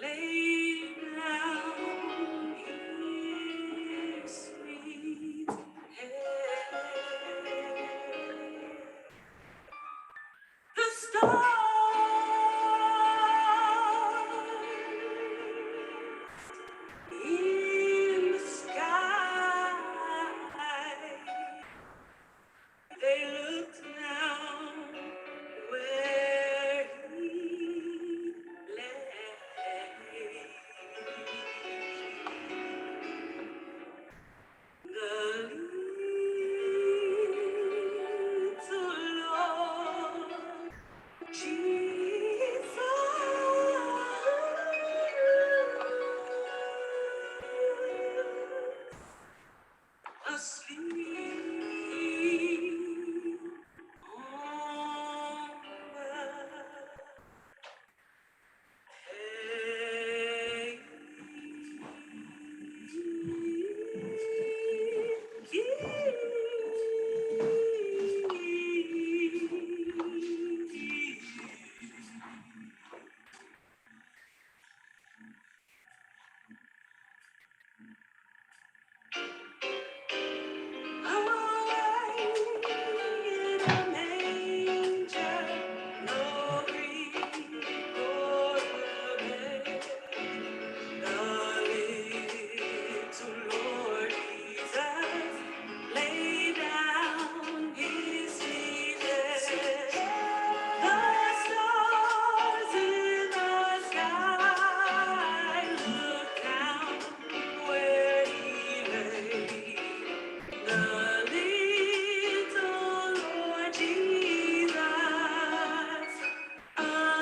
lay down his sweet head. The stars in the sky, they look down where he lay. The little Lord Jesus, asleep on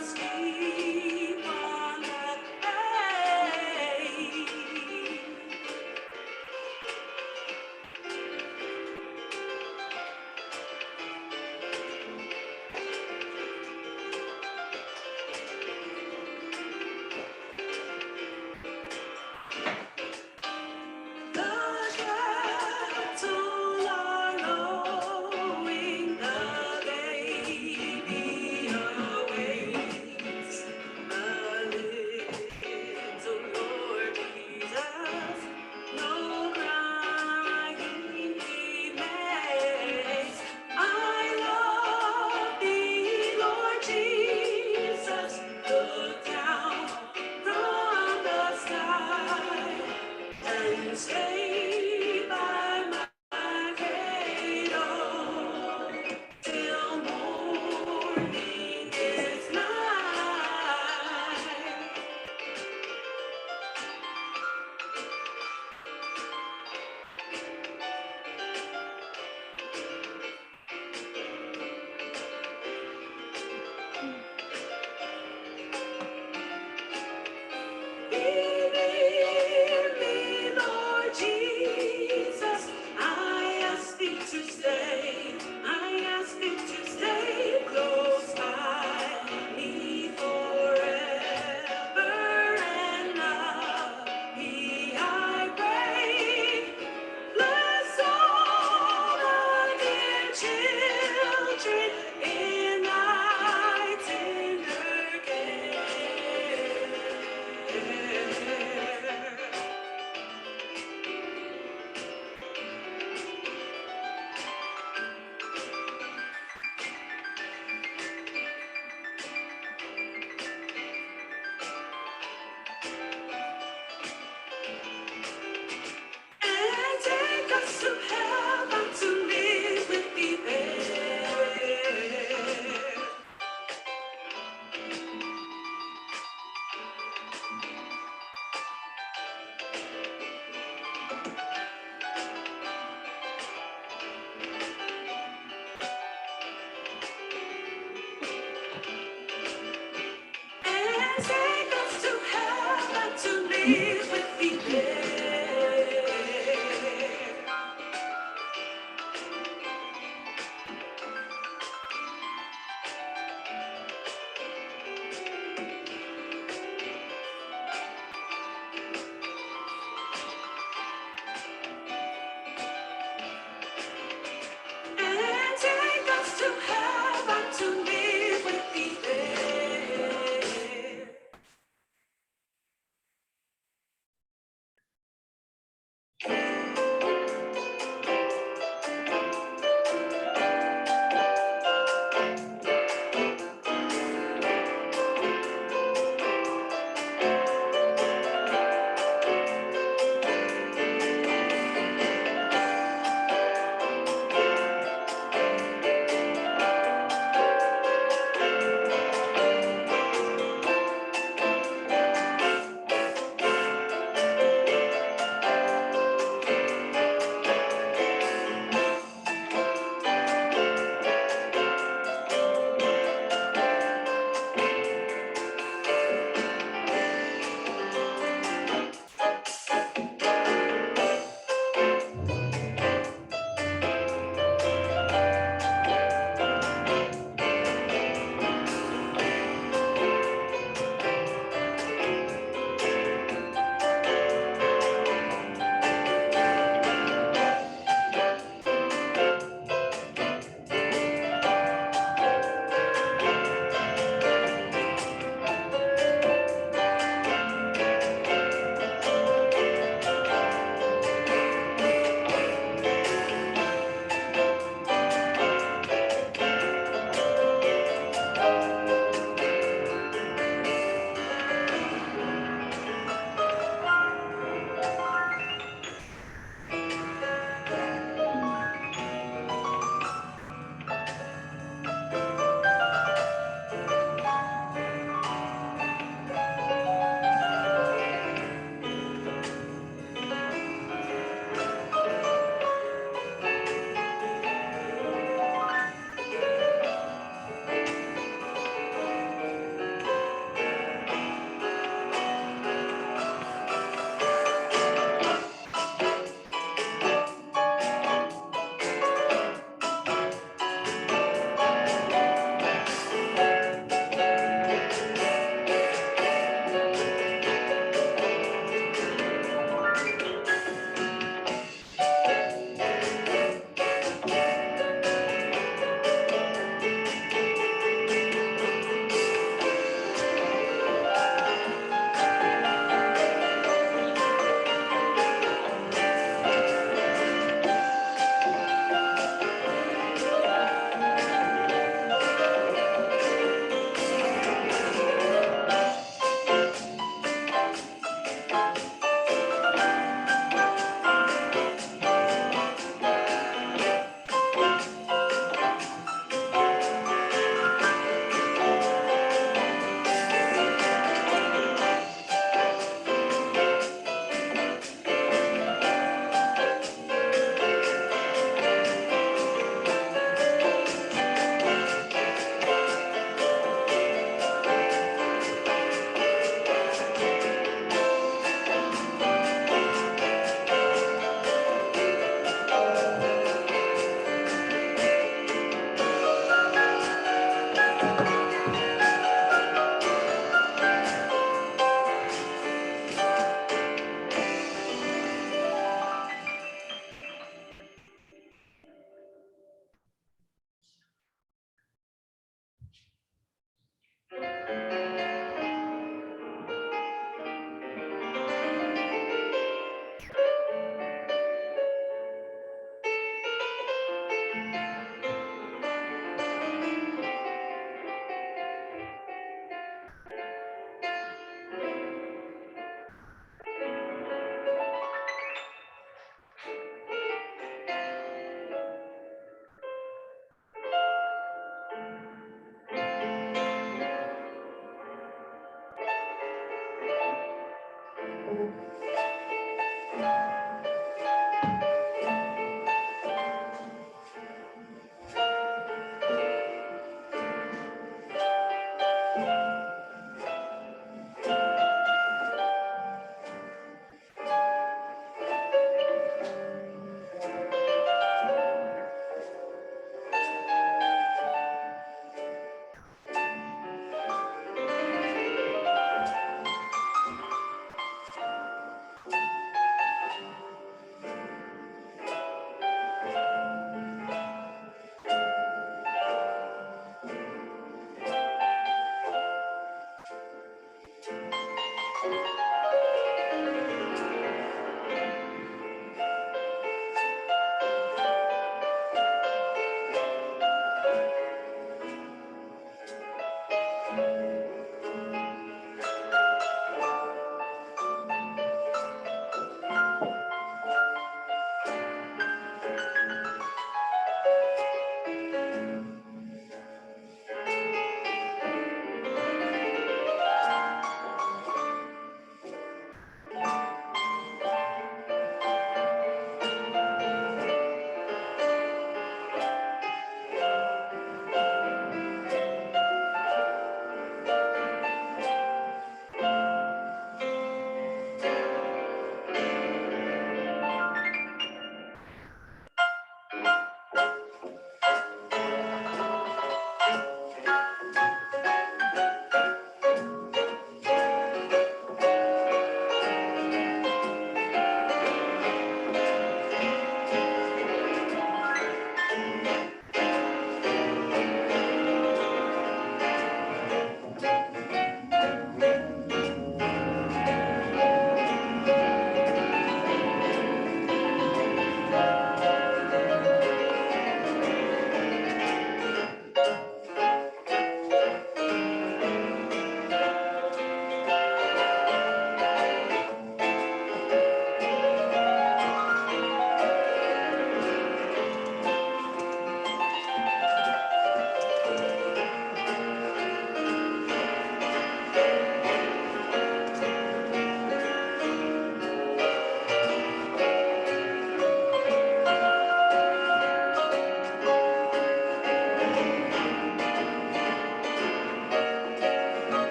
asleep on that hay. The cattle are lowing, the baby awaits. The little Lord Jesus, no crying he makes. I love thee, Lord Jesus, look down from the sky and stay by my cradle till morning is nigh. Be near me, Lord Jesus. I ask thee to stay. I ask thee to stay close by me forever and love me, I pray. Bless all thy dear children in thy tender care. And take us to heaven to live with thee there. And take us to heaven to live with thee there. And take us to heaven to live with thee there.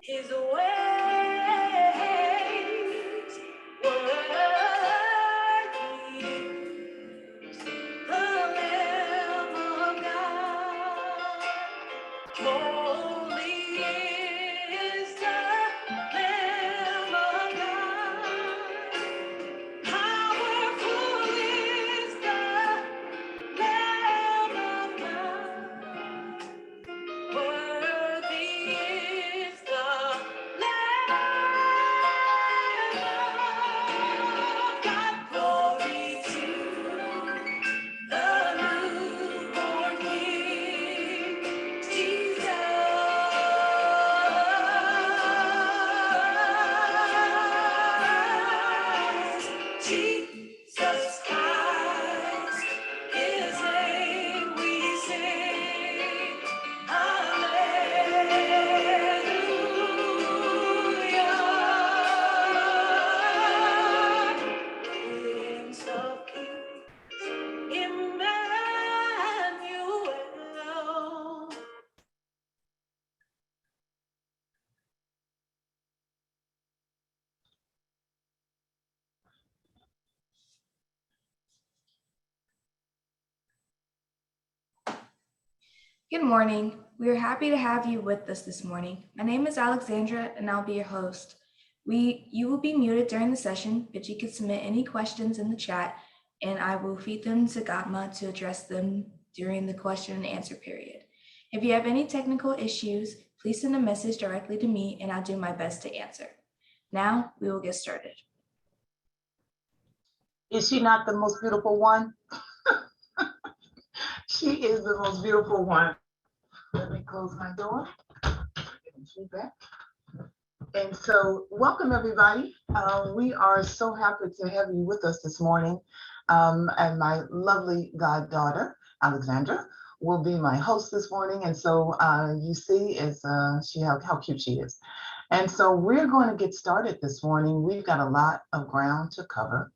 His ways worthy, the Lamb of God. Holy is the Lamb of God. Powerful is the Lamb of God. Worthy is the Lamb of God. Glory to the newborn King, Jesus. Jesus Christ, His name we sing. Hallelujah. Prince of Peace, Emmanuel. Good morning. We are happy to have you with us this morning. My name is Alexandra, and I'll be your host. You will be muted during the session, but you can submit any questions in the chat, and I will feed them to Gatma to address them during the question and answer period. If you have any technical issues, please send a message directly to me, and I'll do my best to answer. Now, we will get started. Is she not the most beautiful one? She is the most beautiful one. Let me close my door. Feedback. And so, welcome everybody. We are so happy to have you with us this morning. And my lovely goddaughter, Alexandra, will be my host this morning. And so, you see is how cute she is. And so, we're going to get started this morning. We've got a lot of ground to cover.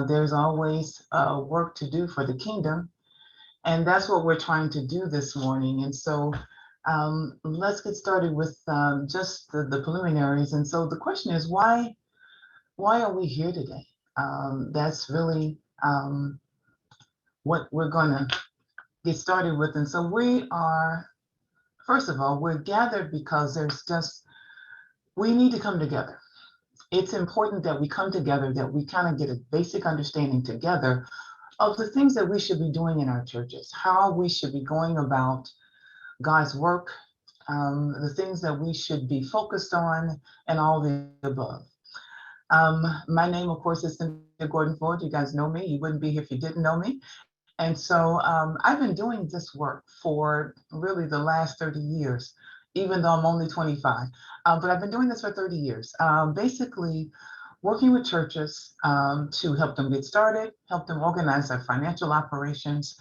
There's always work to do for the kingdom. And that's what we're trying to do this morning. And so let's get started with just the preliminaries. And so the question is, why are we here today? That's really what we're going to get started with. And so we are, first of all, we're gathered because we need to come together. It's important that we come together, that we kind of get a basic understanding together of the things that we should be doing in our churches, how we should be going about God's work, the things that we should be focused on, and all the above. My name, of course, is Cynthia Gordon-Floyd. You guys know me. You wouldn't be here if you didn't know me. And so I've been doing this work for really the last 30 years, even though I'm only 25. But I've been doing this for 30 years. Basically, working with churches to help them get started, help them organize their financial operations.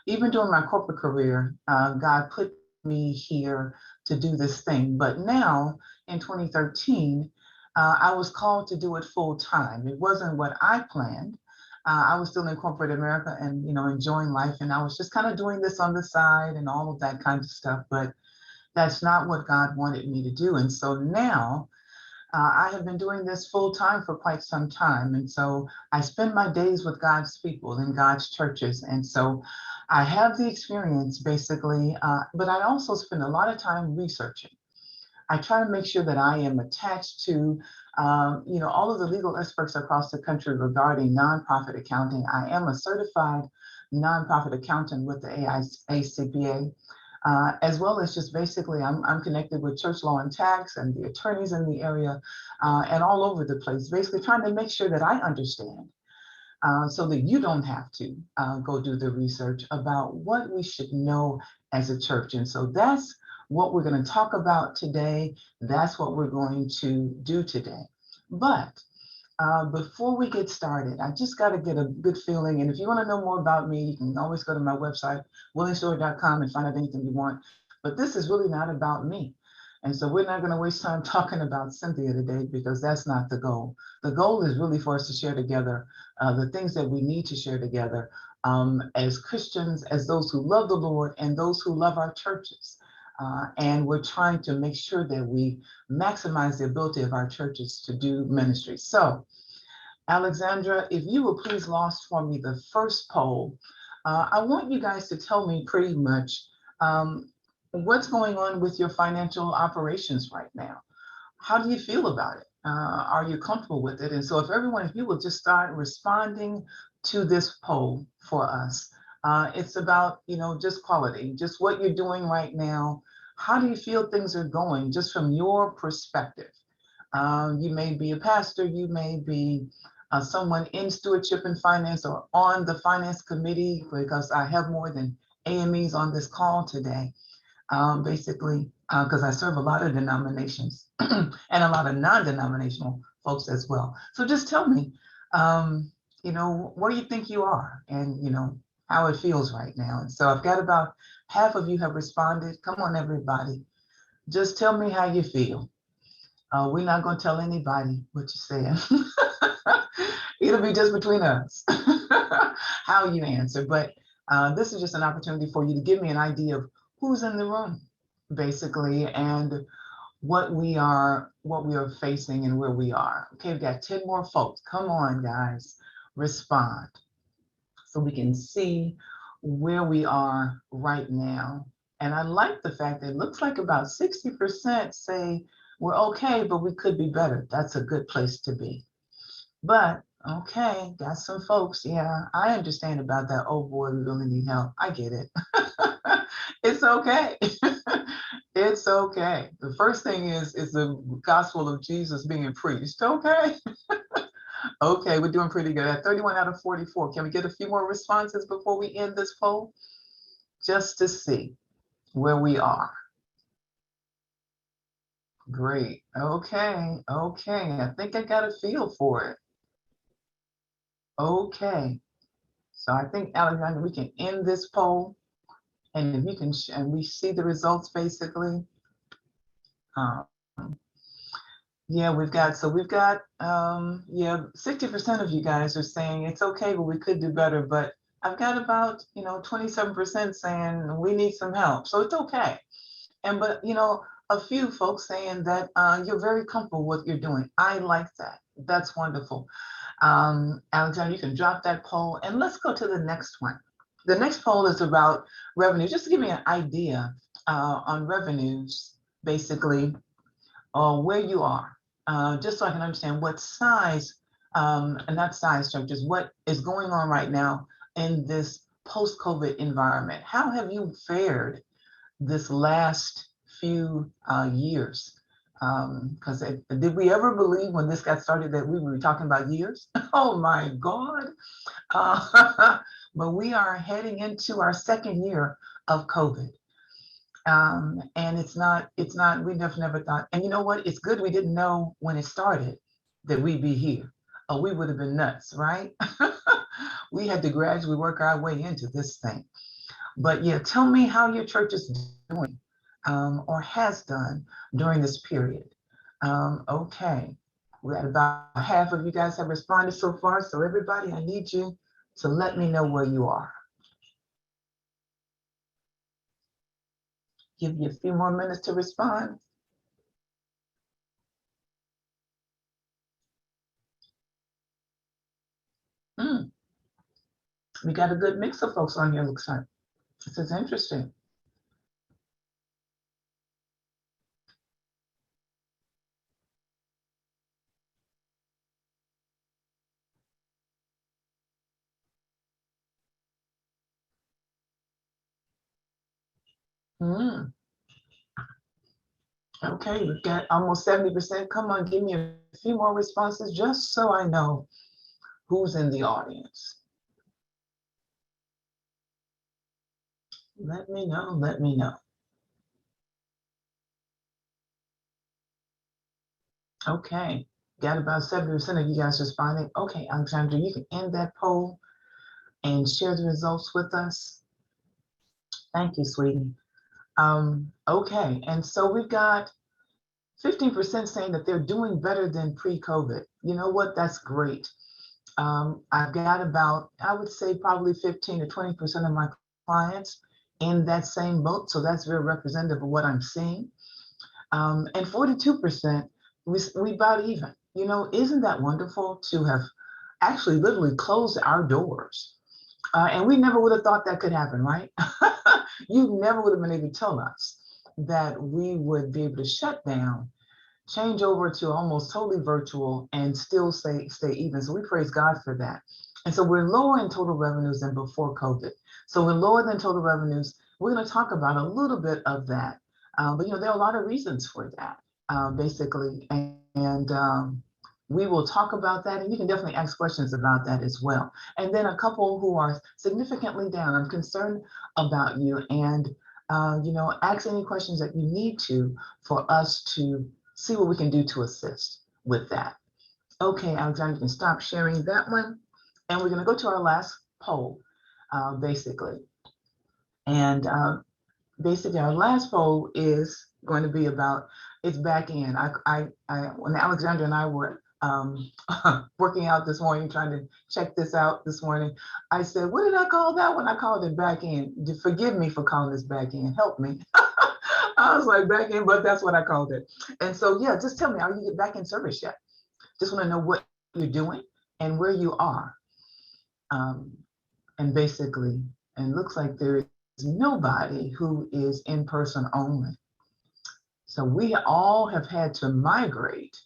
Even during my corporate career, God put me here to do this thing. But now in 2013, I was called to do it full time. It wasn't what I planned. I was still in corporate America and, enjoying life. And I was just kind of doing this on the side and all of that kind of stuff. But that's not what God wanted me to do. And so now, I have been doing this full time for quite some time. And so I spend my days with God's people in God's churches. And so I have the experience basically, but I also spend a lot of time researching. I try to make sure that I am attached to, all of the legal experts across the country regarding nonprofit accounting. I am a certified nonprofit accountant with the ACPA. As well as just basically, I'm connected with church law and tax and the attorneys in the area and all over the place, basically trying to make sure that I understand so that you don't have to go do the research about what we should know as a church. And so that's what we're going to talk about today. That's what we're going to do today. But before we get started, I just got to get a good feeling. And if you want to know more about me, you can always go to my website, willingstory.com, and find out anything you want. But this is really not about me. And so we're not going to waste time talking about Cynthia today because that's not the goal. The goal is really for us to share together the things that we need to share together as Christians, as those who love the Lord and those who love our churches. And we're trying to make sure that we maximize the ability of our churches to do ministry. So, Alexandra, if you will please launch for me the first poll. I want you guys to tell me pretty much what's going on with your financial operations right now. How do you feel about it? Are you comfortable with it? And so if you will just start responding to this poll for us. It's about, just quality, just what you're doing right now. How do you feel things are going just from your perspective? You may be a pastor, you may be someone in stewardship and finance or on the finance committee, because I have more than AMEs on this call today, basically, because I serve a lot of denominations and a lot of non-denominational folks as well. So just tell me, where you think you are and, how it feels right now. And so I've got about half of you have responded. Come on, everybody. Just tell me how you feel. We're not going to tell anybody what you're saying. It'll be just between us how you answer. But this is just an opportunity for you to give me an idea of who's in the room, basically, and what we are facing and where we are. Okay, we've got 10 more folks. Come on, guys, respond so we can see where we are right now. And I like the fact that it looks like about 60% say we're okay, but we could be better. That's a good place to be. But okay, got some folks. Yeah, I understand about that. Oh boy, we really need help. I get it. It's okay. It's okay. The first thing is the gospel of Jesus being preached. Okay. Okay, we're doing pretty good. At 31 out of 44. Can we get a few more responses before we end this poll? Just to see where we are. Great. Okay. I think I got a feel for it. Okay. So I think, Alexander, we can end this poll. And if you can, and we see the results basically. Yeah, we've got 60% of you guys are saying it's okay, but we could do better. But I've got about, 27% saying we need some help. So it's okay. But a few folks saying that you're very comfortable with what you're doing. I like that. That's wonderful. Alexander, you can drop that poll and let's go to the next one. The next poll is about revenue. Just to give me an idea on revenues, basically, where you are, just so I can understand what size, and not size churches, what is going on right now in this post-COVID environment. How have you fared this last few years? Because did we ever believe when this got started that we were talking about years? Oh my God. But we are heading into our second year of COVID. And it's not, we never thought, and you know what? It's good we didn't know when it started that we'd be here. Or we would have been nuts, right? We had to gradually work our way into this thing. But yeah, tell me how your church is doing or has done during this period. Okay, we had about half of you guys have responded so far. So everybody, I need you to let me know where you are. Give you a few more minutes to respond. We got a good mix of folks on here, looks like. This is interesting. Okay, we've got almost 70%. Come on, give me a few more responses just so I know who's in the audience. Let me know. Okay, got about 70% of you guys responding. Okay, Alexandra, you can end that poll and share the results with us. Thank you, sweetie. Okay, and so we've got 15% saying that they're doing better than pre-COVID. You know what? That's great. I've got about, I would say probably 15 to 20% of my clients in that same boat. So that's very representative of what I'm seeing. And 42%, we about even. You know, isn't that wonderful to have actually literally closed our doors? And we never would have thought that could happen, right? You never would have been able to tell us that we would be able to shut down, change over to almost totally virtual, and still stay even. So we praise God for that. And so we're lower in total revenues than before COVID. So we're lower than total revenues. We're going to talk about a little bit of that. But you know, there are a lot of reasons for that, basically. And we will talk about that, and you can definitely ask questions about that as well. And then a couple who are significantly down. I'm concerned about you, and you know, ask any questions that you need to for us to see what we can do to assist with that. Okay, Alexander, you can stop sharing that one. And we're going to go to our last poll, basically. And basically, our last poll is going to be about its back end. When Alexander and I were working out this morning, trying to check this out this morning, I said, what did I call that one? I called it back end. Forgive me for calling this back end. Help me. I was like back end, but that's what I called it. And so, yeah, just tell me, are you back in service yet? Just want to know what you're doing and where you are. And basically, and looks like there is nobody who is in person only. So we all have had to migrate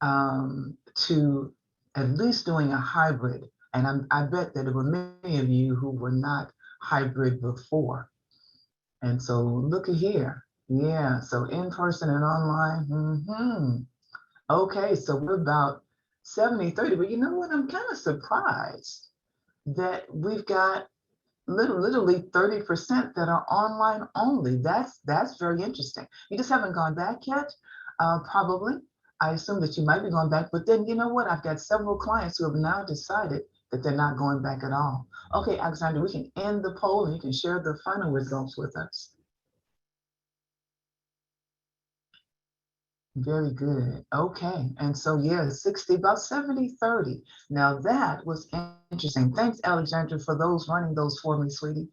to at least doing a hybrid. And I bet that there were many of you who were not hybrid before. And so look at here. Yeah, so in person and online. Okay, so we're about 70-30. But you know what? I'm kind of surprised that we've got literally 30% that are online only. That's very interesting. You just haven't gone back yet, probably. I assume that you might be going back, but then you know what? I've got several clients who have now decided that they're not going back at all. Okay, Alexander, we can end the poll and you can share the final results with us. Very good. Okay. And so, yeah, 60, about 70-30. Now that was interesting. Thanks, Alexandra, for those running those for me, sweetie.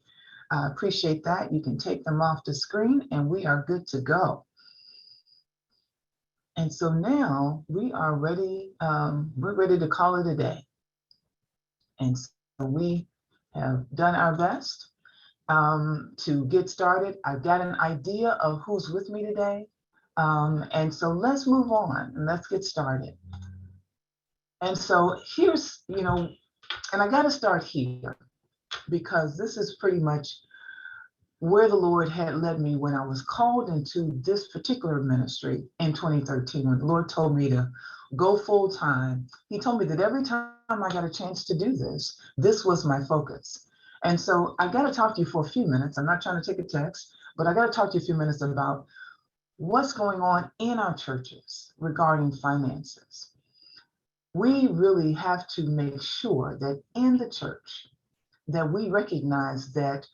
I appreciate that. You can take them off the screen and we are good to go. And so now we are ready. We're ready to call it a day. And so we have done our best to get started. I've got an idea of who's with me today. And so let's move on and let's get started. And so here's, you know, and I got to start here because this is pretty much where the Lord had led me when I was called into this particular ministry in 2013. When the Lord told me to go full time, He told me that every time I got a chance to do this, this was my focus. And so I got to talk to you for a few minutes. I'm not trying to take a text, but I got to talk to you a few minutes about what's going on in our churches regarding finances. We really have to make sure that in the church that we recognize that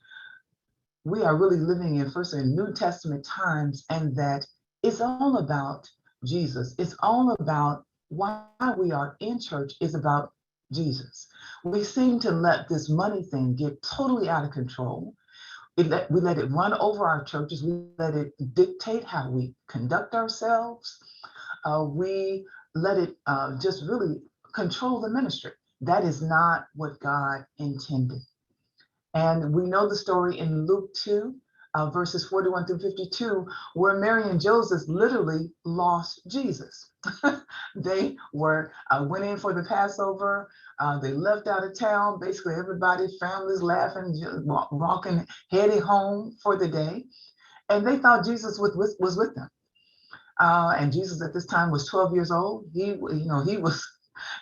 we are really living in First and New Testament times, and that it's all about Jesus. It's all about why we are in church is about Jesus. We seem to let this money thing get totally out of control. We let it run over our churches. We let it dictate how we conduct ourselves. We let it just really control the ministry. That is not what God intended. And we know the story in Luke 2, verses 41 through 52, where Mary and Joseph literally lost Jesus. They went in for the Passover. They left out of town. Basically, everybody, families laughing, walking, heading home for the day. And they thought Jesus was with them. And Jesus at this time was 12 years old. He was in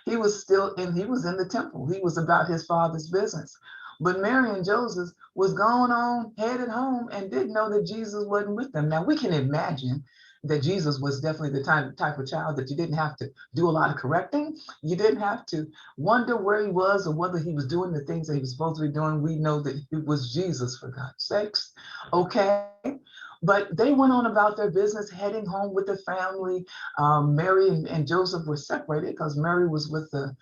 the temple. He was about his father's business. But Mary and Joseph was going on, headed home, and didn't know that Jesus wasn't with them. Now we can imagine that Jesus was definitely the type of child that you didn't have to do a lot of correcting. You didn't have to wonder where he was or whether he was doing the things that he was supposed to be doing. We know that it was Jesus, for God's sakes. Okay. But they went on about their business, heading home with the family. Mary and Joseph were separated because Mary was with the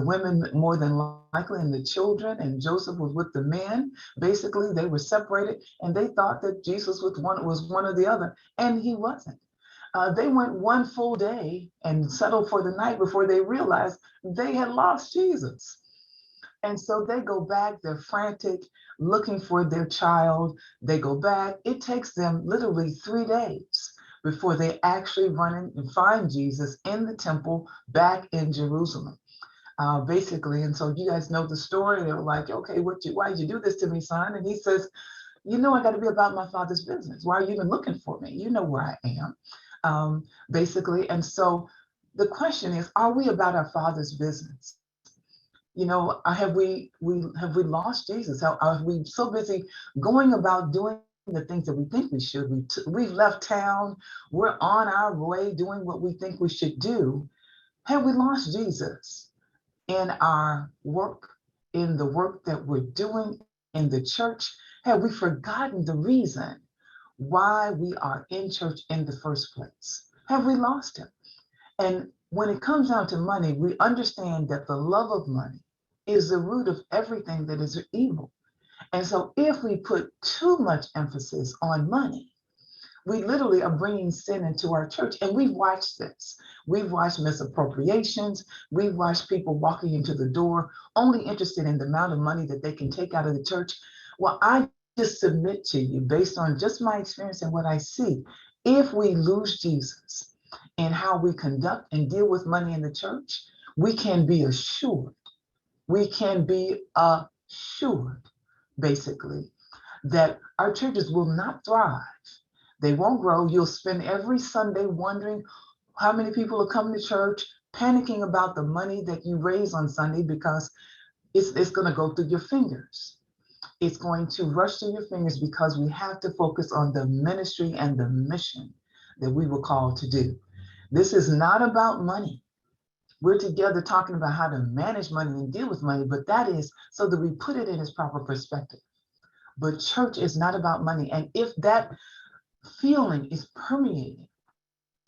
women more than likely, and the children, and Joseph was with the men. Basically, they were separated, and they thought that Jesus was one or the other, and he wasn't. They went one full day and settled for the night before they realized they had lost Jesus. And so they go back, they're frantic, looking for their child. They go back. It takes them literally 3 days before they actually run in and find Jesus in the temple back in Jerusalem. Basically, and so you guys know the story. They were like, okay, why did you do this to me, son? And he says, you know, I got to be about my father's business. Why are you even looking for me? You know where I am, basically. And so the question is, are we about our father's business? You know, have we lost Jesus? How are we so busy going about doing the things that we think we should? We've left town. We're on our way doing what we think we should do. Have we lost Jesus in our work, in the work that we're doing in the church? Have we forgotten the reason why we are in church in the first place? Have we lost him? And when it comes down to money, we understand that the love of money is the root of everything that is evil. And so if we put too much emphasis on money, we literally are bringing sin into our church. And we've watched this. We've watched misappropriations. We've watched people walking into the door only interested in the amount of money that they can take out of the church. Well, I just submit to you, based on just my experience and what I see, if we lose Jesus in how we conduct and deal with money in the church, we can be assured, basically, that our churches will not thrive. They won't grow. You'll spend every Sunday wondering how many people are coming to church, panicking about the money that you raise on Sunday because it's going to go through your fingers. It's going to rush through your fingers because we have to focus on the ministry and the mission that we were called to do. This is not about money. We're together talking about how to manage money and deal with money, but that is so that we put it in its proper perspective. But church is not about money. And if that feeling is permeating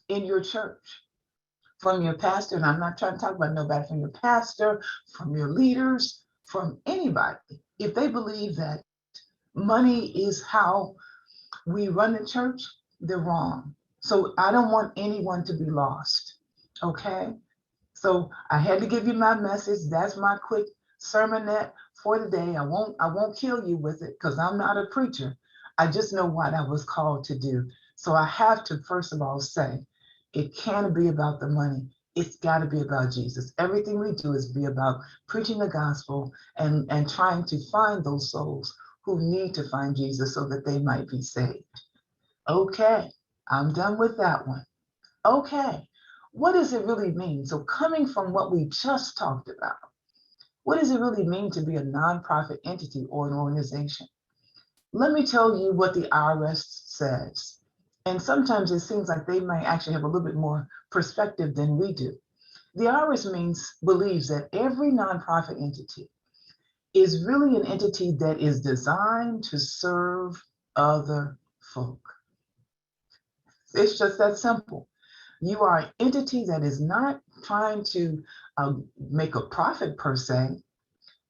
in your church from your pastor, and I'm not trying to talk about nobody, from your pastor, from your leaders, from anybody, if they believe that money is how we run the church, they're wrong. So I don't want anyone to be lost. Okay? So I had to give you my message. That's my quick sermonette for today. I won't kill you with it because I'm not a preacher. I just know what I was called to do. So I have to, first of all, say, it can't be about the money. It's got to be about Jesus. Everything we do is be about preaching the gospel and trying to find those souls who need to find Jesus so that they might be saved. Okay, I'm done with that one. Okay, what does it really mean? So coming from what we just talked about, what does it really mean to be a nonprofit entity or an organization? Let me tell you what the IRS says. And sometimes it seems like they might actually have a little bit more perspective than we do. The IRS believes that every nonprofit entity is really an entity that is designed to serve other folk. It's just that simple. You are an entity that is not trying to make a profit per se,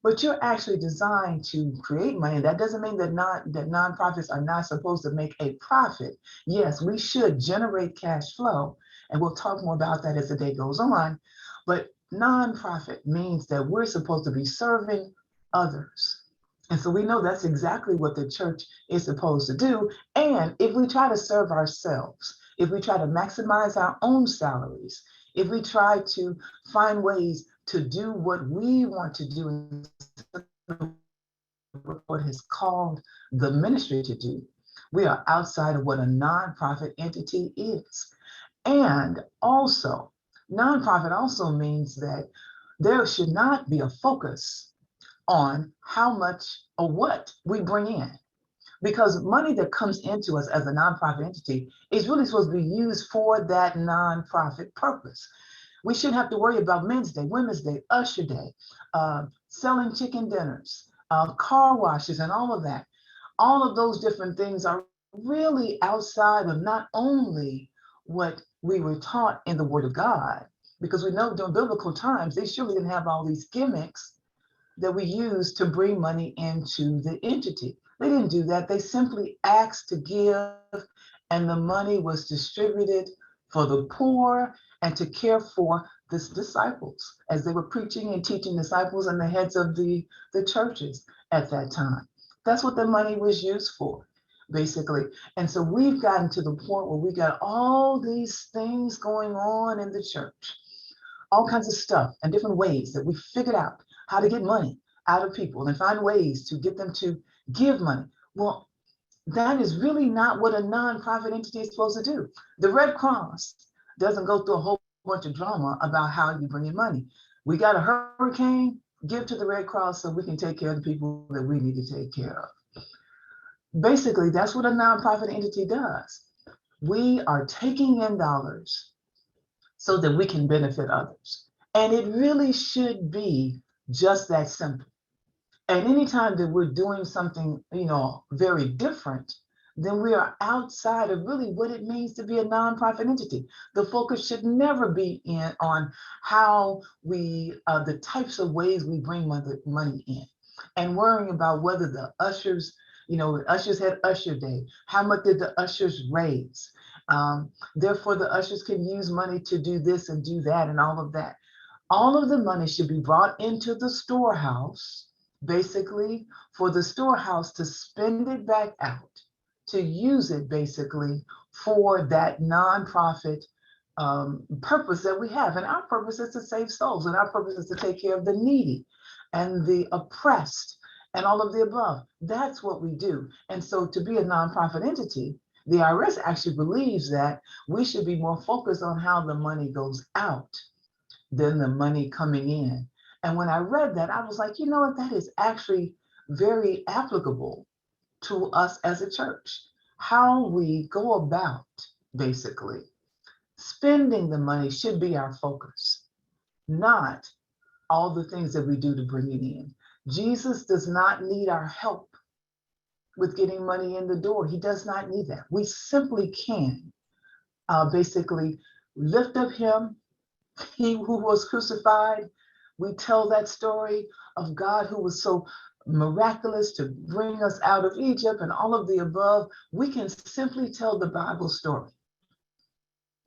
but you're actually designed to create money. That doesn't mean that nonprofits are not supposed to make a profit. Yes, we should generate cash flow, and we'll talk more about that as the day goes on. But nonprofit means that we're supposed to be serving others. And so we know that's exactly what the church is supposed to do. And if we try to serve ourselves, if we try to maximize our own salaries, if we try to find ways to do what we want to do, what is called the ministry to do, we are outside of what a nonprofit entity is. And also, nonprofit also means that there should not be a focus on how much or what we bring in. Because money that comes into us as a nonprofit entity is really supposed to be used for that nonprofit purpose. We shouldn't have to worry about Men's Day, Women's Day, Usher Day, selling chicken dinners, car washes, and all of that. All of those different things are really outside of not only what we were taught in the Word of God, because we know during biblical times, they surely didn't have all these gimmicks that we use to bring money into the entity. They didn't do that. They simply asked to give, and the money was distributed for the poor and to care for the disciples as they were preaching and teaching disciples and the heads of the churches at that time. That's what the money was used for, basically. And so we've gotten to the point where we got all these things going on in the church, all kinds of stuff and different ways that we figured out how to get money out of people and find ways to get them to give money. Well, that is really not what a nonprofit entity is supposed to do. The Red Cross doesn't go through a whole bunch of drama about how you bring in money. We got a hurricane, give to the Red Cross so we can take care of the people that we need to take care of. Basically, that's what a nonprofit entity does. We are taking in dollars so that we can benefit others. And it really should be just that simple. And anytime that we're doing something, very different, then we are outside of really what it means to be a nonprofit entity. The focus should never be on how the types of ways we bring money in, and worrying about whether the ushers, ushers had Usher Day. How much did the ushers raise? Therefore, the ushers can use money to do this and do that and all of that. All of the money should be brought into the storehouse, basically, for the storehouse to spend it back out, to use it basically for that nonprofit purpose that we have. And our purpose is to save souls, and our purpose is to take care of the needy and the oppressed and all of the above. That's what we do. And so to be a nonprofit entity, the IRS actually believes that we should be more focused on how the money goes out than the money coming in. And when I read that, I was like, you know what, that is actually very applicable to us as a church. How we go about basically spending the money should be our focus, not all the things that we do to bring it in. Jesus does not need our help with getting money in the door. He does not need that. We simply can basically lift up him, he who was crucified. We tell that story of God who was so miraculous to bring us out of Egypt and all of the above. We can simply tell the Bible story.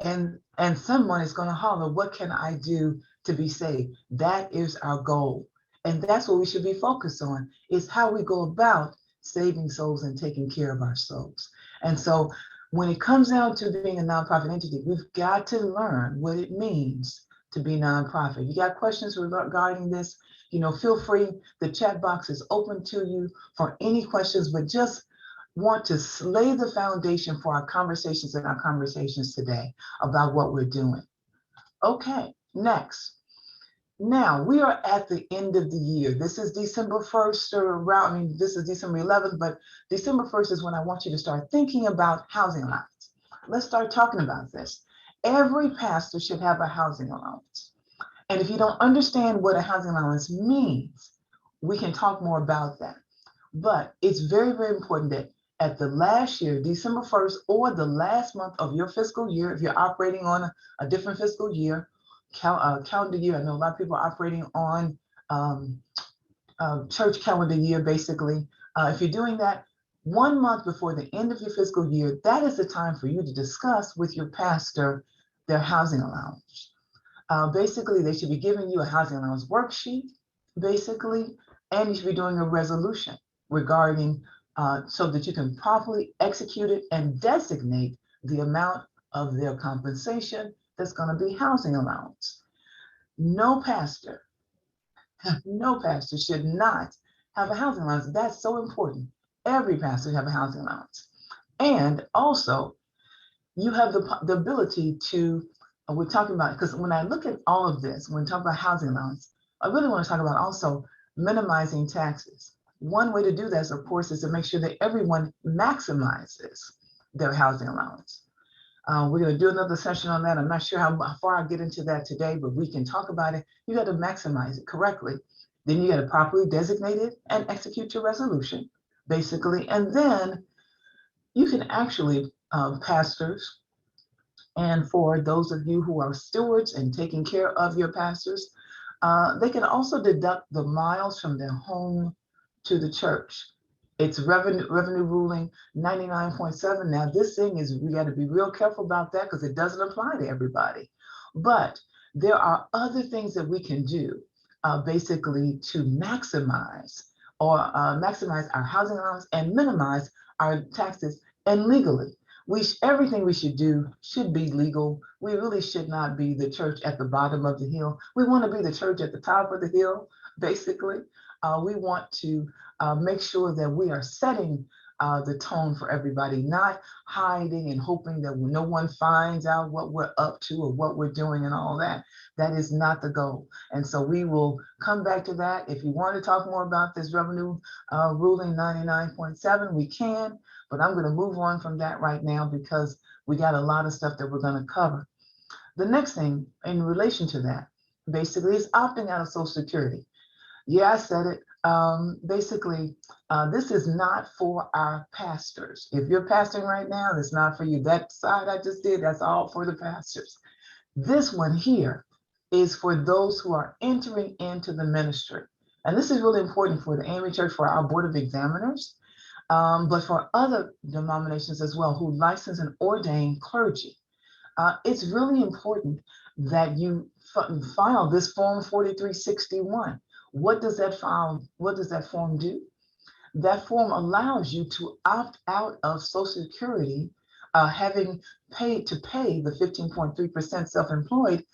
And someone is going to holler, what can I do to be saved? That is our goal. And that's what we should be focused on, is how we go about saving souls and taking care of our souls. And so when it comes down to being a nonprofit entity, we've got to learn what it means to be nonprofit. You got questions regarding this, feel free. The chat box is open to you for any questions, but just want to lay the foundation for our conversations today about what we're doing. Okay, next. Now we are at the end of the year. This is December 1st or around, this is December 11th, but December 1st is when I want you to start thinking about housing allowance. Let's start talking about this. Every pastor should have a housing allowance. And if you don't understand what a housing allowance means, we can talk more about that. But it's very, very important that at the last year, December 1st, or the last month of your fiscal year, if you're operating on a different fiscal year, calendar year. I know a lot of people are operating on church calendar year, basically. If you're doing that 1 month before the end of your fiscal year, that is the time for you to discuss with your pastor their housing allowance. Basically, they should be giving you a housing allowance worksheet, basically, and you should be doing a resolution regarding so that you can properly execute it and designate the amount of their compensation that's going to be housing allowance. No pastor should not have a housing allowance. That's so important. Every pastor should have a housing allowance. And also, you have the ability to, we're talking about, because when I look at all of this, when we talk about housing allowance, I really want to talk about also minimizing taxes. One way to do this, of course, is to make sure that everyone maximizes their housing allowance. We're going to do another session on that. I'm not sure how far I'll get into that today, but we can talk about it. You got to maximize it correctly. Then you got to properly designate it and execute your resolution, basically. And then you can actually, pastors, and for those of you who are stewards and taking care of your pastors, they can also deduct the miles from their home to the church. It's revenue ruling 99.7. Now, this thing is, we got to be real careful about that because it doesn't apply to everybody. But there are other things that we can do, basically to maximize our housing allowance and minimize our taxes, and legally. Everything we should do should be legal. We really should not be the church at the bottom of the hill. We want to be the church at the top of the hill, basically. We want to make sure that we are setting the tone for everybody, not hiding and hoping that no one finds out what we're up to or what we're doing and all that. That is not the goal. And so we will come back to that. If you want to talk more about this revenue ruling 99.7, we can, but I'm going to move on from that right now because we got a lot of stuff that we're going to cover. The next thing in relation to that, basically, is opting out of Social Security. Yeah, I said it. Basically, this is not for our pastors. If you're pastoring right now, it's not for you. That side I just did, that's all for the pastors. This one here is for those who are entering into the ministry. And this is really important for the AME Church, for our Board of Examiners, but for other denominations as well who license and ordain clergy. It's really important that you file this Form 4361. What does that form do? That form allows you to opt out of Social Security, having paid to pay the 15.3% self-employed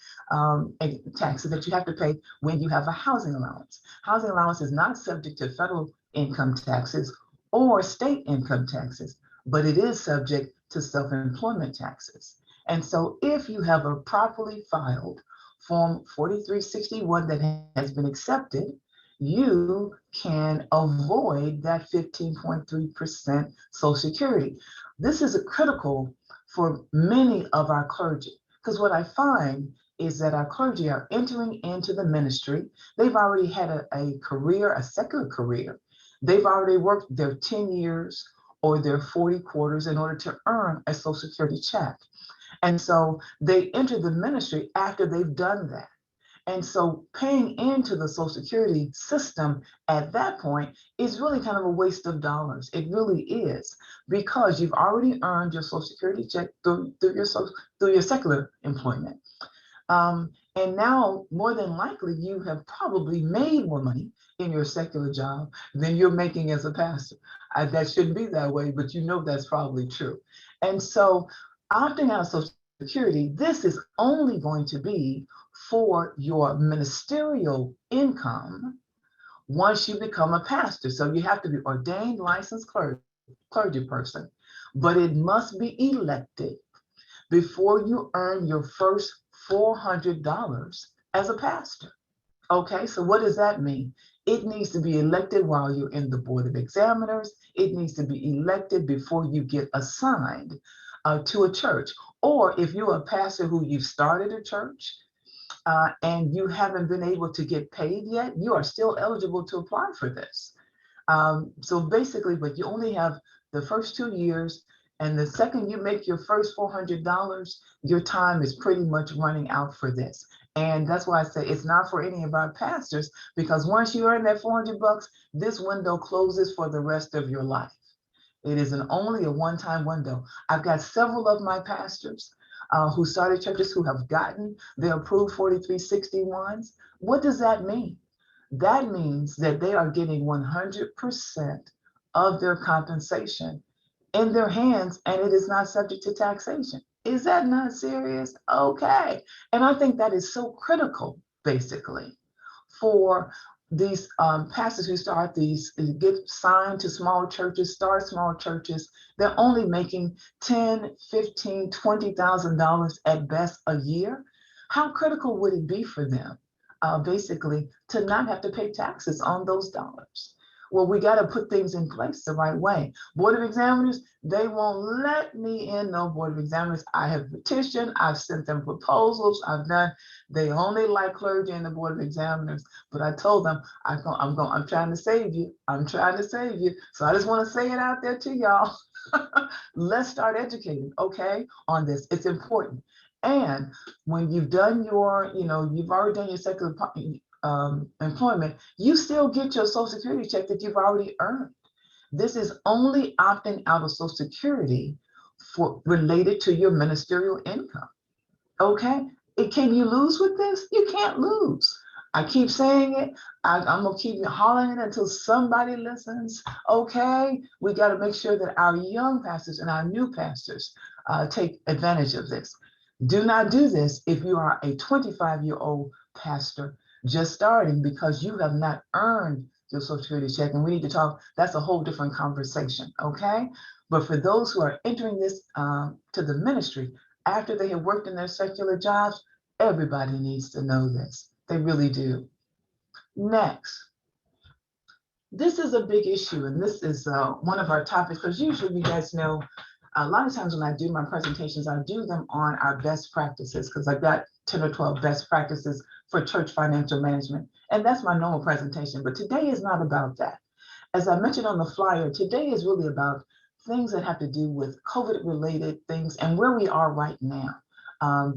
taxes that you have to pay when you have a housing allowance. Housing allowance is not subject to federal income taxes or state income taxes, but it is subject to self-employment taxes. And so if you have a properly filed Form 4361 that has been accepted, you can avoid that 15.3% Social Security. This is critical for many of our clergy, because what I find is that our clergy are entering into the ministry. They've already had a career, a secular career. They've already worked their 10 years or their 40 quarters in order to earn a Social Security check. And so they enter the ministry after they've done that. And so paying into the Social Security system at that point is really kind of a waste of dollars. It really is, because you've already earned your Social Security check through your secular employment. And now, more than likely, you have probably made more money in your secular job than you're making as a pastor. That shouldn't be that way, but you know that's probably true. And so opting out of Social Security, this is only going to be for your ministerial income once you become a pastor. So you have to be ordained, licensed clergy person, but it must be elected before you earn your first $400 as a pastor. Okay, so what does that mean? It needs to be elected while you're in the Board of Examiners. It needs to be elected before you get assigned to a church. Or if you're a pastor who you've started a church and you haven't been able to get paid yet, you are still eligible to apply for this. So basically, but you only have the first 2 years, and the second you make your first $400, your time is pretty much running out for this. And that's why I say it's not for any of our pastors, because once you earn that $400, this window closes for the rest of your life. It is only a one-time window. I've got several of my pastors who started churches who have gotten their approved 4361s. What does that mean? That means that they are getting 100% of their compensation in their hands, and it is not subject to taxation. Is that not serious? Okay. And I think that is so critical, basically, for these pastors who start these, get signed to small churches, start small churches. They're only making $10,000, $15,000, $20,000 at best a year. How critical would it be for them, basically, to not have to pay taxes on those dollars? Well, we got to put things in place the right way. Board of Examiners, they won't let me in no Board of Examiners. I have petitioned, I've sent them proposals, I've done, they only like clergy in the Board of Examiners. But I told them, I'm trying to save you. I'm trying to save you. So I just want to say it out there to y'all. Let's start educating, okay, on this. It's important. And when you've done your, you've already done your secular employment, you still get your Social Security check that you've already earned. This is only opting out of Social Security for related to your ministerial income. Okay? Can you lose with this? You can't lose. I keep saying it. I'm gonna keep hollering it until somebody listens. Okay, we got to make sure that our young pastors and our new pastors take advantage of this. Do not do this if you are a 25-year-old pastor just starting, because you have not earned your Social Security check. And we need to talk, that's a whole different conversation, okay? But for those who are entering this to the ministry after they have worked in their secular jobs, everybody needs to know this. They really do. Next, this is a big issue, and this is one of our topics, because usually you guys know, a lot of times when I do my presentations, I do them on our best practices, because I've got 10 or 12 best practices for church financial management. And that's my normal presentation. But today is not about that. As I mentioned on the flyer, today is really about things that have to do with COVID-related things and where we are right now,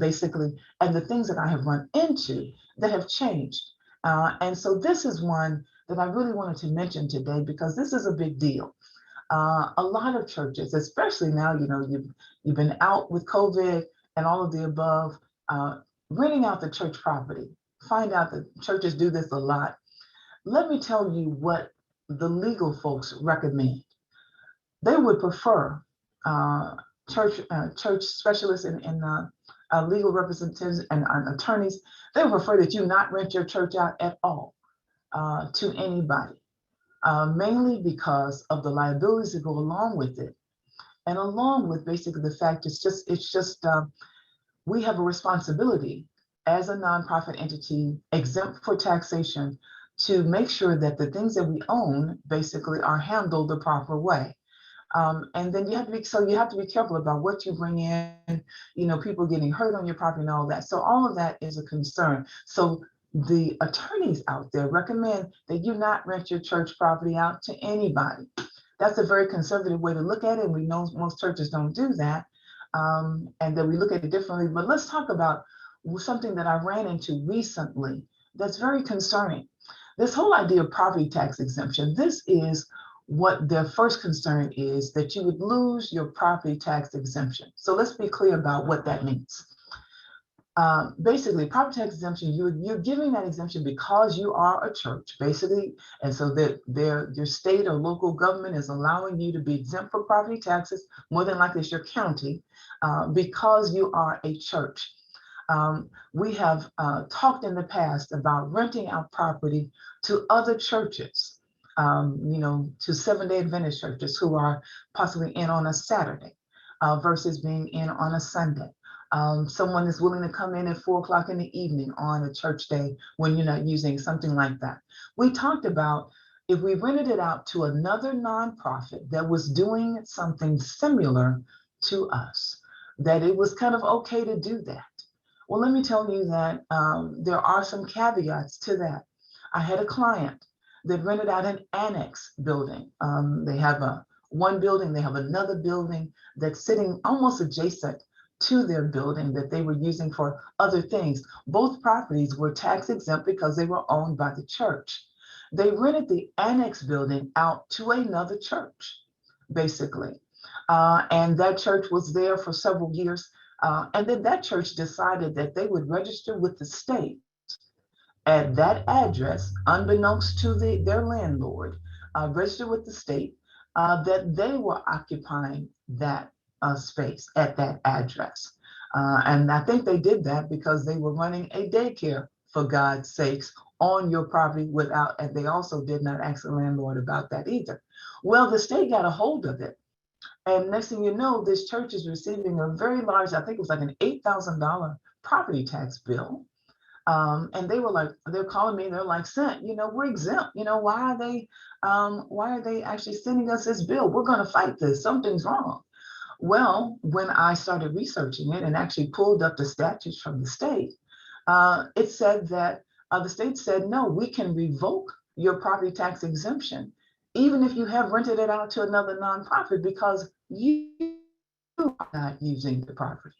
basically, and the things that I have run into that have changed. And so this is one that I really wanted to mention today, because this is a big deal. A lot of churches, especially now, you've been out with COVID and all of the above, renting out the church property. Find out that churches do this a lot. Let me tell you what the legal folks recommend. They would prefer church specialists and legal representatives and attorneys. They would prefer that you not rent your church out at all to anybody. Mainly because of the liabilities that go along with it, and along with basically the fact it's just we have a responsibility as a nonprofit entity exempt for taxation to make sure that the things that we own basically are handled the proper way. And then you have to be careful about what you bring in, people getting hurt on your property and all that. So all of that is a concern. So the attorneys out there recommend that you not rent your church property out to anybody. That's a very conservative way to look at it. And we know most churches don't do that, and that we look at it differently. But let's talk about something that I ran into recently that's very concerning. This whole idea of property tax exemption, this is what their first concern is, that you would lose your property tax exemption. So let's be clear about what that means. Basically, property tax exemption, you're giving that exemption because you are a church, basically, and so that your state or local government is allowing you to be exempt from property taxes. More than likely, it's your county, because you are a church. We have talked in the past about renting out property to other churches, to Seventh-day Adventist churches who are possibly in on a Saturday versus being in on a Sunday. Someone is willing to come in at 4:00 in the evening on a church day when you're not using something like that. We talked about if we rented it out to another nonprofit that was doing something similar to us, that it was kind of okay to do that. Well, let me tell you that there are some caveats to that. I had a client that rented out an annex building. They have one building, they have another building that's sitting almost adjacent to their building that they were using for other things. Both properties were tax exempt because they were owned by the church. They rented the annex building out to another church, basically. And that church was there for several years. And then that church decided that they would register with the state at that address, unbeknownst to their landlord, register with the state that they were occupying that space at that address. And I think they did that because they were running a daycare, for God's sakes, on your property and they also did not ask the landlord about that either. Well, the state got a hold of it. And next thing you know, this church is receiving a very large, I think it was like an $8,000 property tax bill. And they were like, they're calling me, they're like, "Sent, we're exempt. Why are they actually sending us this bill? We're going to fight this. Something's wrong." Well, when I started researching it and actually pulled up the statutes from the state, it said that the state said, no, we can revoke your property tax exemption, even if you have rented it out to another nonprofit, because you are not using the property.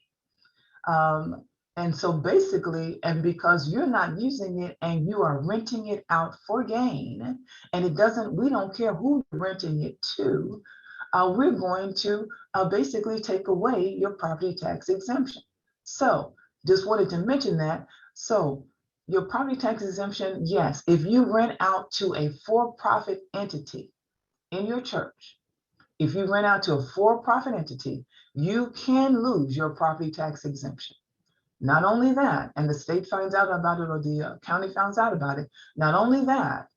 And so basically, and because you're not using it and you are renting it out for gain, and we don't care who you're renting it to, we're going to basically take away your property tax exemption. So just wanted to mention that. So your property tax exemption, yes, if you rent out to a for-profit entity in your church, if you rent out to a for-profit entity, you can lose your property tax exemption. Not only that, and the state finds out about it, or the county finds out about it, not only that,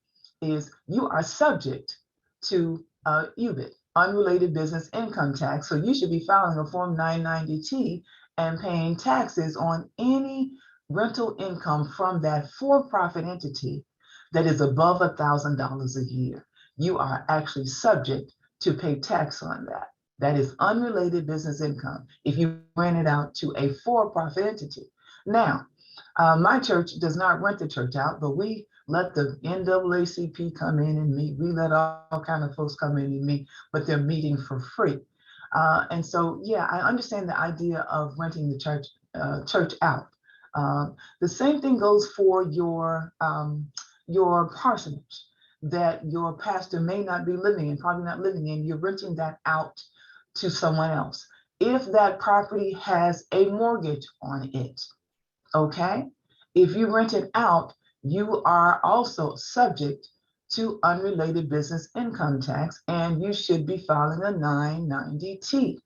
is you are subject to UBIT, unrelated business income tax. So you should be filing a Form 990T and paying taxes on any rental income from that for-profit entity that is above $1,000 a year. You are actually subject to pay tax on that. That is unrelated business income if you rent it out to a for-profit entity. Now, my church does not rent the church out, but we let the NAACP come in and meet. We let all kind of folks come in and meet, but they're meeting for free. And so, yeah, I understand the idea of renting the church out. The same thing goes for your parsonage that your pastor may not be living in, probably not living in. You're renting that out to someone else. If that property has a mortgage on it, okay? If you rent it out, you are also subject to unrelated business income tax, and you should be filing a 990T.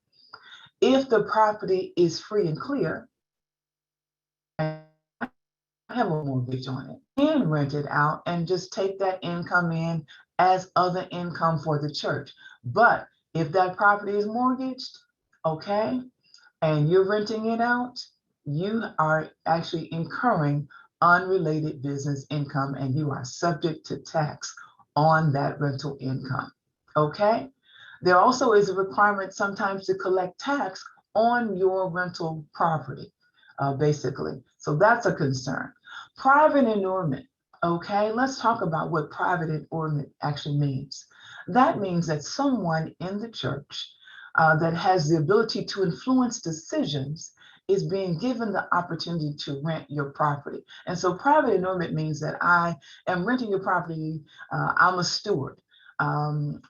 If the property is free and clear, and have a mortgage on it, and rent it out and just take that income in as other income for the church. But if that property is mortgaged, okay, and you're renting it out, you are actually incurring unrelated business income, and you are subject to tax on that rental income, okay? There also is a requirement sometimes to collect tax on your rental property, basically. So that's a concern. Private inurement, okay? Let's talk about what private inurement actually means. That means that someone in the church that has the ability to influence decisions is being given the opportunity to rent your property. And so private inurement means that I am renting your property, I'm a steward, and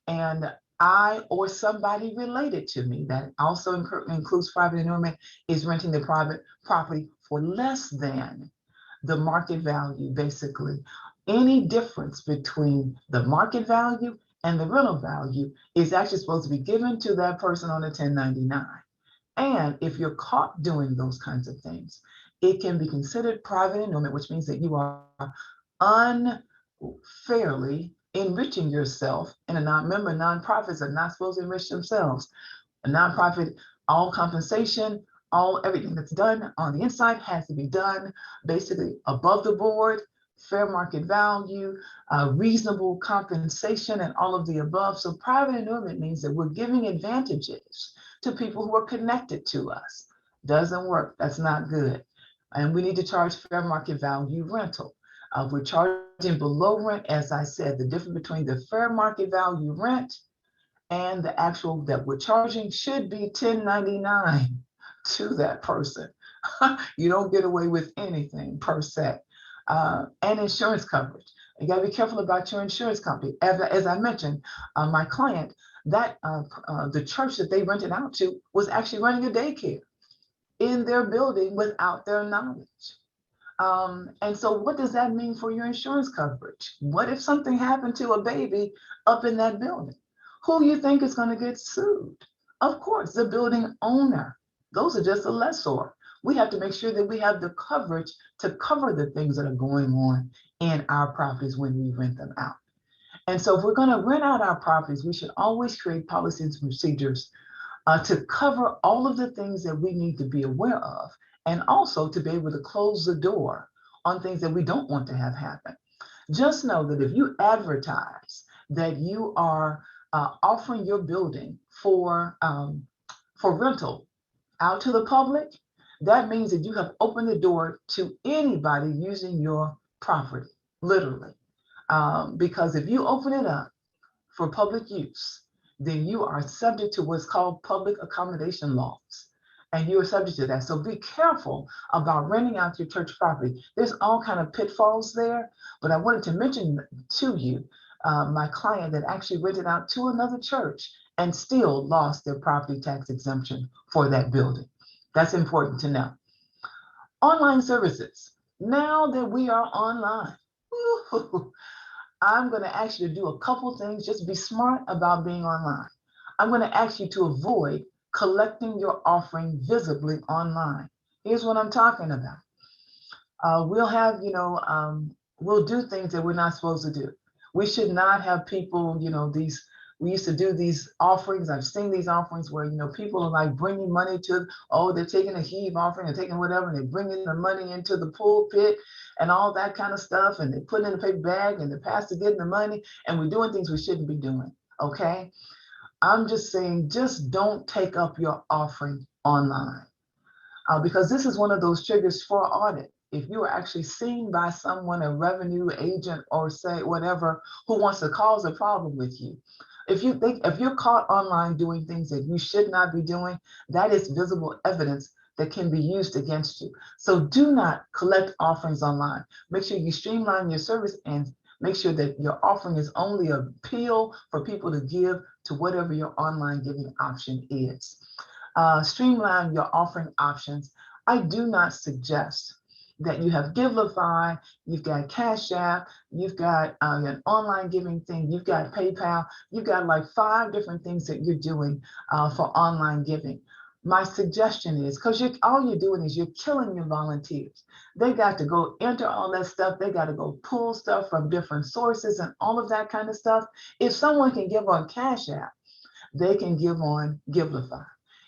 I or somebody related to me, that also includes private inurement, is renting the private property for less than the market value, basically. Any difference between the market value and the rental value is actually supposed to be given to that person on a 1099. And if you're caught doing those kinds of things, it can be considered private inurement, which means that you are unfairly enriching yourself. And remember, nonprofits are not supposed to enrich themselves. A nonprofit, all compensation, everything that's done on the inside has to be done basically above the board, fair market value, reasonable compensation, and all of the above. So private inurement means that we're giving advantages to people who are connected to us. Doesn't work. That's not good. And we need to charge fair market value rental. We're charging below rent, as I said, the difference between the fair market value rent and the actual that we're charging should be 1099 to that person. You don't get away with anything per se. And insurance coverage. You gotta be careful about your insurance company. As I mentioned, my client, that the church that they rented out to was actually running a daycare in their building without their knowledge. And so what does that mean for your insurance coverage? What if something happened to a baby up in that building? Who you think is going to get sued? Of course, the building owner. Those are just a lessor. We have to make sure that we have the coverage to cover the things that are going on in our properties when we rent them out. And so if we're going to rent out our properties, we should always create policies and procedures to cover all of the things that we need to be aware of, and also to be able to close the door on things that we don't want to have happen. Just know that if you advertise that you are offering your building for rental out to the public, that means that you have opened the door to anybody using your property, literally. Because if you open it up for public use, then you are subject to what's called public accommodation laws. And you are subject to that. So be careful about renting out your church property. There's all kind of pitfalls there, but I wanted to mention to you my client that actually rented out to another church and still lost their property tax exemption for that building. That's important to know. Online services. Now that we are online, I'm going to ask you to do a couple things. Just be smart about being online. I'm going to ask you to avoid collecting your offering visibly online. Here's what I'm talking about. We'll have, we'll do things that we're not supposed to do. We should not have people, we used to do these offerings. I've seen these offerings where, people are like bringing money they're taking a heave offering or taking whatever, and they're bringing the money into the pulpit and all that kind of stuff. And they put it in a paper bag and the pastor getting the money, and we're doing things we shouldn't be doing. Okay. I'm just saying, just don't take up your offering online because this is one of those triggers for audit. If you are actually seen by someone, a revenue agent or say whatever, who wants to cause a problem with you, if you're caught online doing things that you should not be doing, that is visible evidence that can be used against you. So do not collect offerings online. Make sure you streamline your service and make sure that your offering is only an appeal for people to give to whatever your online giving option is. Streamline your offering options. I do not suggest that you have Givelify, you've got Cash App, you've got an online giving thing, you've got PayPal, you've got like 5 different things that you're doing for online giving. My suggestion is, because all you're doing is you're killing your volunteers. They got to go enter all that stuff. They got to go pull stuff from different sources and all of that kind of stuff. If someone can give on Cash App, they can give on Givelify.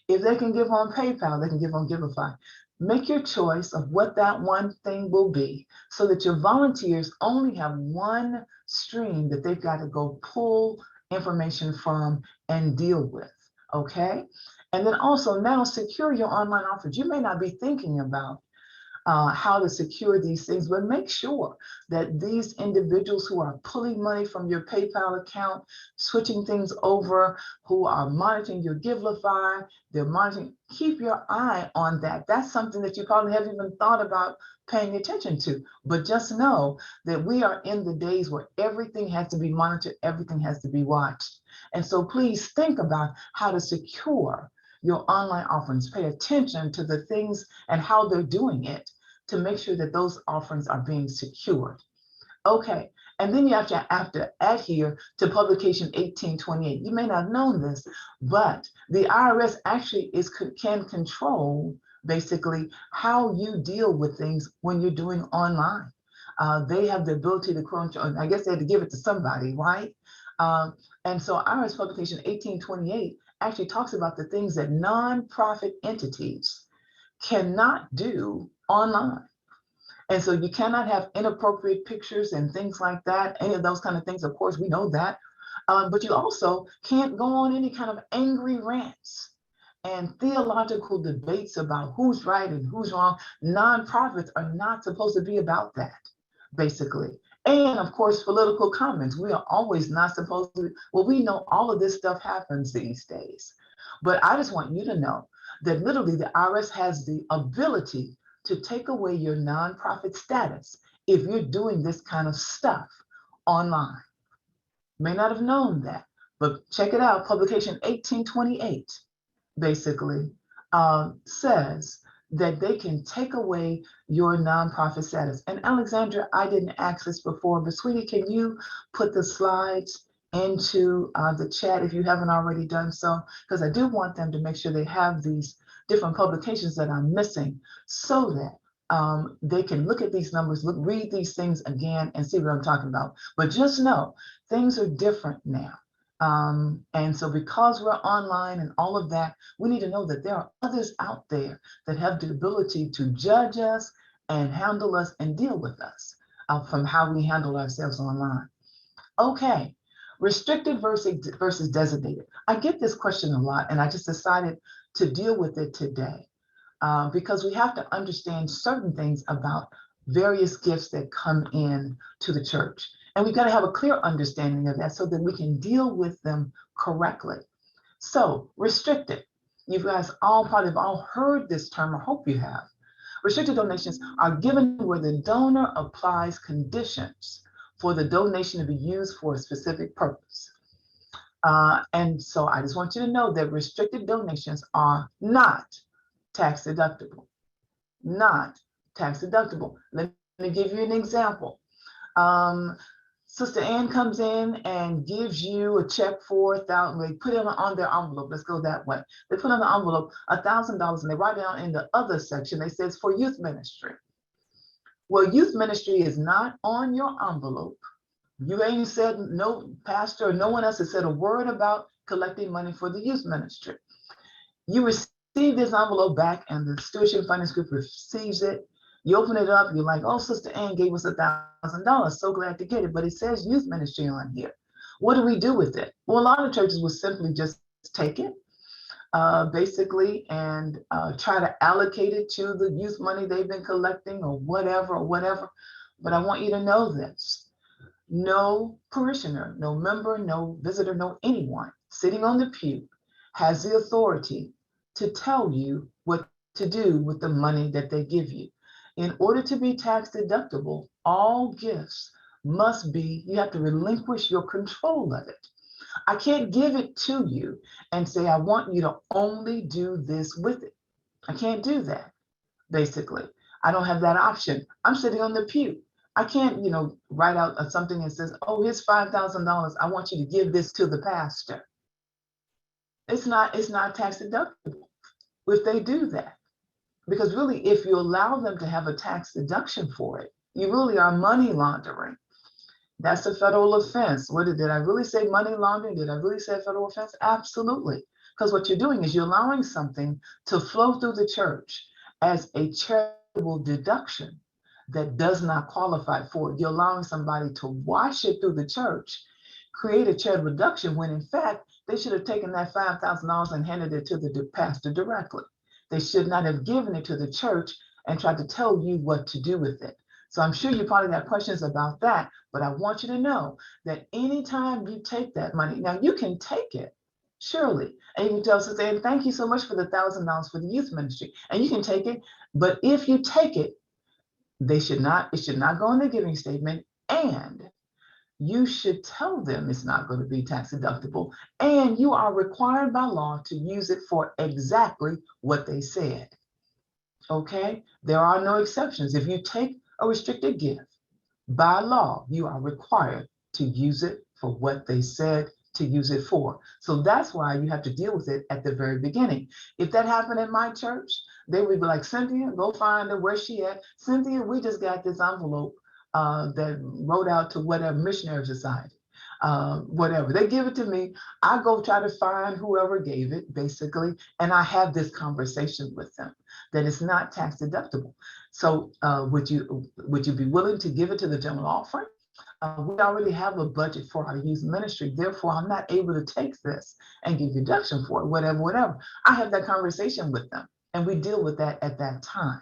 If they can give on PayPal, they can give on Givelify. Make your choice of what that one thing will be so that your volunteers only have one stream that they've got to go pull information from and deal with, okay? And then also now secure your online offers. You may not be thinking about how to secure these things, but make sure that these individuals who are pulling money from your PayPal account, switching things over, who are monitoring your Givelify, they're monitoring, keep your eye on that. That's something that you probably haven't even thought about paying attention to, but just know that we are in the days where everything has to be monitored, everything has to be watched. And so please think about how to secure your online offerings. Pay attention to the things and how they're doing it to make sure that those offerings are being secured. Okay, and then you have to adhere to Publication 1828. You may not have known this, but the IRS actually can control basically how you deal with things when you're doing online. They have the ability to control, I guess they had to give it to somebody, right? And so IRS Publication 1828 actually talks about the things that nonprofit entities cannot do online. And so you cannot have inappropriate pictures and things like that, any of those kind of things. Of course, we know that. But you also can't go on any kind of angry rants and theological debates about who's right and who's wrong. Nonprofits are not supposed to be about that, basically. And of course, political comments. We are always not supposed to, well, we know all of this stuff happens these days. But I just want you to know that literally the IRS has the ability to take away your nonprofit status if you're doing this kind of stuff online. May not have known that, but check it out. Publication 1828 basically says that they can take away your nonprofit status. And Alexandra, I didn't ask this before, but sweetie, can you put the slides into the chat if you haven't already done so? Because I do want them to make sure they have these different publications that I'm missing so that they can look at these numbers, read these things again and see what I'm talking about. But just know things are different now. And so because we're online and all of that, we need to know that there are others out there that have the ability to judge us and handle us and deal with us from how we handle ourselves online. Okay, restricted versus designated. I get this question a lot, and I just decided to deal with it today because we have to understand certain things about various gifts that come in to the church. And we've got to have a clear understanding of that so that we can deal with them correctly. So, restricted. You guys probably have all heard this term, I hope you have. Restricted donations are given where the donor applies conditions for the donation to be used for a specific purpose. And so I just want you to know that restricted donations are not tax deductible. Not tax deductible. Let me give you an example. Sister Ann comes in and gives you a check for $1,000. They put it on their envelope. Let's go that way. They put on the envelope $1,000, and they write down in the other section. They say it's for youth ministry. Well, youth ministry is not on your envelope. You ain't said, no pastor or no one else has said a word about collecting money for the youth ministry. You receive this envelope back, and the stewardship finance group receives it. You open it up, you're like, oh, Sister Ann gave us $1,000. So glad to get it. But it says youth ministry on here. What do we do with it? Well, a lot of churches will simply just take it, basically, and try to allocate it to the youth money they've been collecting or whatever. But I want you to know this. No parishioner, no member, no visitor, no anyone sitting on the pew has the authority to tell you what to do with the money that they give you. In order to be tax deductible, all gifts must be, you have to relinquish your control of it. I can't give it to you and say, I want you to only do this with it. I can't do that, basically. I don't have that option. I'm sitting on the pew. I can't, write out something that says, oh, here's $5,000. I want you to give this to the pastor. It's not tax deductible if they do that. Because really, if you allow them to have a tax deduction for it, you really are money laundering. That's a federal offense. Did I really say money laundering? Did I really say federal offense? Absolutely. Because what you're doing is you're allowing something to flow through the church as a charitable deduction that does not qualify for it. You're allowing somebody to wash it through the church, create a charitable deduction when in fact, they should have taken that $5,000 and handed it to the pastor directly. They should not have given it to the church and tried to tell you what to do with it. So I'm sure you probably got questions about that, but I want you to know that anytime you take that money, now you can take it, surely, and you can tell us, say, thank you so much for the $1,000 for the youth ministry, and you can take it, but if you take it, it should not go in the giving statement, and you should tell them it's not going to be tax deductible, and you are required by law to use it for exactly what they said. Okay? There are no exceptions. If you take a restricted gift, by law, you are required to use it for what they said to use it for. So that's why you have to deal with it at the very beginning. If that happened in my church, they would be like, Cynthia, go find her, where's she at? Cynthia, we just got this envelope that wrote out to whatever missionary society, whatever. They give it to me. I go try to find whoever gave it, basically, and I have this conversation with them that it's not tax deductible. So would you be willing to give it to the general offering? We already have a budget for our youth ministry. Therefore, I'm not able to take this and give deduction for it, whatever. I have that conversation with them, and we deal with that at that time.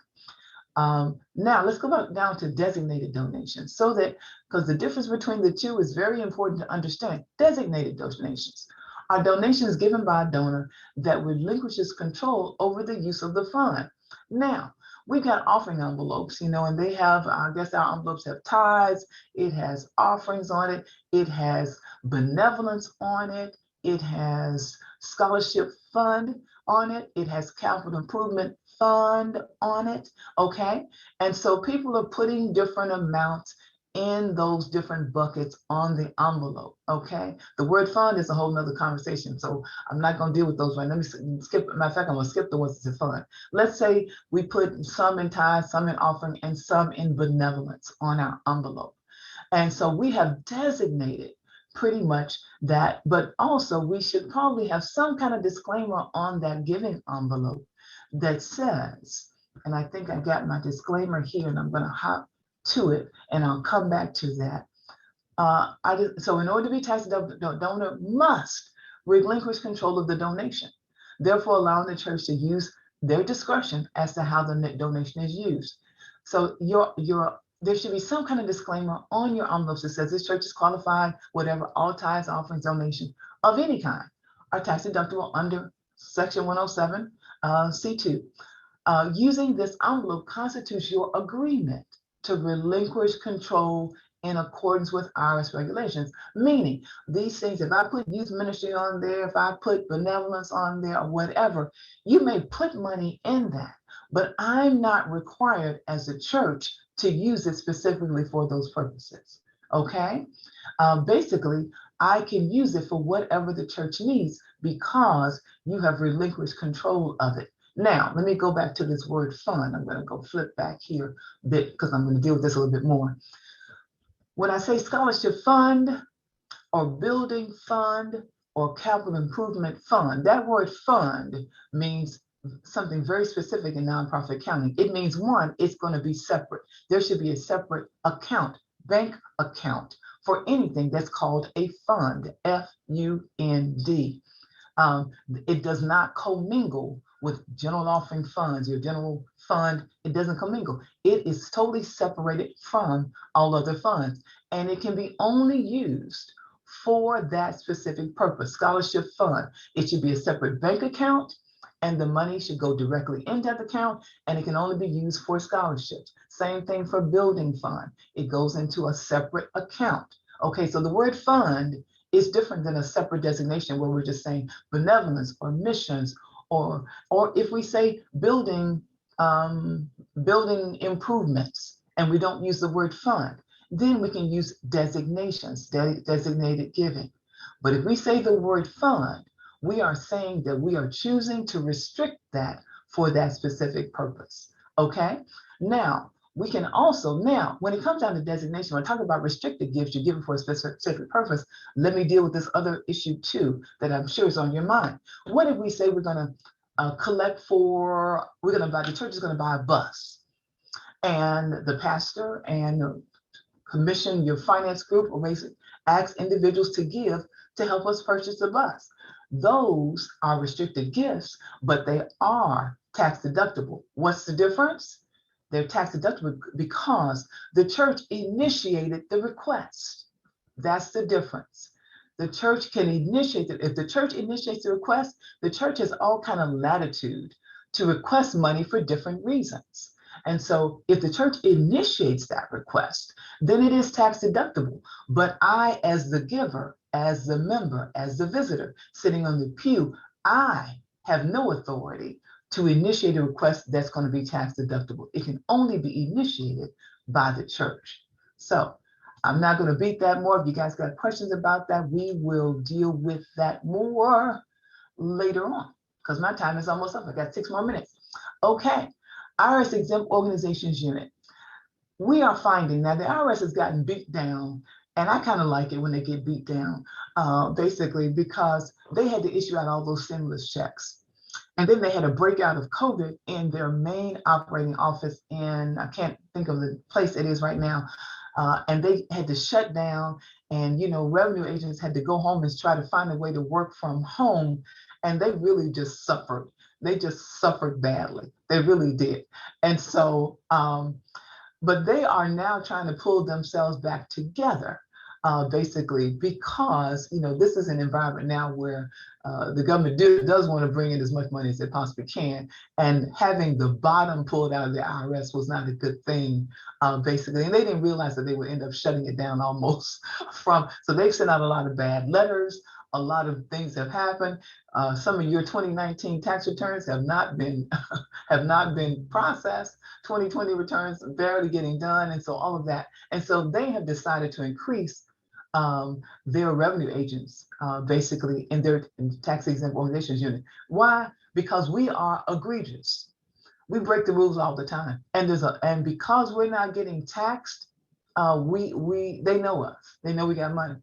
Now, let's go back down to designated donations, so that, because the difference between the two is very important to understand. Designated donations are donations given by a donor that relinquishes control over the use of the fund. Now, we've got offering envelopes, and they have, I guess our envelopes have tithes, it has offerings on it, it has benevolence on it, it has scholarship fund on it, it has capital improvement fund on it, okay? And so people are putting different amounts in those different buckets on the envelope, okay? The word fund is a whole nother conversation, so I'm not gonna deal with those right. Let me skip, matter of fact, I'm gonna skip the ones that's in fund. Let's say we put some in tithe, some in offering, and some in benevolence on our envelope. And so we have designated pretty much that, but also we should probably have some kind of disclaimer on that giving envelope that says, and I think I got my disclaimer here, and I'm going to hop to it, and I'll come back to that. So in order to be tax deductible, the donor must relinquish control of the donation, therefore allowing the church to use their discretion as to how the donation is used. So there should be some kind of disclaimer on your envelopes that says this church is qualified, whatever, all tithes, offerings, donation of any kind are tax deductible under Section 107 C2. Using this envelope constitutes your agreement to relinquish control in accordance with IRS regulations. Meaning, these things, if I put youth ministry on there, if I put benevolence on there, or whatever, you may put money in that, but I'm not required as a church to use it specifically for those purposes. Okay? Basically, I can use it for whatever the church needs because you have relinquished control of it. Now, let me go back to this word fund. I'm going to go flip back here a bit because I'm going to deal with this a little bit more. When I say scholarship fund or building fund or capital improvement fund, that word fund means something very specific in nonprofit accounting. It means, one, it's going to be separate. There should be a separate account, bank account, for anything that's called a fund, F-U-N-D. It does not commingle with general offering funds, your general fund. It doesn't commingle. It is totally separated from all other funds, and it can be only used for that specific purpose. Scholarship fund, it should be a separate bank account, and the money should go directly into that account, and it can only be used for scholarships. Same thing for building fund. It goes into a separate account. Okay, so the word fund is different than a separate designation where we're just saying benevolence or missions, or if we say building improvements and we don't use the word fund, then we can use designations, designated giving. But if we say the word fund, we are saying that we are choosing to restrict that for that specific purpose. Okay, now we can also, now when it comes down to designation, when I talk about restricted gifts you're given for a specific purpose, let me deal with this other issue too that I'm sure is on your mind. What if we say we're going to collect for, the church is going to buy a bus, and the pastor and commission, your finance group, or ask individuals to give to help us purchase a bus. Those are restricted gifts, but they are tax deductible. What's the difference? They're tax deductible because the church initiated the request. That's the difference. The church can initiate it. If the church initiates the request, the church has all kind of latitude to request money for different reasons. And so if the church initiates that request, then it is tax deductible. But I, as the giver, as the member, as the visitor sitting on the pew, I have no authority to initiate a request that's going to be tax deductible. It can only be initiated by the church. So I'm not going to beat that more. If you guys got questions about that, we will deal with that more later on because my time is almost up. I got 6 more minutes. Okay, IRS exempt organizations unit. We are finding that the IRS has gotten beat down, and I kind of like it when they get beat down, basically because they had to issue out all those stimulus checks. And then they had a breakout of COVID in their main operating office in, I can't think of the place it is right now, and they had to shut down, and revenue agents had to go home and try to find a way to work from home, and they really just suffered. They just suffered badly. They really did. And so, but they are now trying to pull themselves back together, basically, because this is an environment now where the government does want to bring in as much money as they possibly can, and having the bottom pulled out of the IRS was not a good thing, basically. And they didn't realize that they would end up shutting it down almost so they've sent out a lot of bad letters. A lot of things have happened. Some of your 2019 tax returns have not been processed. 2020 returns are barely getting done, and so all of that. And so they have decided to increase their revenue agents, basically, in their tax exempt organizations unit. Why? Because we are egregious. We break the rules all the time, and because we're not getting taxed, they know us. They know we got money.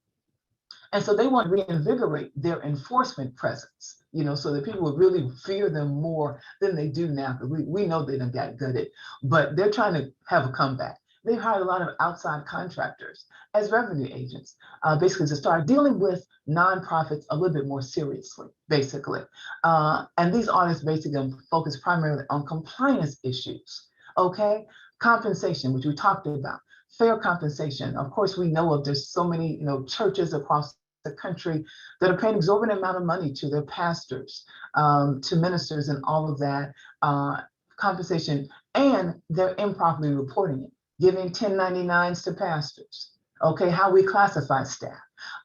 And so they want to reinvigorate their enforcement presence. so that people would really fear them more than they do now. Because we know they done got good at, but they're trying to have a comeback. They've hired a lot of outside contractors as revenue agents, basically to start dealing with nonprofits a little bit more seriously, basically. And these audits basically focus primarily on compliance issues, okay? Compensation, which we talked about, fair compensation. Of course, we know there's so many, churches across the country that are paying exorbitant amount of money to their pastors, to ministers and all of that, compensation, and they're improperly reporting it, giving 1099s to pastors. Okay, how we classify staff.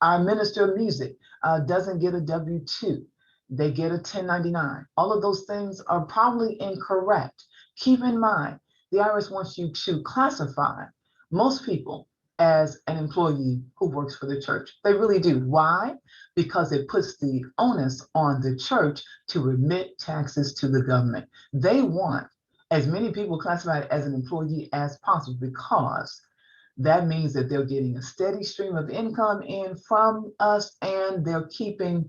Our minister of music doesn't get a W-2. They get a 1099. All of those things are probably incorrect. Keep in mind, the IRS wants you to classify most people as an employee who works for the church. They really do. Why? Because it puts the onus on the church to remit taxes to the government. They want as many people classified as an employee as possible, because that means that they're getting a steady stream of income in from us, and they're kind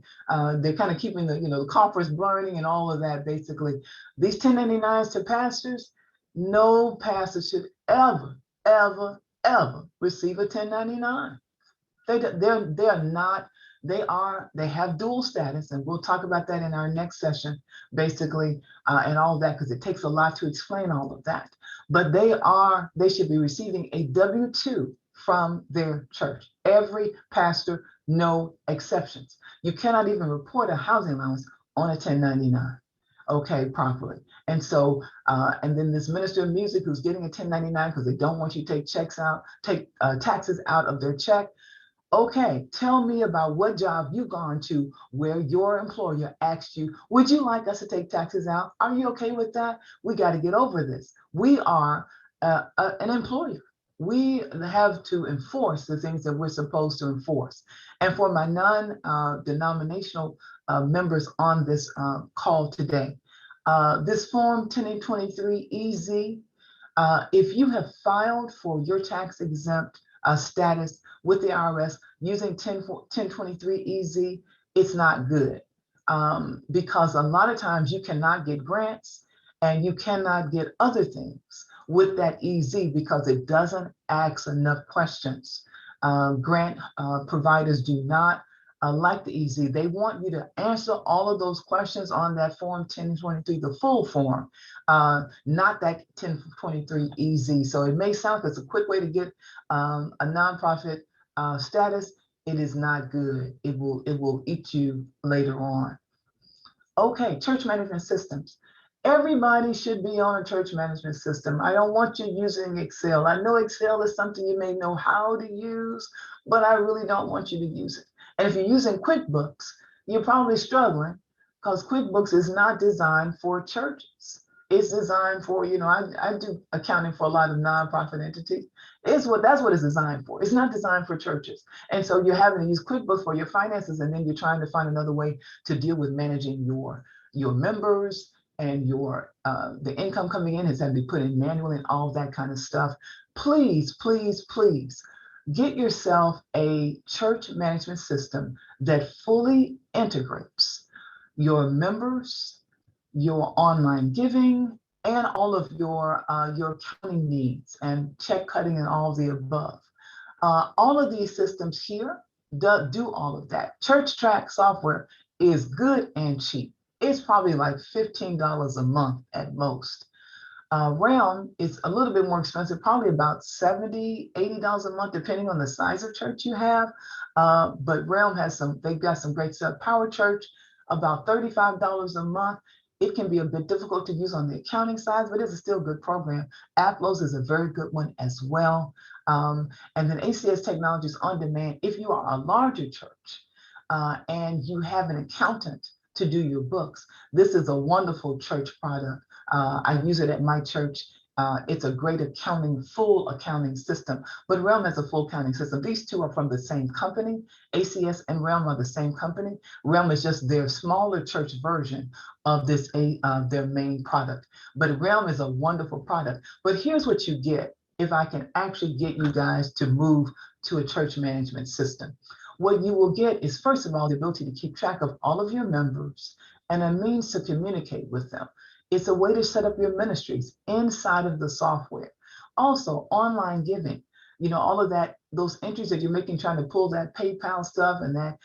of keeping the coffers burning and all of that. Basically, these 1099s to pastors, no pastor should ever, ever, ever receive a 1099. They're not. They have dual status, and we'll talk about that in our next session, basically, and all of that, because it takes a lot to explain all of that. But they should be receiving a W-2 from their church. Every pastor, no exceptions. You cannot even report a housing allowance on a 1099, okay, properly. And so, and then this minister of music who's getting a 1099 because they don't want you to take taxes out of their check. Okay, tell me about what job you've gone to where your employer asked you, would you like us to take taxes out? Are you okay with that? We got to get over this. We are an employer. We have to enforce the things that we're supposed to enforce. And for my non-denominational members on this call today, this Form 1023-EZ, if you have filed for your tax exempt status with the IRS using 1023-EZ, it's not good, because a lot of times you cannot get grants and you cannot get other things with that EZ because it doesn't ask enough questions. Grant providers do not like the EZ. They want you to answer all of those questions on that Form 1023, the full form, not that 1023-EZ. So it may sound like it's a quick way to get a nonprofit status. It is not good. It will eat you later on. Okay, church management systems. Everybody should be on a church management system. I don't want you using Excel. I know Excel is something you may know how to use, but I really don't want you to use it. And if you're using QuickBooks, you're probably struggling because QuickBooks is not designed for churches. It's designed for, I do accounting for a lot of nonprofit entities. That's what it's designed for. It's not designed for churches. And so you're having to use QuickBooks for your finances, and then you're trying to find another way to deal with managing your members and the income coming in has had to be put in manually and all that kind of stuff. Please, please, please get yourself a church management system that fully integrates your members, your online giving, and all of your accounting needs and check cutting and all of the above. All of these systems here do all of that. Church Track software is good and cheap. It's probably like $15 a month at most. Realm is a little bit more expensive, probably about $70, $80 a month, depending on the size of church you have. But Realm they've got some great stuff. Power Church, about $35 a month. It can be a bit difficult to use on the accounting side, but it's still a good program. Applos is a very good one as well. And then ACS Technologies On Demand, if you are a larger church and you have an accountant to do your books, this is a wonderful church product. I use it at my church. It's a great full accounting system, but Realm has a full accounting system. These two are from the same company. ACS and Realm are the same company. Realm is just their smaller church version of their main product. But Realm is a wonderful product. But here's what you get if I can actually get you guys to move to a church management system. What you will get is, first of all, the ability to keep track of all of your members and a means to communicate with them. It's a way to set up your ministries inside of the software. Also, online giving, all of that, those entries that you're making, trying to pull that PayPal stuff and that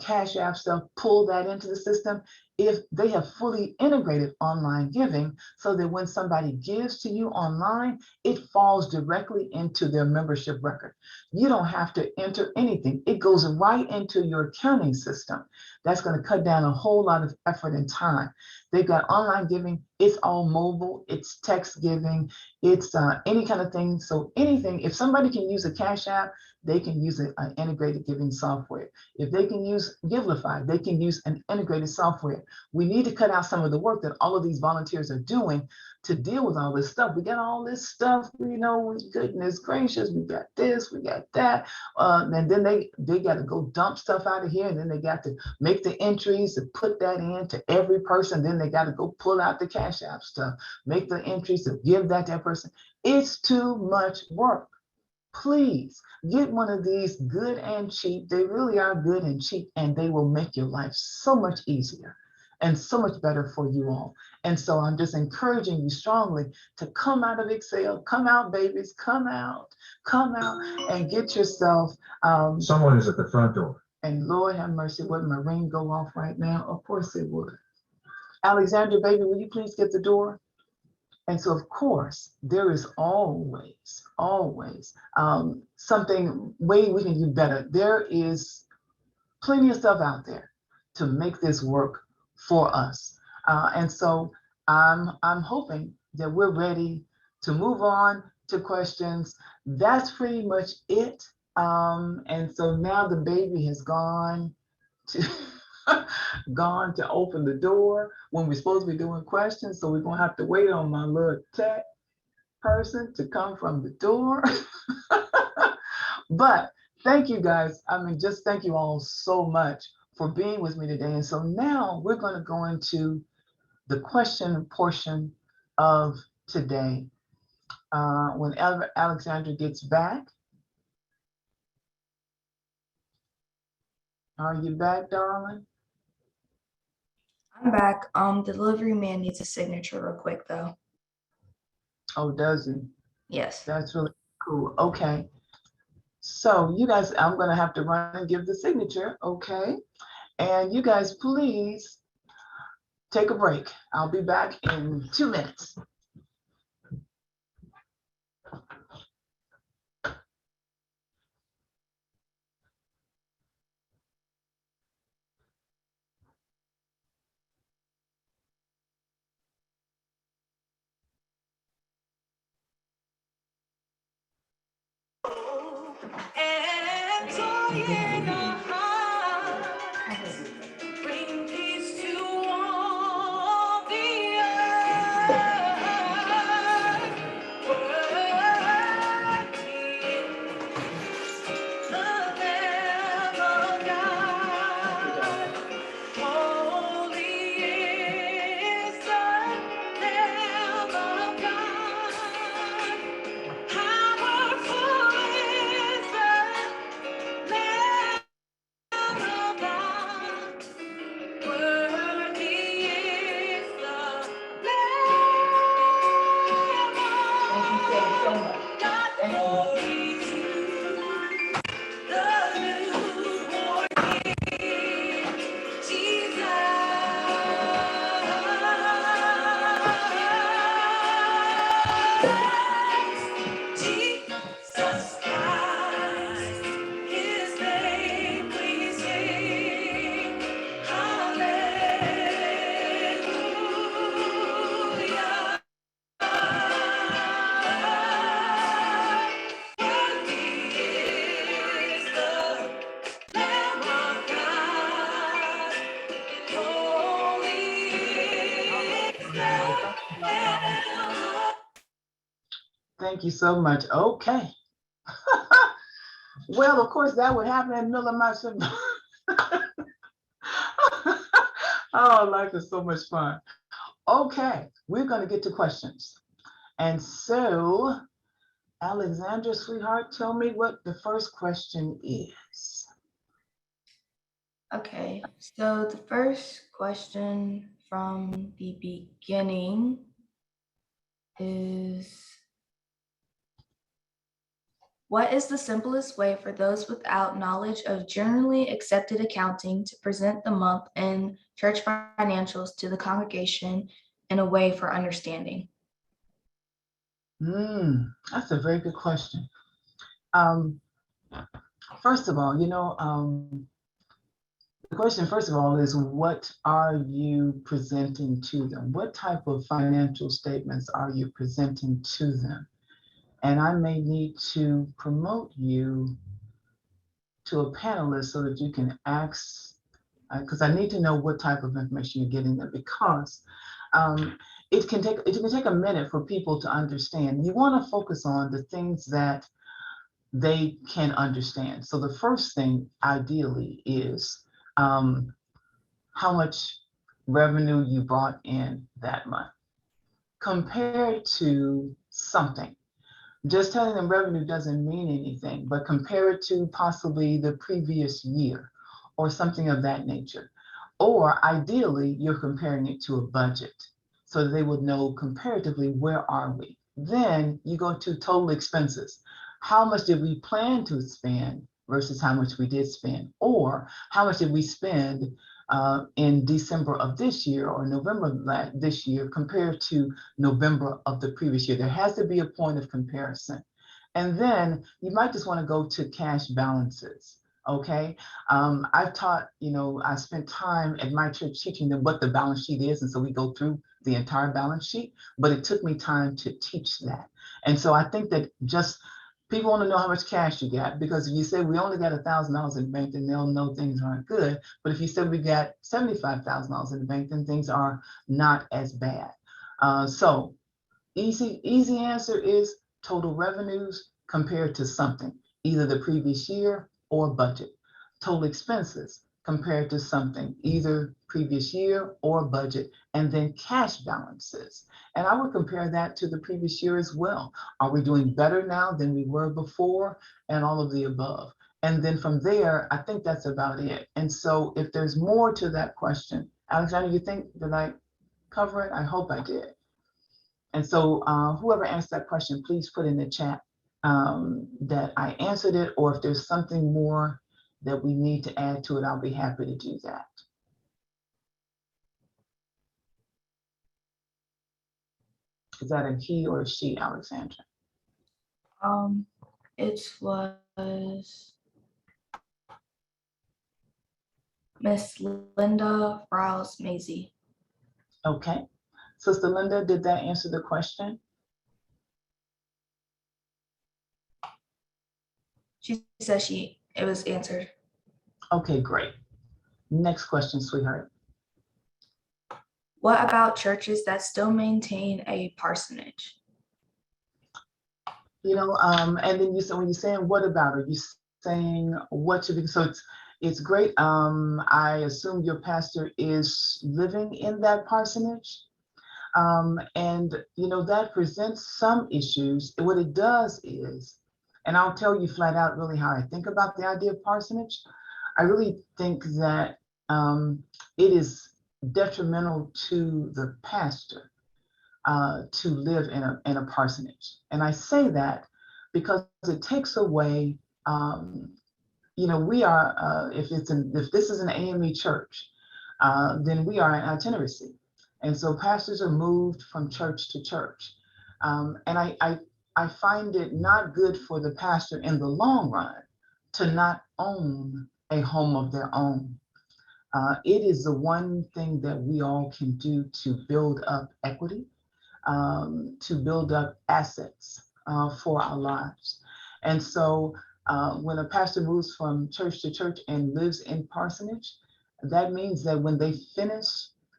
Cash App stuff, pull that into the system. If they have fully integrated online giving so that when somebody gives to you online, it falls directly into their membership record. You don't have to enter anything. It goes right into your accounting system. That's going to cut down a whole lot of effort and time. They've got online giving. It's all mobile. It's text giving. It's any kind of thing. So anything, if somebody can use a Cash App, they can use an integrated giving software. If they can use Givelify, they can use an integrated software. We need to cut out some of the work that all of these volunteers are doing to deal with all this stuff. We got all this stuff, goodness gracious, we got this, we got that. And then they got to go dump stuff out of here. And then they got to make the entries to put that in to every person. Then they got to go pull out the Cash App stuff, make the entries to give that to that person. It's too much work. Please get one of these good and cheap. They really are good and cheap, and they will make your life so much easier and so much better for you all. And so I'm just encouraging you strongly to come out of Excel. Come out, babies. Come out and get yourself. Someone is at the front door. And Lord have mercy, wouldn't my ring go off right now? Of course it would. Alexandra, baby, will you please get the door? And so, of course, there is always something way we can do better. There is plenty of stuff out there to make this work for us. And so I'm hoping that we're ready to move on to questions. That's pretty much it. And so now the baby has gone to gone to open the door when we're supposed to be doing questions. So we're gonna have to wait on my little tech person to come from the door. But thank you guys. Just thank you all so much for being with me today. And so now we're gonna go into the question portion of today. Whenever Alexandra gets back. Are you back, darling? I'm back. The delivery man needs a signature real quick though. Oh, does he? Yes. That's really cool. Okay. So you guys, I'm gonna have to run and give the signature, okay? And you guys, please take a break. I'll be back in 2 minutes. And joy in our hearts, bring peace to all the earth. Worthy the Lamb of God, holy is the Lamb of God, powerful is the Lamb of God, worthy is the Lamb of God. Glory to the newborn King, Jesus Christ, His name we sing. Hallelujah. Worthy is the Lamb of God. Holy is the Lamb. Thank you so much. Okay. Well, of course, that would happen in the middle of my Oh, life is so much fun. Okay, we're going to get to questions. And so, Alexandra, sweetheart, tell me what the first question is. Okay, so the first question from the beginning is, what is the simplest way for those without knowledge of generally accepted accounting to present the month and church financials to the congregation in a way for understanding? That's a very good question. Um, First of all, the question, first of all, is what are you presenting to them? What type of financial statements are you presenting to them? And I may need to promote you to a panelist so that you can ask, because I need to know what type of information you're getting them, because um, it can take a minute for people to understand. You want to focus on the things that they can understand. So the first thing, ideally, is how much revenue you brought in that month compared to something. Just telling them revenue doesn't mean anything, but compare it to possibly the previous year or something of that nature. Or ideally, you're comparing it to a budget so that they would know comparatively where are we. Then you go to total expenses. How much did we plan to spend versus how much we did spend? Or how much did we spend in December of this year or November of this year compared to November of the previous year? There has to be a point of comparison. And then you might just want to go to cash balances. Okay. I've taught, I spent time at my church teaching them what the balance sheet is. And so we go through the entire balance sheet, but it took me time to teach that. And so I think that just people want to know how much cash you got, because if you say we only got $1,000 in the bank, then they'll know things aren't good. But if you say we got $75,000 in the bank, then things are not as bad. So easy answer is total revenues compared to something, either the previous year or budget. Total expenses compared to something, either previous year or budget, and then cash balances. And I would compare that to the previous year as well. Are we doing better now than we were before? And all of the above. And then from there, I think that's about it. And so if there's more to that question, Alexander, you think that I cover it? I hope I did. And so whoever asked that question, please put in the chat that I answered it, or if there's something more that we need to add to it, I'll be happy to do that. Is that a he or a she, Alexandra? It was Miss Linda Rouse Maisie. Okay. Sister Linda, did that answer the question? She says it was answered. Okay, great. Next question, sweetheart. What about churches that still maintain a parsonage? And then you said, when you're saying what about, are you saying what should be, so it's great. I assume your pastor is living in that parsonage. And that presents some issues. What it does is, and I'll tell you flat out really how I think about the idea of parsonage. I really think that it is detrimental to the pastor to live in a parsonage. And I say that because it takes away, we are, if this is an AME church, then we are an itineracy. And so pastors are moved from church to church. And I find it not good for the pastor in the long run to not own a home of their own. It is the one thing that we all can do to build up equity, to build up assets for our lives. And so when a pastor moves from church to church and lives in parsonage, that means that when they finish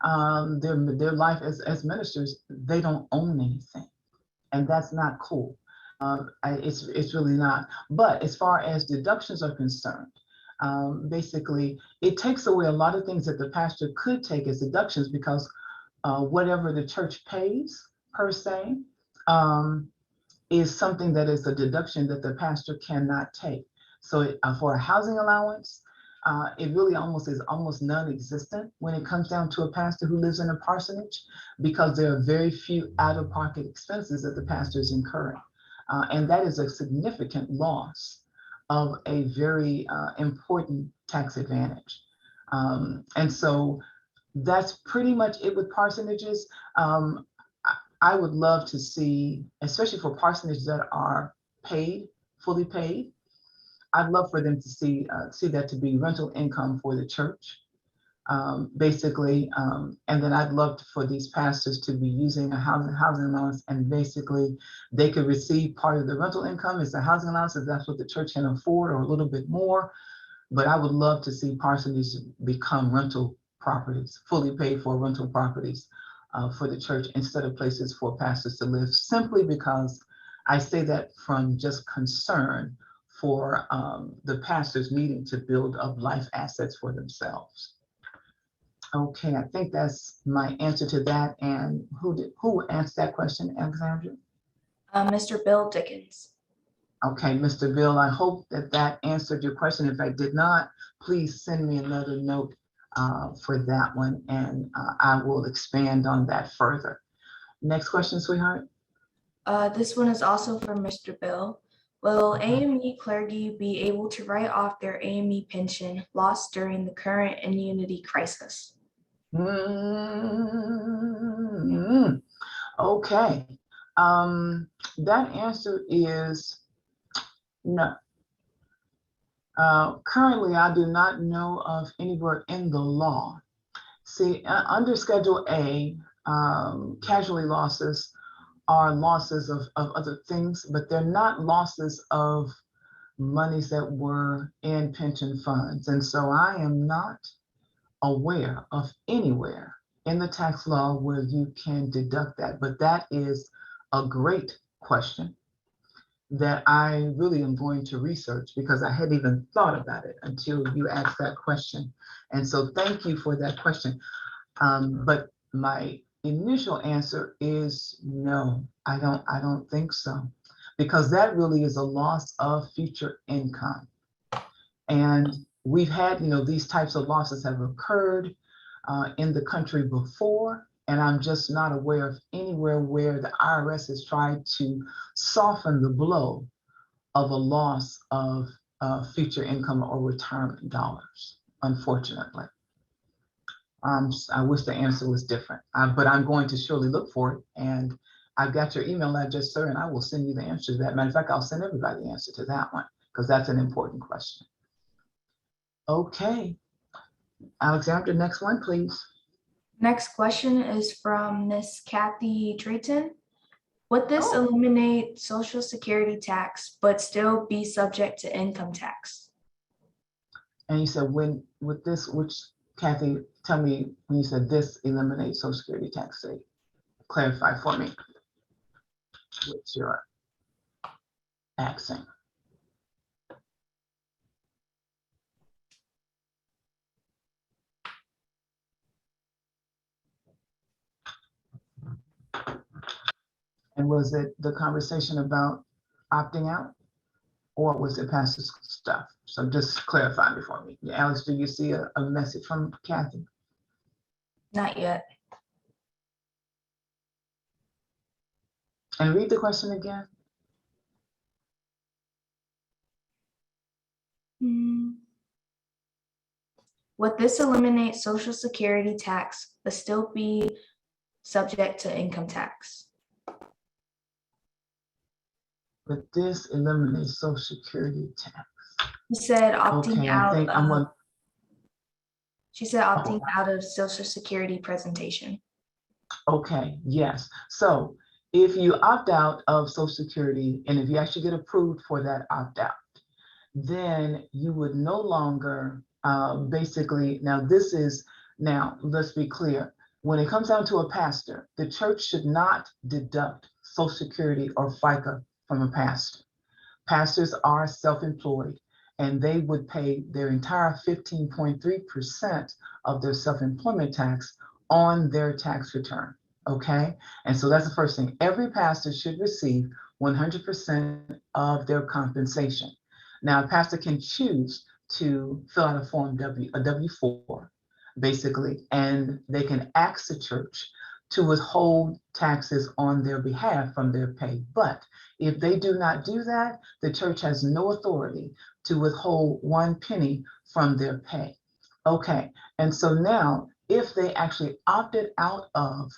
their life as ministers, they don't own anything. And that's not cool. It's really not. But as far as deductions are concerned, basically, it takes away a lot of things that the pastor could take as deductions, because whatever the church pays per se is something that is a deduction that the pastor cannot take. So for a housing allowance, it really is almost non-existent when it comes down to a pastor who lives in a parsonage, because there are very few out-of-pocket expenses that the pastor is incurring. And that is a significant loss of a very important tax advantage. And so that's pretty much it with parsonages. I would love to see, especially for parsonages that are paid, fully paid, I'd love for them to see that to be rental income for the church, basically. And then I'd love for these pastors to be using a housing allowance, and basically they could receive part of the rental income as a housing allowance if that's what the church can afford, or a little bit more. But I would love to see parsonages become rental properties, fully paid for rental properties for the church, instead of places for pastors to live, simply because I say that from just concern for the pastors needing to build up life assets for themselves. Okay, I think that's my answer to that. And who answered that question, Alexandra? Mr. Bill Dickens. Okay, Mr. Bill, I hope that answered your question. If I did not, please send me another note for that one, and I will expand on that further. Next question, sweetheart. This one is also for Mr. Bill. Will AME clergy be able to write off their AME pension lost during the current immunity crisis? Okay, that answer is no. Currently, I do not know of anywhere in the law. See, under Schedule A, casualty losses are losses of other things, but they're not losses of monies that were in pension funds. And so I am not aware of anywhere in the tax law where you can deduct that. But that is a great question that I really am going to research, because I hadn't even thought about it until you asked that question. And so thank you for that question. But my initial answer is no, I don't think so, because that really is a loss of future income. And we've had, these types of losses have occurred in the country before, and I'm just not aware of anywhere where the IRS has tried to soften the blow of a loss of future income or retirement dollars, unfortunately. I wish the answer was different, but I'm going to surely look for it. And I've got your email address, sir, and I will send you the answer to that. Matter of fact, I'll send everybody the answer to that one, because that's an important question. Okay, Alexandra, next one, please. Next question is from Miss Kathy Drayton. Would this eliminate Social Security tax, but still be subject to income tax? And you said when with this, which, Kathy, tell me when you said this eliminates Social Security tax, say, clarify for me what you're asking. And was it the conversation about opting out, or was it pastor stuff? So just clarify before me. Alex, do you see a message from Kathy? Not yet. And read the question again. Would this eliminate Social Security tax, but still be subject to income tax? But this eliminates Social Security tax. She said opting out. She said opting out of Social Security presentation. Okay, yes. So if you opt out of Social Security, and if you actually get approved for that opt out, then you would no longer basically, now let's be clear. When it comes down to a pastor, the church should not deduct Social Security or FICA from a pastor. Pastors are self-employed, and they would pay their entire 15.3% of their self-employment tax on their tax return, okay? And so that's the first thing. Every pastor should receive 100% of their compensation. Now, a pastor can choose to fill out a a W-4, basically, and they can ask the church to withhold taxes on their behalf from their pay. But if they do not do that, the church has no authority to withhold 1 penny from their pay. Okay, and so now if they actually opted out of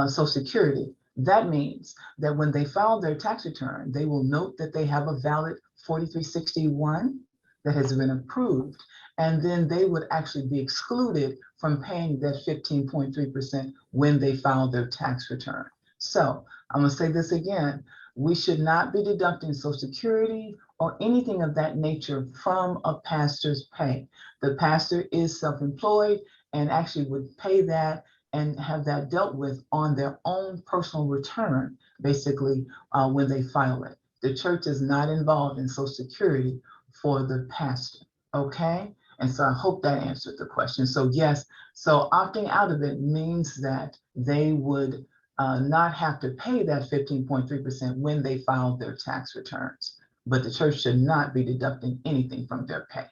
Social Security, that means that when they file their tax return, they will note that they have a valid 4361 that has been approved, and then they would actually be excluded from paying that 15.3% when they file their tax return. So I'm gonna say this again, we should not be deducting Social Security or anything of that nature from a pastor's pay. The pastor is self-employed and actually would pay that and have that dealt with on their own personal return, basically, when they file it. The church is not involved in Social Security for the pastor, okay? And so I hope that answered the question. So yes, so opting out of it means that they would not have to pay that 15.3% when they file their tax returns, but the church should not be deducting anything from their pay.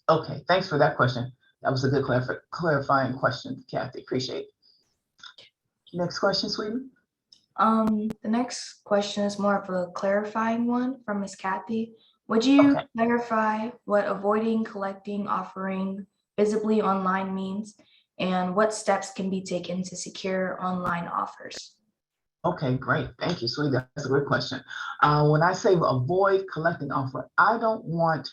Okay, thanks for that question. That was a good clarifying question, Kathy, appreciate it. Next question, sweetie. The next question is more of a clarifying one from Miss Kathy. Would you Okay. clarify what avoiding collecting offering visibly online means and what steps can be taken to secure online offers? Okay, great. Thank you, sweetie. That's a great question. When I say avoid collecting offer, I don't want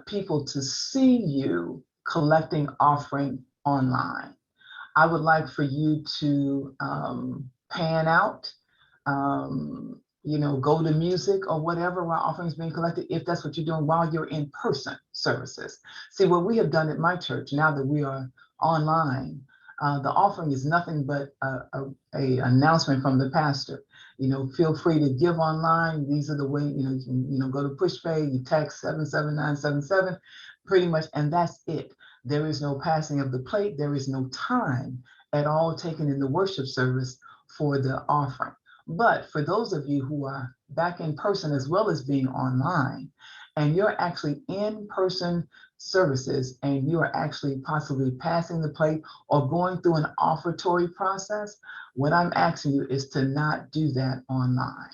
people to see you collecting offering online. I would like for you to pan out, go to music or whatever while offering is being collected, if that's what you're doing while you're in person services. See, what we have done at my church, now that we are online, the offering is nothing but a announcement from the pastor. Feel free to give online. These are the way, you can, go to PushPay, you text 77977, pretty much, and that's it. There is no passing of the plate. There is no time at all taken in the worship service for the offering. But for those of you who are back in person as well as being online, and you're actually in person services and you are actually possibly passing the plate or going through an offertory process, what I'm asking you is to not do that online.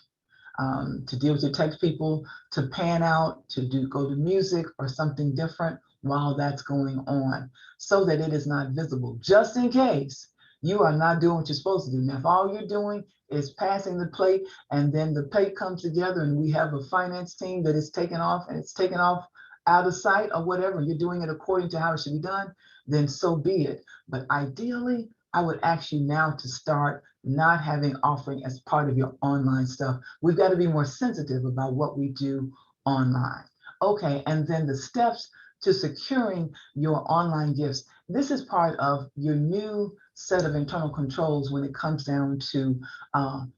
To deal with your text people, to pan out, to go to music or something different while that's going on, so that it is not visible, just in case you are not doing what you're supposed to do. Now, if all you're doing is passing the plate and then the plate comes together and we have a finance team that is taken off and it's taken off out of sight or whatever, you're doing it according to how it should be done, then so be it. But ideally, I would ask you now to start not having offering as part of your online stuff. We've got to be more sensitive about what we do online. Okay, and then the steps to securing your online gifts. This is part of your new set of internal controls when it comes down to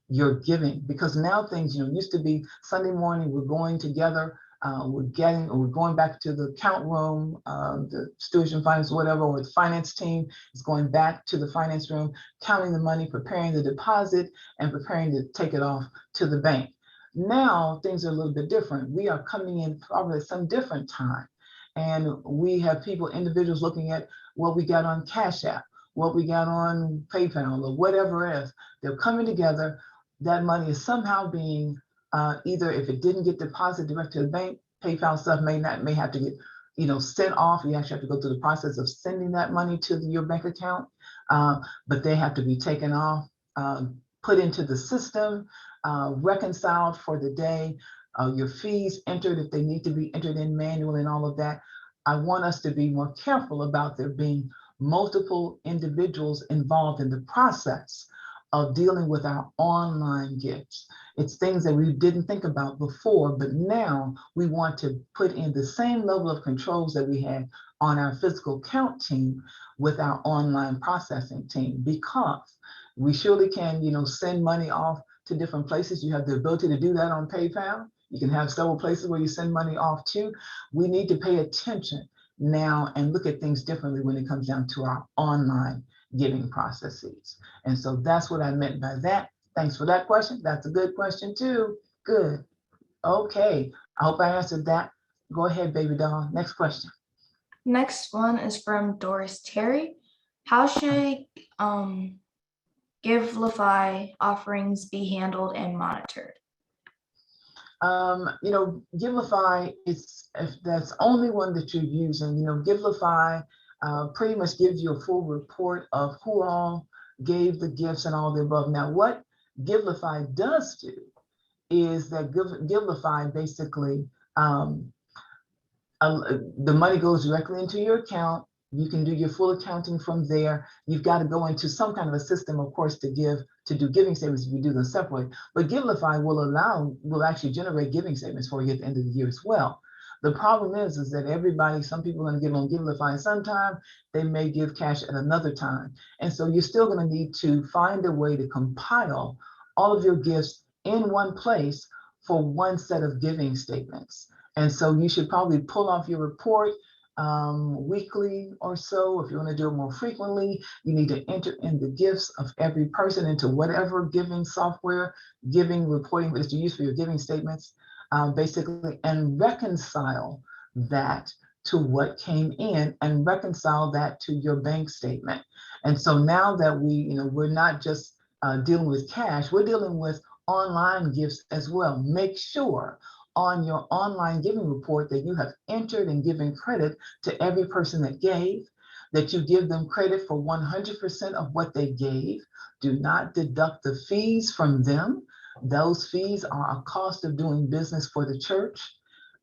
your giving, because now things, used to be Sunday morning, we're going together, we're going back to the account room, the stewardship finance, whatever, or the finance team is going back to the finance room, counting the money, preparing the deposit, and preparing to take it off to the bank. Now things are a little bit different. We are coming in probably at some different time. And we have individuals looking at what we got on Cash App, what we got on PayPal, or whatever else. They're coming together. That money is somehow being either, if it didn't get deposited direct to the bank, PayPal stuff may have to get sent off. You actually have to go through the process of sending that money to your bank account, but they have to be taken off, put into the system, reconciled for the day. Your fees entered if they need to be entered in manually and all of that. I want us to be more careful about there being multiple individuals involved in the process of dealing with our online gifts. It's things that we didn't think about before, but now we want to put in the same level of controls that we had on our physical count team with our online processing team, because we surely can, send money off to different places. You have the ability to do that on PayPal. You can have several places where you send money off to. We need to pay attention now and look at things differently when it comes down to our online giving processes. And so that's what I meant by that. Thanks for that question. That's a good question too. Good. Okay. I hope I answered that. Go ahead, baby doll. Next question. Next one is from Doris Terry. How should Givelify offerings be handled and monitored? Givelify is, if that's only one that you're using, Givelify pretty much gives you a full report of who all gave the gifts and all the above. Now, what Givelify does do is that Givelify basically, the money goes directly into your account. You can do your full accounting from there. You've got to go into some kind of a system, of course, to do giving statements if you do them separately. But Givelify will actually generate giving statements for you at the end of the year as well. The problem is that some people are going to give on Givelify sometime, they may give cash at another time. And so you're still going to need to find a way to compile all of your gifts in one place for one set of giving statements. And so you should probably pull off your report weekly or so. If you want to do it more frequently, you need to enter in the gifts of every person into whatever giving software, giving reporting is to use for your giving statements, basically, and reconcile that to what came in and reconcile that to your bank statement. And so now that we're not just dealing with cash, we're dealing with online gifts as well. Make sure on your online giving report that you have entered and given credit to every person that gave, that you give them credit for 100% of what they gave. Do not deduct the fees from them. Those fees are a cost of doing business for the church.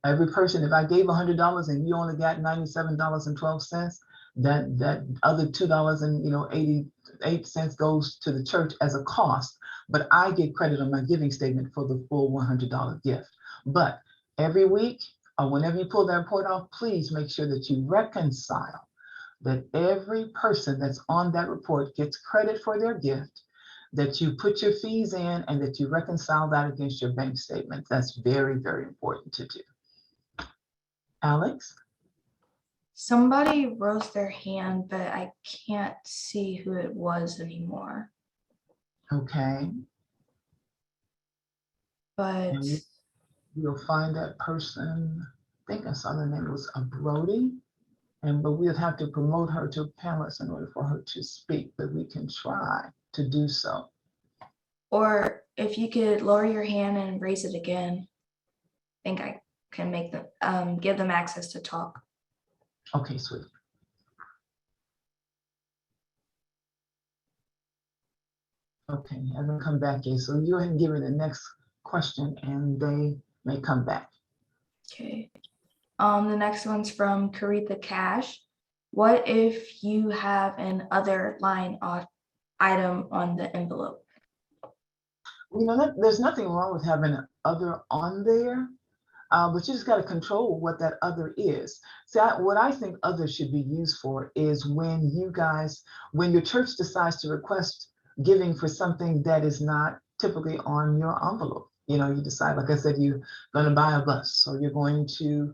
Every person, if I gave $100 and you only got $97.12, that other $2.88 goes to the church as a cost, but I get credit on my giving statement for the full $100 gift. But every week or whenever you pull that report off, please make sure that you reconcile that every person that's on that report gets credit for their gift, that you put your fees in, and that you reconcile that against your bank statement. That's very, very important to do. Alex? Somebody rose their hand, but I can't see who it was anymore. Okay. But you'll find that person. I think I saw the name was Brody, but we'll have to promote her to a panelist in order for her to speak, but we can try to do so. Or if you could lower your hand and raise it again, I think I can make them give them access to talk. Okay, sweet. Okay, I haven't come back yet, so you go ahead and give me the next question and they may come back. Okay. The next one's from Caritha Cash. What if you have an other line item on the envelope? There's nothing wrong with having an other on there, but you just got to control what that other is. So what I think other should be used for is when your church decides to request giving for something that is not typically on your envelope. You decide, like I said, you're going to buy a bus, or you're going to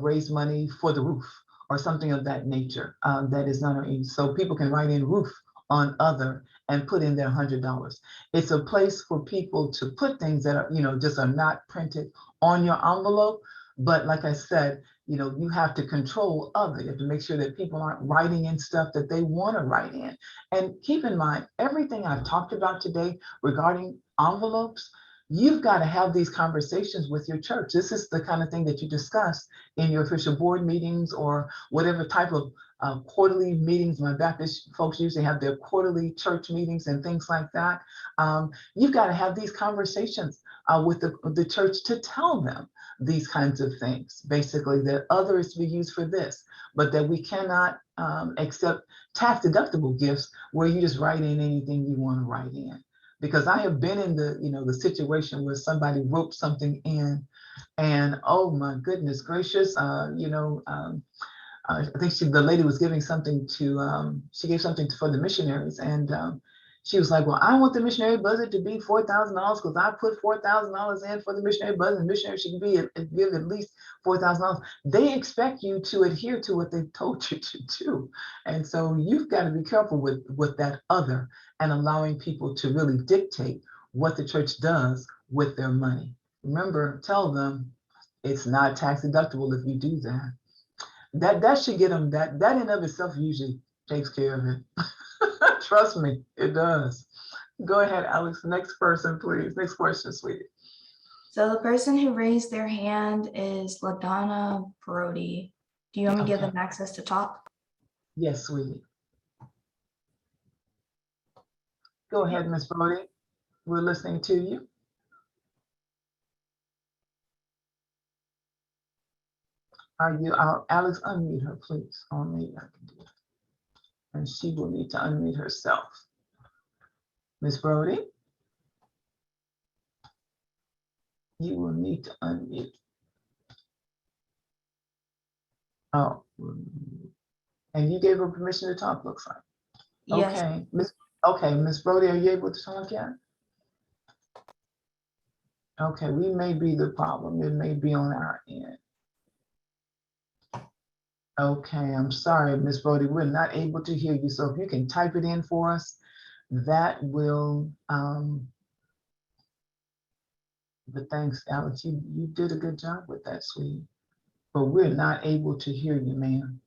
raise money for the roof or something of that nature that is not on. So people can write in roof on other and put in their $100. It's a place for people to put things that are, just are not printed on your envelope. But like I said, you have to control other. You have to make sure that people aren't writing in stuff that they want to write in. And keep in mind, everything I've talked about today regarding envelopes, you've got to have these conversations with your church. This is the kind of thing that you discuss in your official board meetings or whatever type of quarterly meetings. My Baptist folks usually have their quarterly church meetings and things like that. You've got to have these conversations with the church to tell them these kinds of things, basically that other is to be used for this, but that we cannot accept tax deductible gifts where you just write in anything you want to write in. Because I have been in the situation where somebody wrote something in, and oh my goodness gracious, I think the lady was giving something to, she gave something for the missionaries, and she was like, well, I want the missionary budget to be $4,000 because I put $4,000 in for the missionary budget, and the missionary should give at least $4,000. They expect you to adhere to what they told you to do. And so you've got to be careful with that other and allowing people to really dictate what the church does with their money. Remember, tell them, It's not tax deductible if you do that. That should get them, that in and of itself usually takes care of it. Trust me, it does. Go ahead, Alex. Next person, please. Next question, sweetie. So the person who raised their hand is LaDonna Brody. Do you want me to give Okay. them access to talk? Yes, sweetie. Go ahead, Miss Brody. We're listening to you. Are you, Alex, unmute her, please. Only I can do it. And she will need to unmute herself. Miss Brody, you will need to unmute. Oh, and you gave her permission to talk, looks like. Yes. Okay, Miss Brody, are you able to talk yet? Okay, we may be the problem. It may be on our end. Okay, I'm sorry, Miss Brody, we're not able to hear you. So if you can type it in for us, that will, but thanks, Alex, you did a good job with that, sweetie. But we're not able to hear you, ma'am.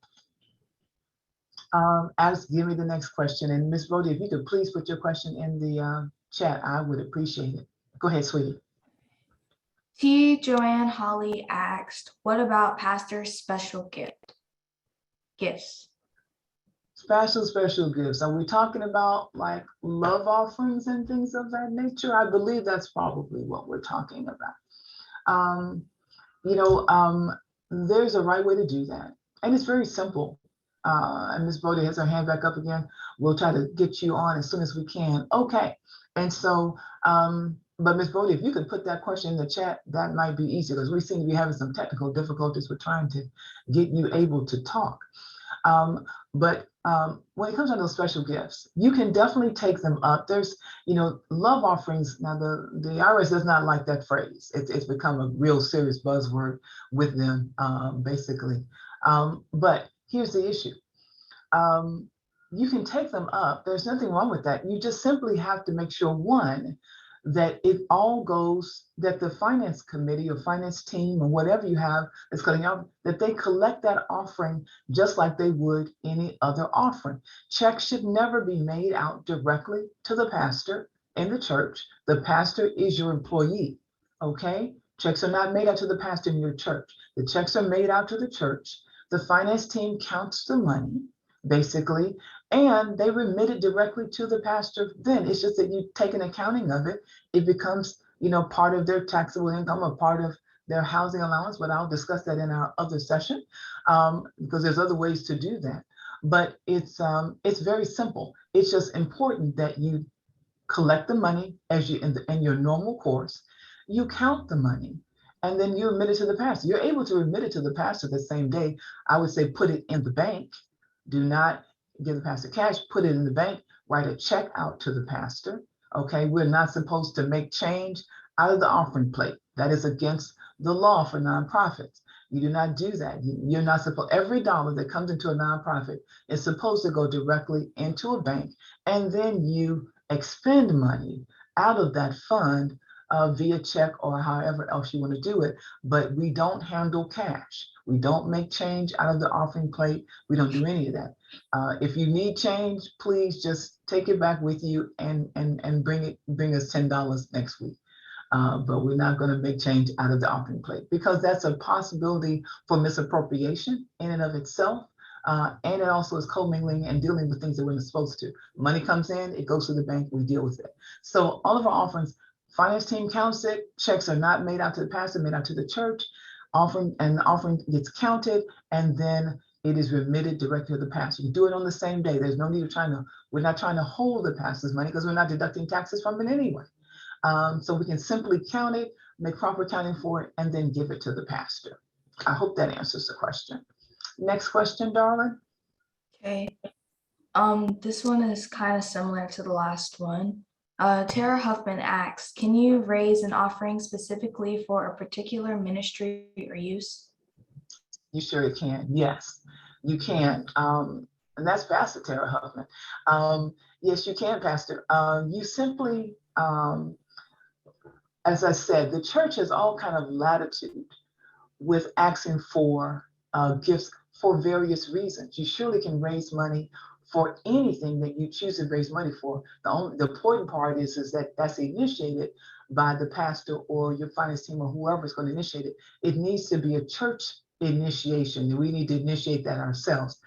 Alex, give me the next question. And Miss Brody, if you could please put your question in the chat, I would appreciate it. Go ahead, sweetie. T. Joanne Holly asked, what about pastor's special gifts? Special gifts. Are we talking about like love offerings and things of that nature? I believe that's probably what we're talking about. There's a right way to do that. And it's very simple. And Ms. Brody has her hand back up again. We'll try to get you on as soon as we can. Okay. And so, but Ms. Brody, if you could put that question in the chat, that might be easier because we seem to be having some technical difficulties with trying to get you able to talk. But when it comes to those special gifts, you can definitely take them up. There's, love offerings. Now, the IRS does not like that phrase. It's become a real serious buzzword with them, basically. But here's the issue. You can take them up. There's nothing wrong with that. You just simply have to make sure, one, that it all goes, that the finance committee or finance team or whatever you have that's cutting out, that they collect that offering just like they would any other offering. Checks should never be made out directly to the pastor in the church. The pastor is your employee, okay? Checks are not made out to the pastor in your church. The checks are made out to the church. The finance team counts the money, basically, and they remit it directly to the pastor. Then it's just that you take an accounting of it. It becomes, part of their taxable income or part of their housing allowance, but I'll discuss that in our other session because there's other ways to do that. But it's very simple. It's just important that you collect the money as you in your normal course. You count the money, and then you remit it to the pastor. You're able to remit it to the pastor the same day. I would say put it in the bank. Do not give the pastor cash, put it in the bank, write a check out to the pastor. Okay, we're not supposed to make change out of the offering plate. That is against the law for nonprofits. You do not do that. You're not supposed, every dollar that comes into a nonprofit is supposed to go directly into a bank, and then you expend money out of that fund via check or however else you want to do it. But we don't handle cash. We don't make change out of the offering plate. We don't do any of that. If you need change, please just take it back with you and bring us $10 next week. But we're not going to make change out of the offering plate because that's a possibility for misappropriation in and of itself. And it also is commingling and dealing with things that we're not supposed to. Money comes in, it goes to the bank, we deal with it. So all of our offerings, finance team counts it, checks are not made out to the pastor, made out to the church. The offering gets counted, and then it is remitted directly to the pastor. You do it on the same day. There's no need of we're not trying to hold the pastor's money because we're not deducting taxes from it anyway. So we can simply count it, make proper accounting for it, and then give it to the pastor. I hope that answers the question. Next question, darling. Okay. This one is kind of similar to the last one. Tara Huffman asks, can you raise an offering specifically for a particular ministry or use? You sure can. Yes, you can. And that's Pastor Tara Huffman. Yes, you can, Pastor. You simply, as I said, the church has all kind of latitude with asking for gifts for various reasons. You surely can raise money for anything that you choose to raise money for. The important part is that that's initiated by the pastor or your finance team or whoever is going to initiate it. It needs to be a church initiation. We need to initiate that ourselves.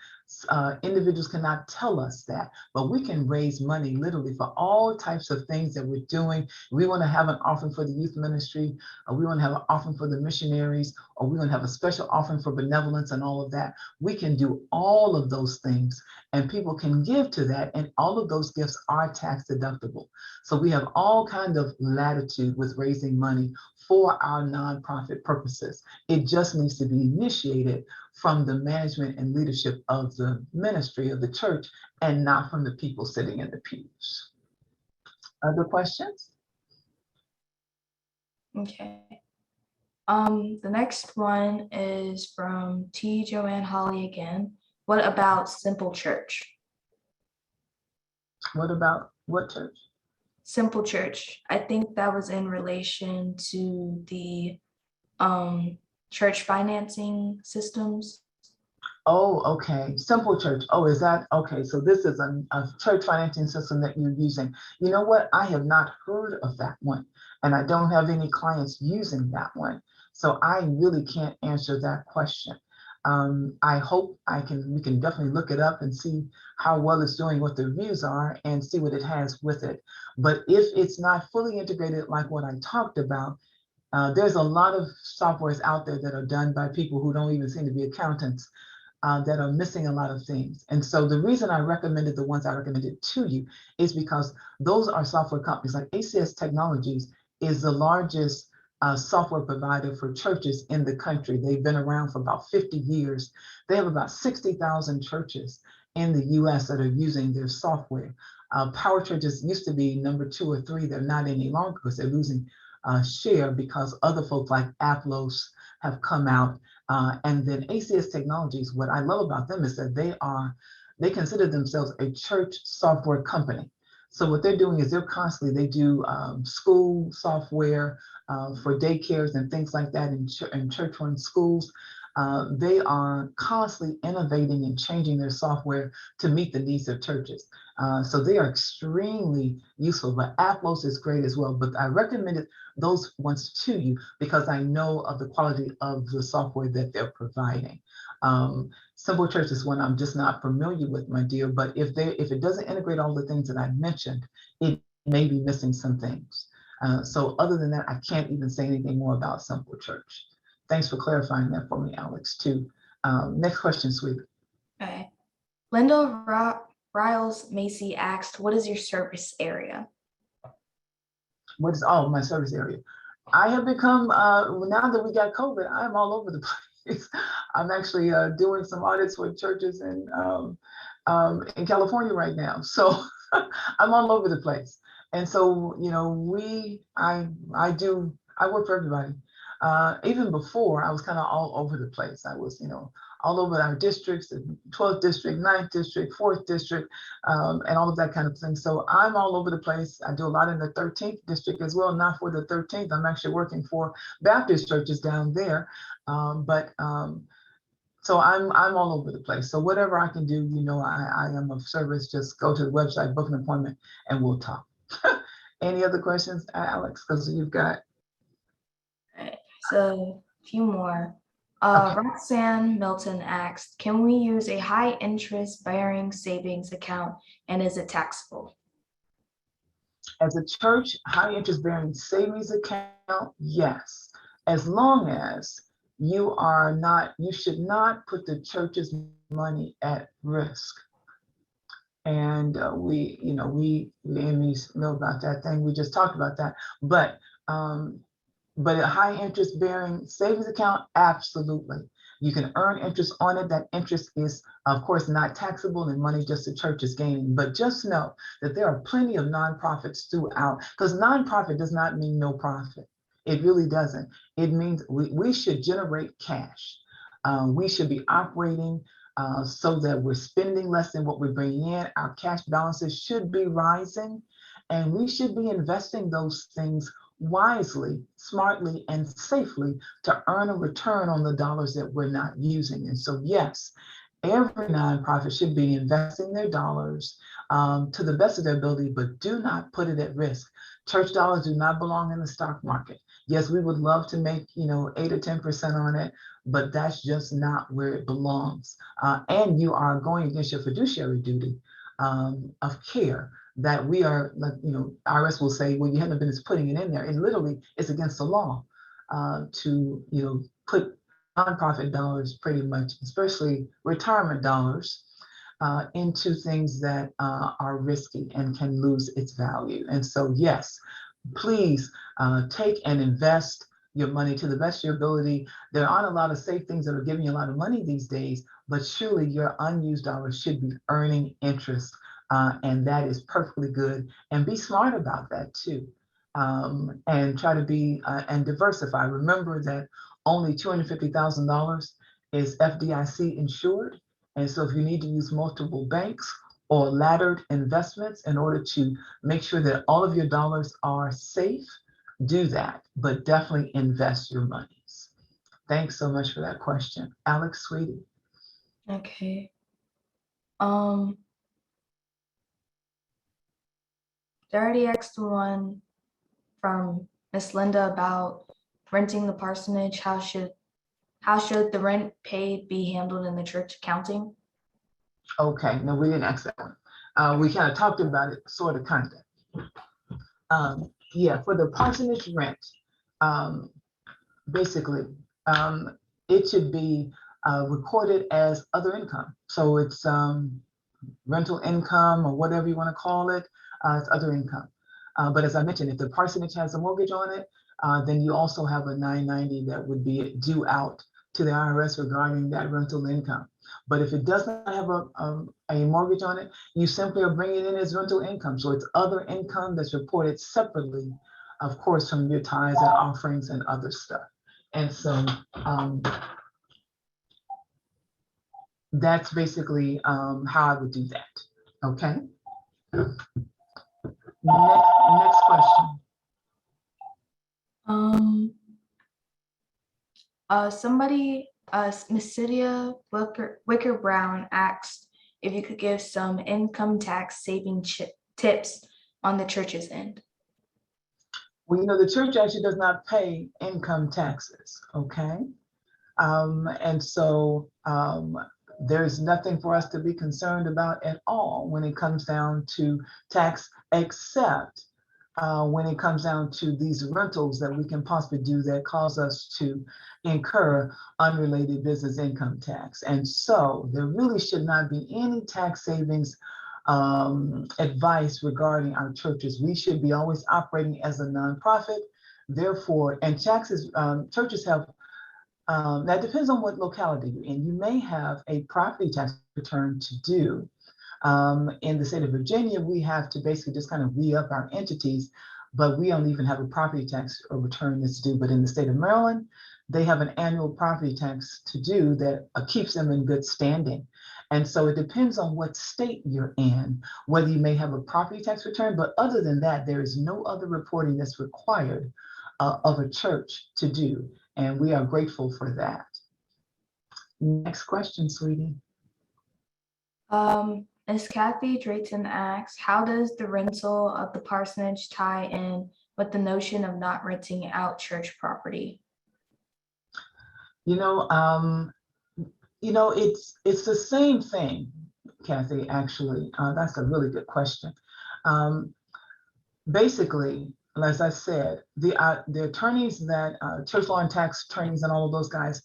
Individuals cannot tell us that, but we can raise money literally for all types of things that we're doing. We want to have an offering for the youth ministry, or we want to have an offering for the missionaries, or we want to have a special offering for benevolence and all of that. We can do all of those things, and people can give to that, and all of those gifts are tax deductible. So we have all kinds of latitude with raising money for our nonprofit purposes. It just needs to be initiated from the management and leadership of the ministry of the church, and not from the people sitting in the pews. Other questions? Okay. The next one is from T. Joanne Holly again. What about Simple Church? What about what church? Simple Church. I think that was in relation to the church financing systems. Oh, okay. Simple Church. Oh, is that okay? So this is a church financing system that you're using. You know what? I have not heard of that one, and I don't have any clients using that one. So I really can't answer that question. I hope we can definitely look it up and see how well it's doing, what the reviews are, and see what it has with it. But if it's not fully integrated like what I talked about, there's a lot of softwares out there that are done by people who don't even seem to be accountants, that are missing a lot of things. And so the reason I recommended the ones I recommended to you is because those are software companies. Like ACS Technologies is the largest software provider for churches in the country. They've been around for about 50 years. They have about 60,000 churches in the US that are using their software. Power Churches used to be number 2 or 3. They're not any longer because they're losing share because other folks like Aplos have come out. And then ACS Technologies, what I love about them is that they consider themselves a church software company. So what they're doing is they do school software for daycares and things like that in church-run schools. They are constantly innovating and changing their software to meet the needs of churches. So they are extremely useful, but Aplos is great as well. But I recommended those ones to you because I know of the quality of the software that they're providing. Simple Church is one I'm just not familiar with, my dear, but if it doesn't integrate all the things that I mentioned, it may be missing some things. So other than that, I can't even say anything more about Simple Church. Thanks for clarifying that for me, Alex, too. Next question, sweetie. Okay. Linda Riles Macy asked, what is your service area? My service area? I have become, now that we got COVID, I'm all over the place. I'm actually doing some audits for churches in California right now. So I'm all over the place. And so, I work for everybody. Even before, I was kind of all over the place. I was, all over our districts, the 12th district, 9th district, 4th district, and all of that kind of thing. So I'm all over the place. I do a lot in the 13th district as well, not for the 13th. I'm actually working for Baptist churches down there. So I'm all over the place. So whatever I can do, I am of service. Just go to the website, book an appointment, and we'll talk. Any other questions, Alex? Because you've got. All right, so a few more. Okay. Roxanne Milton asked, can we use a high interest bearing savings account and is it taxable? As a church, high interest bearing savings account, yes. As long as you should not put the church's money at risk. And we know about that thing. We just talked about that. But a high interest bearing savings account, absolutely. You can earn interest on it. That interest is, of course, not taxable and money just the church is gaining. But just know that there are plenty of nonprofits throughout, because nonprofit does not mean no profit. It really doesn't. It means we should generate cash. We should be operating so that we're spending less than what we're bringing in. Our cash balances should be rising, and we should be investing those things wisely, smartly, and safely to earn a return on the dollars that we're not using. And so, yes, every nonprofit should be investing their dollars to the best of their ability, but do not put it at risk. Church dollars do not belong in the stock market. Yes, we would love to make 8 or 10% on it, but that's just not where it belongs. And you are going against your fiduciary duty of care that we are, like, IRS will say, well, you haven't been putting it in there. And literally, it's against the law to, put nonprofit dollars pretty much, especially retirement dollars, into things that are risky and can lose its value. And so, yes, please take and invest your money to the best of your ability. There aren't a lot of safe things that are giving you a lot of money these days, but surely your unused dollars should be earning interest. And that is perfectly good. And be smart about that too. And try to be and diversify. Remember that only $250,000 is FDIC insured. And so if you need to use multiple banks or laddered investments in order to make sure that all of your dollars are safe, do that, but definitely invest your monies. Thanks so much for that question. Alex, sweetie. Okay. They already asked one from Miss Linda about renting the parsonage. How should the rent paid be handled in the church accounting? Okay, no, we didn't ask that one. We kind of talked about it, sort of, kind of. Yeah, for the parsonage rent, basically, it should be recorded as other income. So it's rental income or whatever you want to call it. It's other income. But as I mentioned, if the parsonage has a mortgage on it, then you also have a 990 that would be due out to the IRS regarding that rental income. But if it does not have a mortgage on it, you simply are bringing it in as rental income. So it's other income that's reported separately, of course, from your tithes and offerings and other stuff. And so that's basically how I would do that. Okay. Next question. Somebody, Miss Cydia Wicker Brown asked if you could give some income tax saving tips on the church's end. Well, the church actually does not pay income taxes, okay? And so there's nothing for us to be concerned about at all when it comes down to tax, except when it comes down to these rentals that we can possibly do that cause us to incur unrelated business income tax. And so there really should not be any tax savings advice regarding our churches. We should be always operating as a nonprofit. Therefore, and taxes, churches have, that depends on what locality you're in. You may have a property tax return to do. In the state of Virginia, we have to basically just kind of re-up our entities, but we don't even have a property tax return that's due. But in the state of Maryland, they have an annual property tax to do that keeps them in good standing. And so it depends on what state you're in, whether you may have a property tax return, but other than that, there is no other reporting that's required of a church to do. And we are grateful for that. Next question, sweetie. Ms. Kathy Drayton asks, how does the rental of the parsonage tie in with the notion of not renting out church property? It's the same thing, Kathy, actually. That's a really good question. Basically, as I said, the attorneys that, church law and tax attorneys and all of those guys,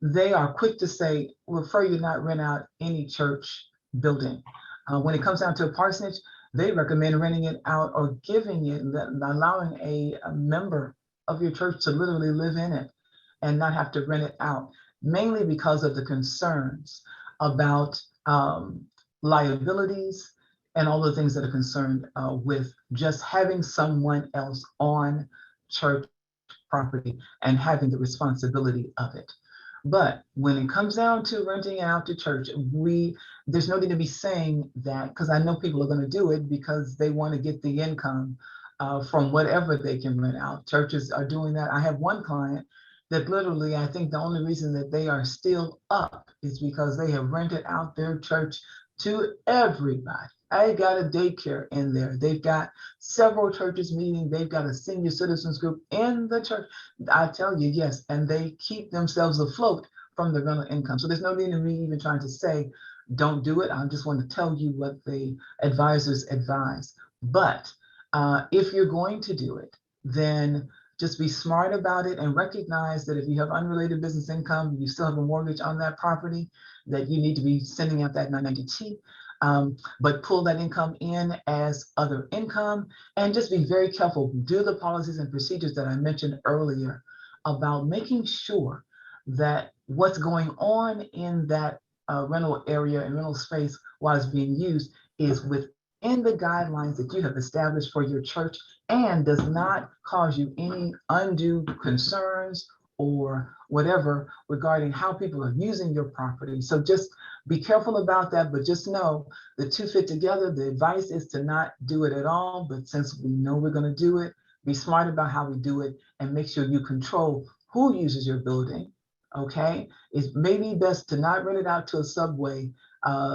they are quick to say, refer you not rent out any church building. When it comes down to a parsonage, they recommend renting it out or giving it, allowing a member of your church to literally live in it and not have to rent it out, mainly because of the concerns about liabilities and all the things that are concerned with just having someone else on church property and having the responsibility of it. But when it comes down to renting out to church, there's no need to be saying that, because I know people are going to do it because they want to get the income from whatever they can rent out. Churches are doing that. I have one client that literally, I think the only reason that they are still up is because they have rented out their church to everybody. I got a daycare in there. They've got several churches meeting. They've got a senior citizens group in the church. I tell you, yes, and they keep themselves afloat from the rental income. So there's no need in me even trying to say, don't do it. I just want to tell you what the advisors advise. But if you're going to do it, then just be smart about it and recognize that if you have unrelated business income, you still have a mortgage on that property, that you need to be sending out that 990T. But pull that income in as other income and just be very careful. Do the policies and procedures that I mentioned earlier about making sure that what's going on in that rental area and rental space while it's being used is within the guidelines that you have established for your church and does not cause you any undue concerns or whatever regarding how people are using your property. So just be careful about that, but just know the two fit together. The advice is to not do it at all, but since we know we're going to do it, be smart about how we do it and make sure you control who uses your building. Okay, it's maybe best to not rent it out to a Subway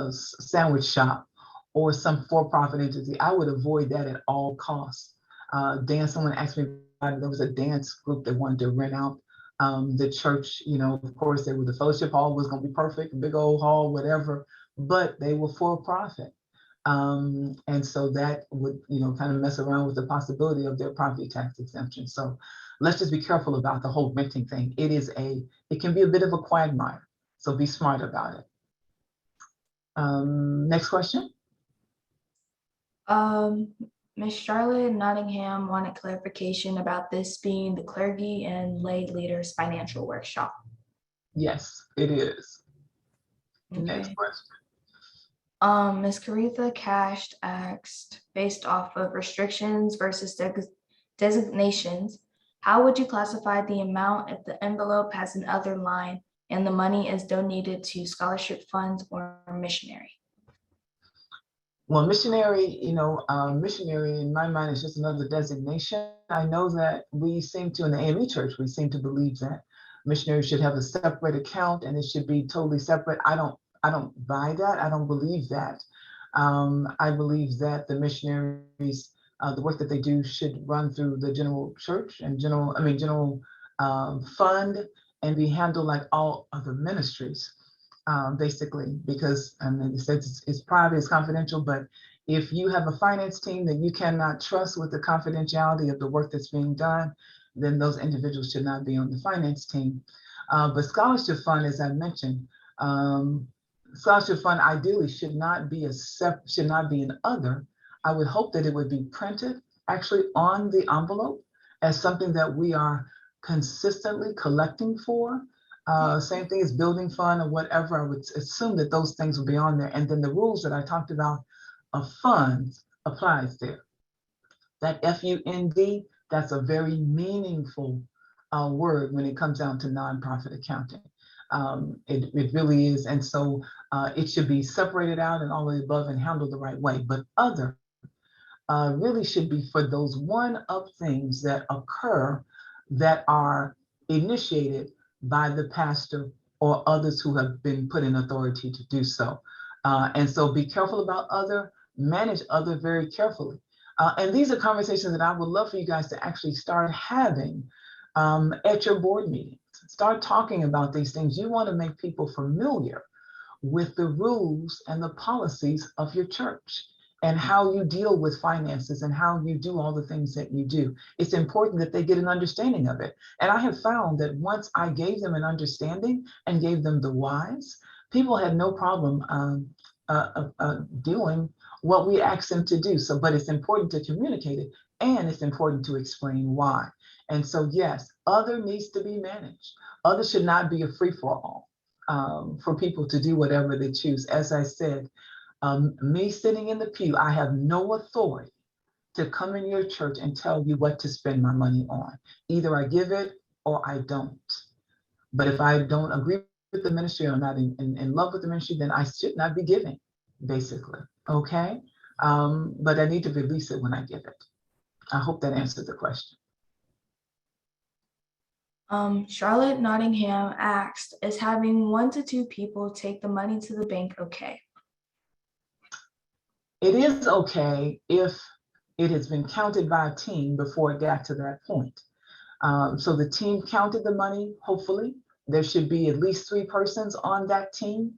sandwich shop or some for-profit entity. I would avoid that at all costs. Someone asked me about it. There was a dance group that wanted to rent out the church. You know, of course, the fellowship hall was going to be perfect, big old hall, whatever, but they were for-profit. And so that would, kind of mess around with the possibility of their property tax exemption. So let's just be careful about the whole renting thing. It can be a bit of a quagmire. So be smart about it. Next question. Miss Charlotte Nottingham wanted clarification about this being the Clergy and Lay Leaders Financial Workshop. Yes, it is. Okay. Next question. Ms. Caritha Cash asked, based off of restrictions versus designations, how would you classify the amount if the envelope has an other line and the money is donated to scholarship funds or missionary? Well, missionary, missionary in my mind is just another designation. I know that we seem to, in the AME church, we seem to believe that missionaries should have a separate account and it should be totally separate. I don't buy that. I don't believe that. I believe that the missionaries, the work that they do should run through the general church and general fund and be handled like all other ministries, basically, because it's private, it's confidential, but if you have a finance team that you cannot trust with the confidentiality of the work that's being done, then those individuals should not be on the finance team. But scholarship fund, as I mentioned, scholarship fund ideally should not be an other. I would hope that it would be printed actually on the envelope as something that we are consistently collecting for. Same thing as building fund or whatever. I would assume that those things will be on there. And then the rules that I talked about of funds applies there. That FUND, that's a very meaningful word when it comes down to nonprofit accounting. It really is. And so it should be separated out and all of the above and handled the right way. But other really should be for those one-up things that occur that are initiated by the pastor or others who have been put in authority to do so. And so be careful about other, manage other very carefully. And these are conversations that I would love for you guys to actually start having at your board meetings. Start talking about these things. You want to make people familiar with the rules and the policies of your church and how you deal with finances and how you do all the things that you do. It's important that they get an understanding of it. And I have found that once I gave them an understanding and gave them the whys, people had no problem doing what we asked them to do. So, but it's important to communicate it and it's important to explain why. And so, yes, other needs to be managed. Other should not be a free-for-all for people to do whatever they choose. As I said, me sitting in the pew, I have no authority to come in your church and tell you what to spend my money on. Either I give it or I don't. But if I don't agree with the ministry or not in love with the ministry, then I should not be giving, basically. Okay? But I need to release it when I give it. I hope that answered the question. Charlotte Nottingham asked, is having 1 to 2 people take the money to the bank okay? It is okay if it has been counted by a team before it got to that point. So the team counted the money, hopefully. There should be at least 3 persons on that team.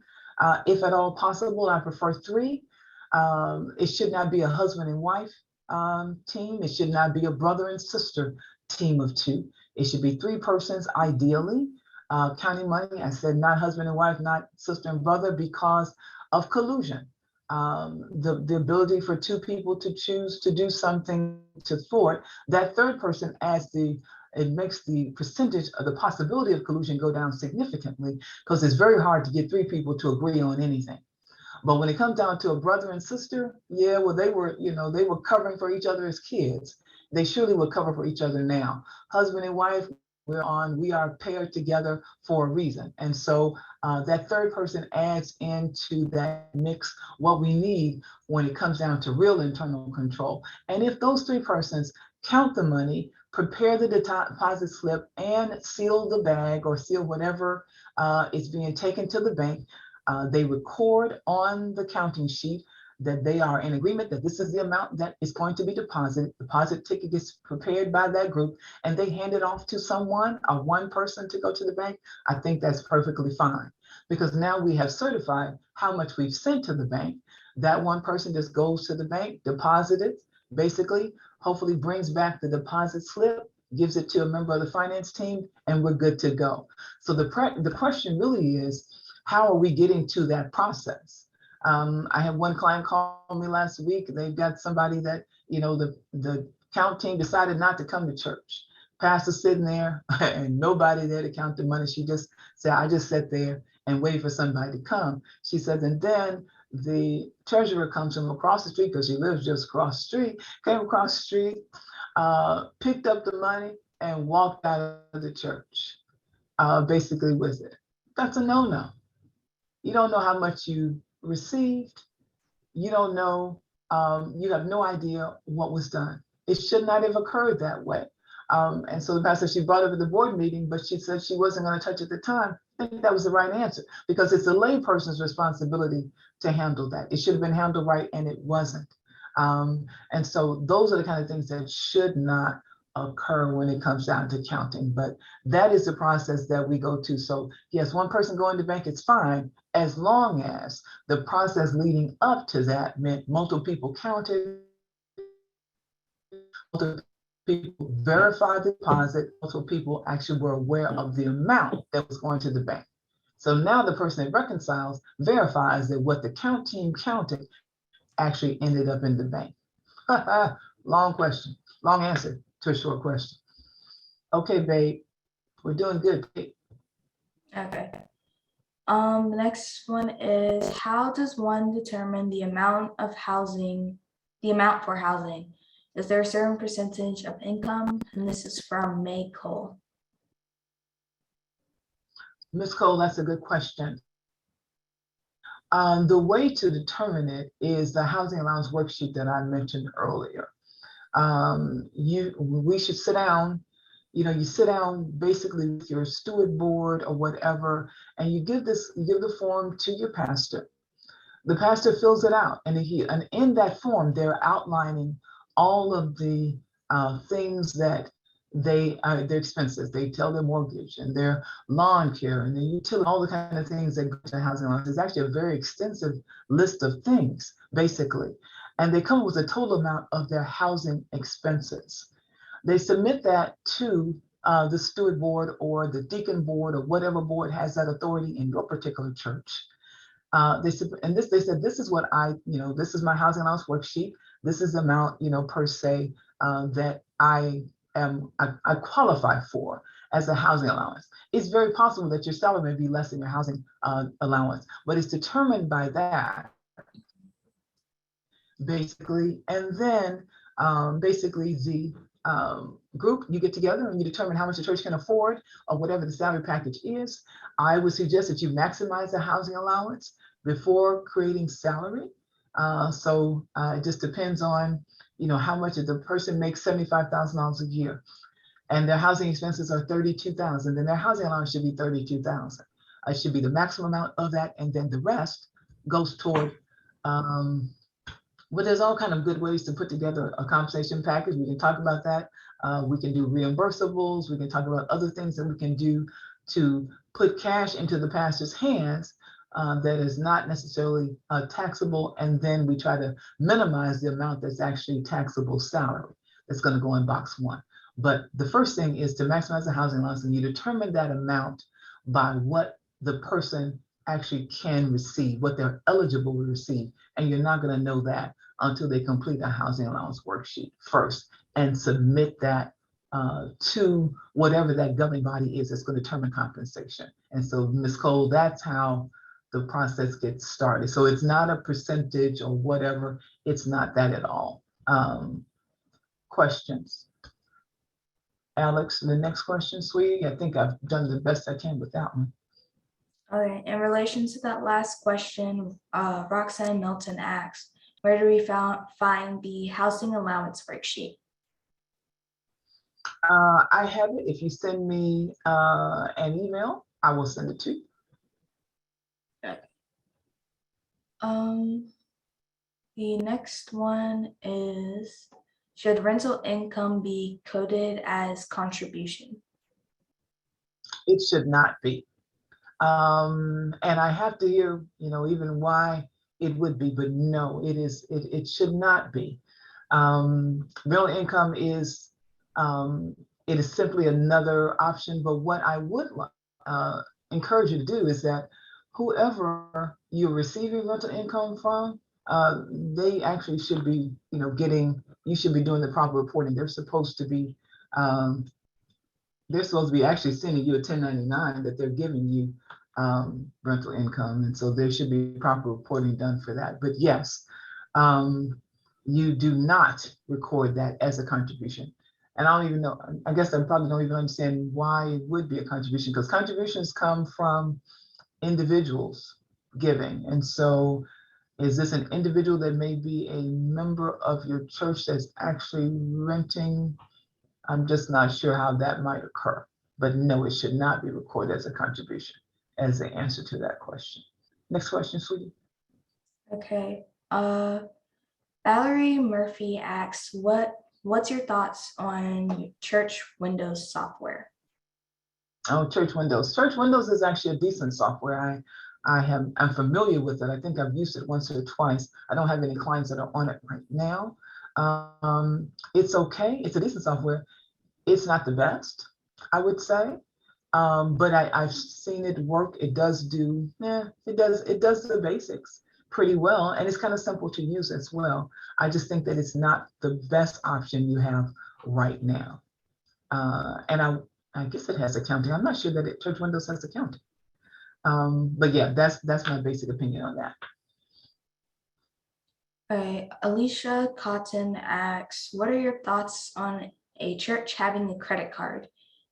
If at all possible, I prefer 3. It should not be a husband and wife team. It should not be a brother and sister team of 2. It should be 3 persons ideally counting money. I said not husband and wife, not sister and brother, because of collusion. The ability for 2 people to choose to do something to thwart, that third person it makes the percentage of the possibility of collusion go down significantly, because it's very hard to get 3 people to agree on anything. But when it comes down to a brother and sister, yeah, well, they were covering for each other as kids. They surely will cover for each other now. Husband and wife, we are paired together for a reason. And so that third person adds into that mix what we need when it comes down to real internal control. And if those 3 persons count the money, prepare the deposit slip, and seal the bag or seal whatever is being taken to the bank, they record on the counting sheet that they are in agreement that this is the amount that is going to be deposited. Deposit ticket gets prepared by that group, and they hand it off to someone, or 1 person to go to the bank. I think that's perfectly fine, because now we have certified how much we've sent to the bank. That 1 person just goes to the bank, deposits it, basically, hopefully brings back the deposit slip, gives it to a member of the finance team, and we're good to go. So the question really is, how are we getting to that process? I had 1 client call me last week. They've got somebody that, the count team decided not to come to church. Pastor sitting there and nobody there to count the money. She just said, I just sat there and waited for somebody to come. She said, and then the treasurer comes from across the street, because she lives just across the street, came across the street, picked up the money and walked out of the church, basically with it. That's a no-no. You don't know how much you received. You don't know, you have no idea what was done. It should not have occurred that way. And so the pastor, she brought it up at the board meeting, but she said she wasn't going to touch it at the time. I think that was the right answer, because it's a layperson's responsibility to handle that. It should have been handled right, and it wasn't. And so those are the kind of things that should not occur when it comes down to counting. But that is the process that we go to. So yes, 1 person going to bank, it's fine, as long as the process leading up to that meant multiple people counted, multiple people verified the deposit, multiple people actually were aware of the amount that was going to the bank. So now the person that reconciles verifies that what the count team counted actually ended up in the bank. Long question, long answer to a short question. Okay, babe, we're doing good, babe. Okay. The next one is, how does one determine the amount for housing? Is there a certain percentage of income? And this is from May Cole. Ms. Cole, that's a good question. The way to determine it is the housing allowance worksheet that I mentioned earlier. We should sit down, you sit down basically with your steward board or whatever, and you give the form to your pastor. The pastor fills it out, and in that form, they're outlining all of the things that their expenses. They tell their mortgage and their lawn care and their utility, all the kind of things that go to housing allowance. It's actually a very extensive list of things, basically. And they come up with a total amount of their housing expenses. They submit that to the steward board or the deacon board or whatever board has that authority in your particular church. They said, this is what this is my housing allowance worksheet. This is the amount, per se, that I qualify for as a housing allowance. It's very possible that your salary may be less than your housing allowance, but it's determined by that, basically. And then basically the group, you get together and you determine how much the church can afford or whatever the salary package is. I would suggest that you maximize the housing allowance before creating salary. So it just depends on how much if the person makes $75,000 a year and their housing expenses are $32,000, then their housing allowance should be $32,000. It should be the maximum amount of that, and then the rest goes toward. But there's all kind of good ways to put together a compensation package. We can talk about that. We can do reimbursables. We can talk about other things that we can do to put cash into the pastor's hands that is not necessarily taxable, and then we try to minimize the amount that's actually taxable salary that's going to go in box one. But the first thing is to maximize the housing allowance, and you determine that amount by what the person actually can receive, what they're eligible to receive. And you're not going to know that until they complete a housing allowance worksheet first and submit that to whatever that governing body is that's going to determine compensation. And so, Ms. Cole, that's how the process gets started. So it's not a percentage or whatever. It's not that at all. Questions? Alex, the next question, sweetie. I think I've done the best I can with that one. Okay, in relation to that last question, Roxanne Milton asks, where do we find the housing allowance worksheet? I have it. If you send me an email, I will send it to you. Okay. The next one is, should rental income be coded as contribution? It should not be. And I have to hear, even why it would be, but no, it should not be. Rental income is, it is simply another option, but what I would encourage you to do is that whoever you're receiving rental income from, they actually should be, you should be doing the proper reporting. They're supposed to be actually sending you a 1099 that they're giving you rental income. And so there should be proper reporting done for that. But yes, you do not record that as a contribution. And I don't even know, I guess I probably don't even understand why it would be a contribution, because contributions come from individuals giving. And so is this an individual that may be a member of your church that's actually renting? I'm just not sure how that might occur, but no, it should not be recorded as a contribution as the answer to that question. Next question, sweetie. Okay. Valerie Murphy asks, what's your thoughts on Church Windows software? Oh, Church Windows. Church Windows is actually a decent software. I'm familiar with it. I think I've used it once or twice. I don't have any clients that are on it right now. It's okay. It's a decent software. It's not the best, I would say, but I've seen it work. It does the basics pretty well, and it's kind of simple to use as well. I just think that it's not the best option you have right now. And I guess it has accounting. I'm not sure that Church Windows has accounting. But yeah, that's my basic opinion on that. Okay, Alicia Cotton asks, what are your thoughts on a church having a credit card?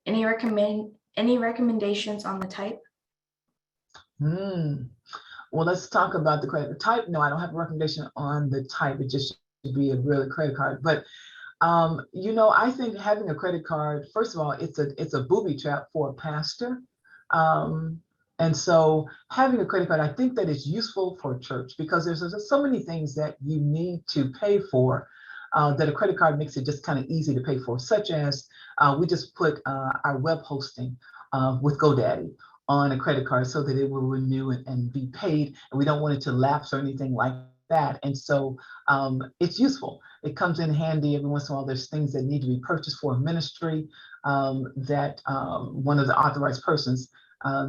Any recommendations on the type? Well, let's talk about the credit type. No, I don't have a recommendation on the type. It just should be a real credit card. But I think having a credit card, first of all, it's a booby trap for a pastor. And so having a credit card, I think that it's useful for a church because there's so many things that you need to pay for that a credit card makes it just kind of easy to pay for, such as we just put our web hosting with GoDaddy on a credit card so that it will renew and be paid, and we don't want it to lapse or anything like that. And so it's useful. It comes in handy every once in a while. There's things that need to be purchased for a ministry that one of the authorized persons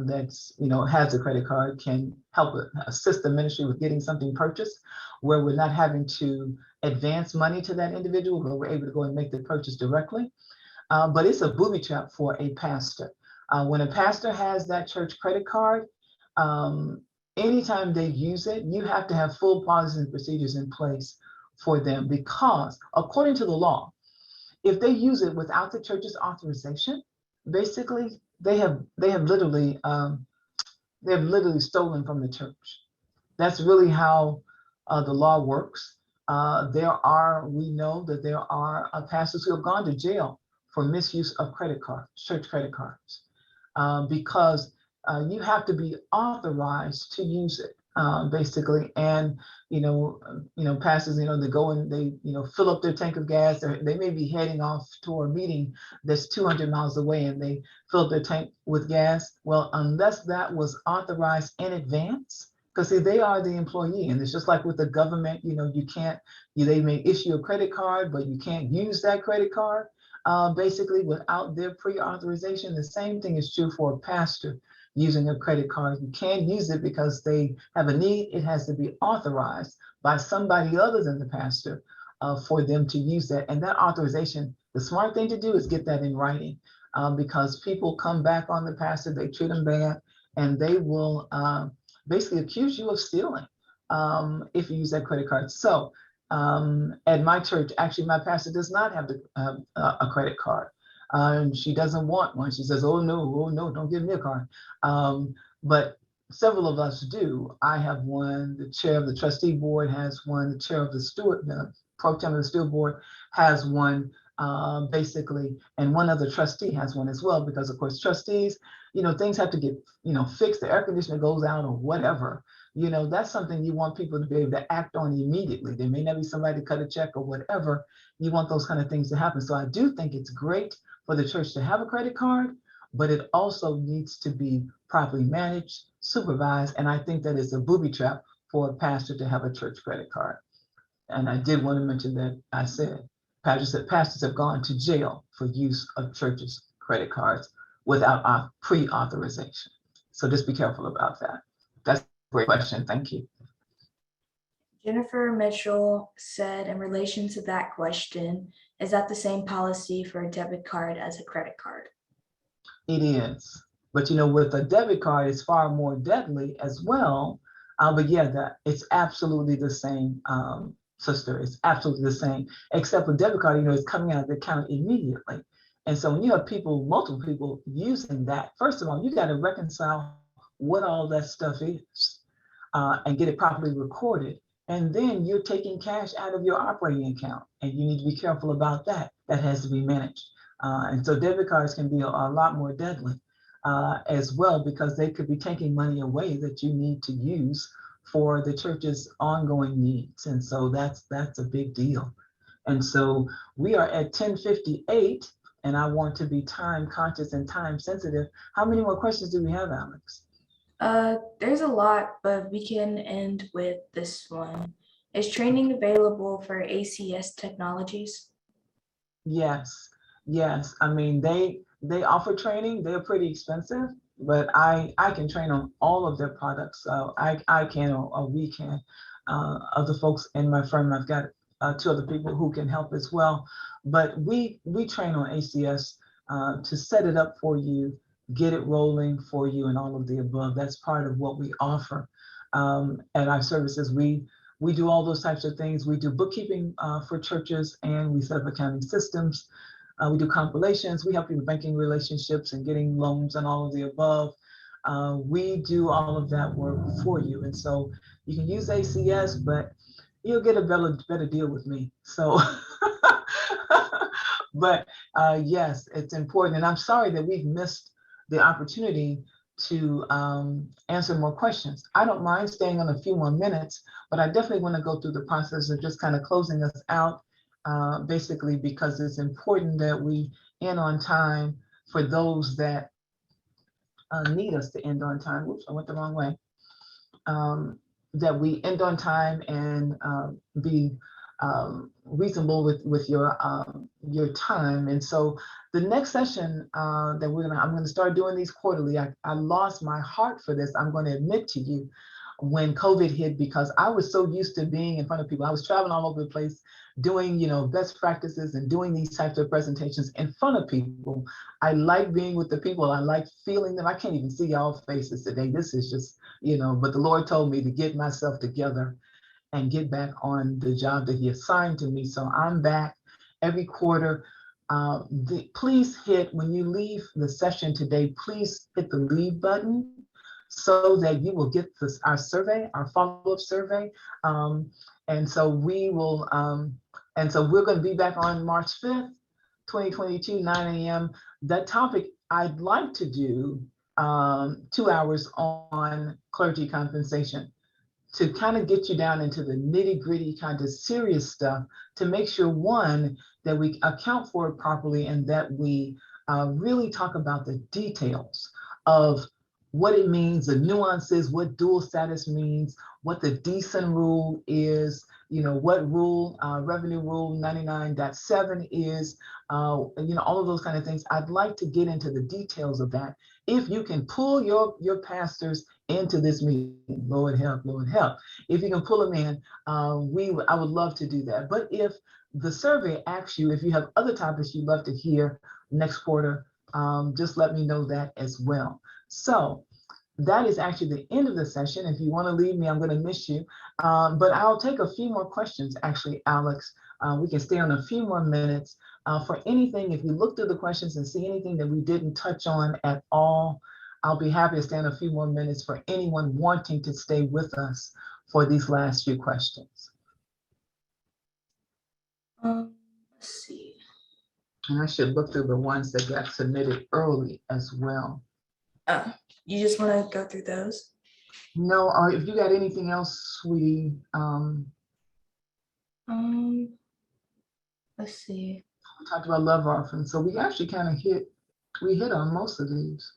that's has a credit card can help assist the ministry with getting something purchased, where we're not having to advance money to that individual, but we're able to go and make the purchase directly. But it's a booby trap for a pastor. When a pastor has that church credit card, anytime they use it, you have to have full policies and procedures in place for them, because according to the law, if they use it without the church's authorization, basically they have literally stolen from the church. That's really how the law works. We know that there are pastors who have gone to jail for misuse of credit cards, church credit cards, because you have to be authorized to use it, basically. And pastors, they go and they, fill up their tank of gas. Or they may be heading off to a meeting that's 200 miles away, and they fill up their tank with gas. Well, unless that was authorized in advance, because see, they are the employee, and it's just like with the government. You can't. They may issue a credit card, but you can't use that credit card basically without their pre-authorization. The same thing is true for a pastor using a credit card. You can't use it because they have a need. It has to be authorized by somebody other than the pastor for them to use that. And that authorization, the smart thing to do is get that in writing, because people come back on the pastor, they treat them bad, and they will basically accuse you of stealing if you use that credit card. So at my church, actually, my pastor does not have a credit card. She doesn't want one. She says, oh no, don't give me a card. But several of us do. I have one. The chair of the trustee board has one. The chair of the pro tem of the steward board has one, basically, and one other trustee has one as well, because of course trustees, things have to get, fixed. The air conditioner goes out or whatever. That's something you want people to be able to act on immediately. There may not be somebody to cut a check or whatever. You want those kind of things to happen. So I do think it's great for the church to have a credit card, but it also needs to be properly managed, supervised. And I think that is a booby trap for a pastor to have a church credit card. And I did want to mention that I said pastors have gone to jail for use of churches' credit cards without pre-authorization. So just be careful about that. That's a great question. Thank you. Jennifer Mitchell said, in relation to that question, is that the same policy for a debit card as a credit card? It is. But with a debit card, it's far more deadly as well. But yeah, it's absolutely the same, sister. It's absolutely the same, except with debit card, it's coming out of the account immediately. And so when you have multiple people using that, first of all, you got to reconcile what all that stuff is and get it properly recorded. And then you're taking cash out of your operating account, and you need to be careful about that. That has to be managed. And so debit cards can be a lot more deadly as well, because they could be taking money away that you need to use for the church's ongoing needs. And so that's a big deal. And so we are at 10:58, and I want to be time conscious and time sensitive. How many more questions do we have, Alex? There's a lot, but we can end with this one. Is training available for ACS technologies? Yes. I mean, they offer training. They're pretty expensive, but I can train on all of their products. So I can, or we can. Other folks in my firm, I've got 2 other people who can help as well. But we train on ACS to set it up for you, get it rolling for you, and all of the above. That's part of what we offer at our services. We do all those types of things. We do bookkeeping for churches, and we set up accounting systems. We do compilations. We help you with banking relationships and getting loans and all of the above. We do all of that work for you. And so you can use ACS, but you'll get a better deal with me. So, but yes, it's important. And I'm sorry that we've missed the opportunity to answer more questions. I don't mind staying on a few more minutes, but I definitely want to go through the process of just kind of closing us out, basically, because it's important that we end on time for those that need us to end on time. Oops, I went the wrong way. That we end on time and be reasonable with your time. And so the next session that I'm gonna start doing these quarterly. I lost my heart for this. I'm going to admit to you, when COVID hit, because I was so used to being in front of people. I was traveling all over the place, doing best practices and doing these types of presentations in front of people. I like being with the people. I like feeling them. I can't even see y'all faces today. This is just, but the Lord told me to get myself together and get back on the job that he assigned to me. So I'm back every quarter. Please hit, when you leave the session today, please hit the leave button so that you will get this, our survey, our follow-up survey. And so we will, and so we're going to be back on March 5th, 2022, 9 a.m. That topic I'd like to do 2 hours on clergy compensation, to kind of get you down into the nitty gritty kind of serious stuff, to make sure, one, that we account for it properly, and that we really talk about the details of what it means, the nuances, what dual status means, what the decent rule is, what rule, revenue rule 99.7 is, all of those kind of things. I'd like to get into the details of that. If you can pull your pastors into this meeting, Lord help, Lord help. If you can pull them in, I would love to do that. But if the survey asks you, if you have other topics you'd love to hear next quarter, just let me know that as well. So that is actually the end of the session. If you want to leave me, I'm going to miss you. But I'll take a few more questions, actually, Alex. We can stay on a few more minutes for anything. If you look through the questions and see anything that we didn't touch on at all, I'll be happy to stay on a few more minutes for anyone wanting to stay with us for these last few questions. Let's see. And I should look through the ones that got submitted early as well. You just want to go through those? No, or if you got anything else, sweetie. Let's see. We talked about love offering, so we actually kind of hit on most of these.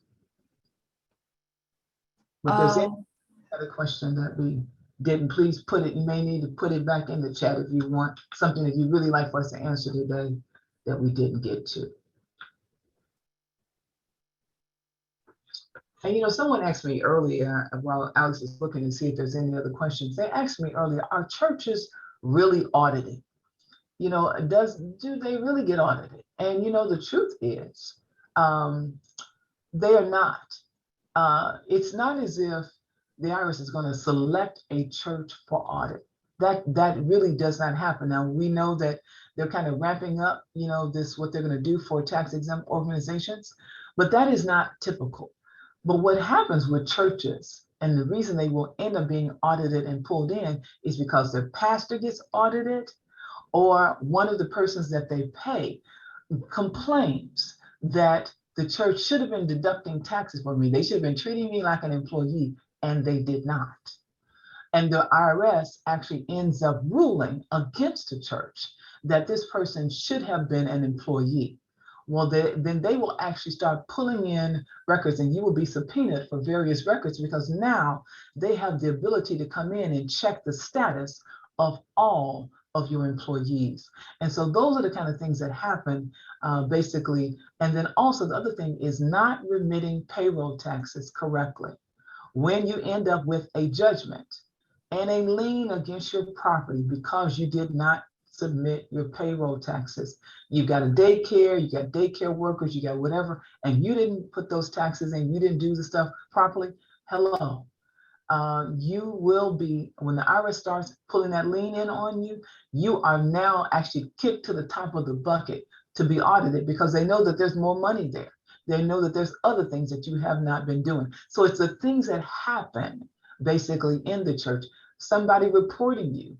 But there's any other question that we didn't, please put it, you may need to put it back in the chat if you want something that you'd really like for us to answer today that we didn't get to. And someone asked me earlier, while Alex is looking to see if there's any other questions, they asked me earlier, are churches really audited? Do they really get audited? And the truth is, they are not. It's not as if the IRS is going to select a church for audit. That really does not happen. Now, we know that they're kind of ramping up, what they're going to do for tax exempt organizations, but that is not typical. But what happens with churches, and the reason they will end up being audited and pulled in, is because their pastor gets audited, or one of the persons that they pay complains that the church should have been deducting taxes for me. They should have been treating me like an employee, and they did not. And the IRS actually ends up ruling against the church that this person should have been an employee. Well, then they will actually start pulling in records, and you will be subpoenaed for various records, because now they have the ability to come in and check the status of all of your employees. And so those are the kind of things that happen, basically. And then also the other thing is not remitting payroll taxes correctly. When you end up with a judgment and a lien against your property because you did not submit your payroll taxes, you got a daycare, you got daycare workers, you got whatever, and you didn't put those taxes in, you didn't do the stuff properly, hello. You will be, when the IRS starts pulling that lien in on you, you are now actually kicked to the top of the bucket to be audited, because they know that there's more money there. They know that there's other things that you have not been doing. So it's the things that happen basically in the church. Somebody reporting you.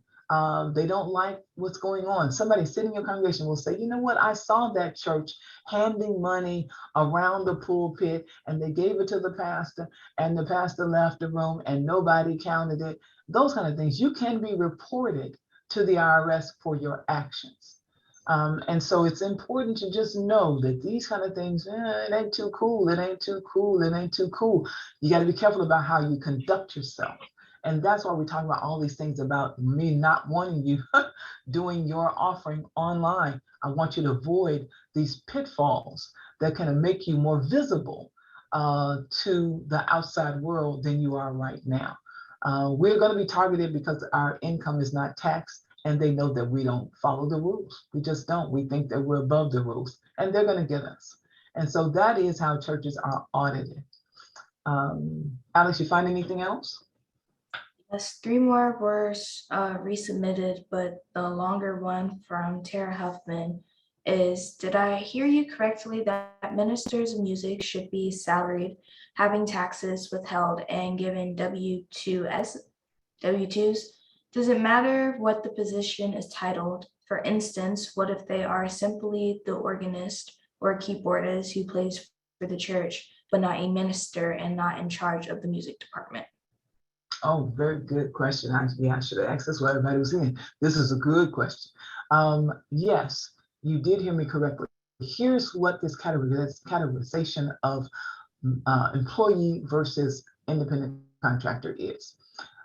They don't like what's going on. Somebody sitting in your congregation will say, you know what, I saw that church handing money around the pulpit, and they gave it to the pastor, and the pastor left the room and nobody counted it. Those kind of things. You can be reported to the IRS for your actions. And so it's important to just know that these kind of things, it ain't too cool, it ain't too cool, it ain't too cool. You got to be careful about how you conduct yourself. And that's why we talk about all these things about me not wanting you doing your offering online. I want you to avoid these pitfalls that can make you more visible to the outside world than you are right now. We're going to be targeted because our income is not taxed, and they know that we don't follow the rules. We just don't. We think that we're above the rules, and they're going to get us. And so that is how churches are audited. Alex, you find anything else? Yes, 3 more were resubmitted, but the longer one from Tara Huffman is, did I hear you correctly that ministers of music should be salaried, having taxes withheld, and given W-2s? Does it matter what the position is titled? For instance, what if they are simply the organist or keyboardist who plays for the church, but not a minister and not in charge of the music department? Oh, very good question. I should have asked this while everybody was in. This is a good question. Yes, you did hear me correctly. Here's what this categorization of employee versus independent contractor is.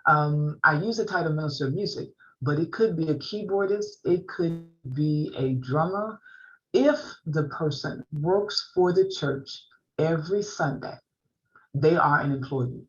I use the title minister of music, but it could be a keyboardist, it could be a drummer. If the person works for the church every Sunday, they are an employee,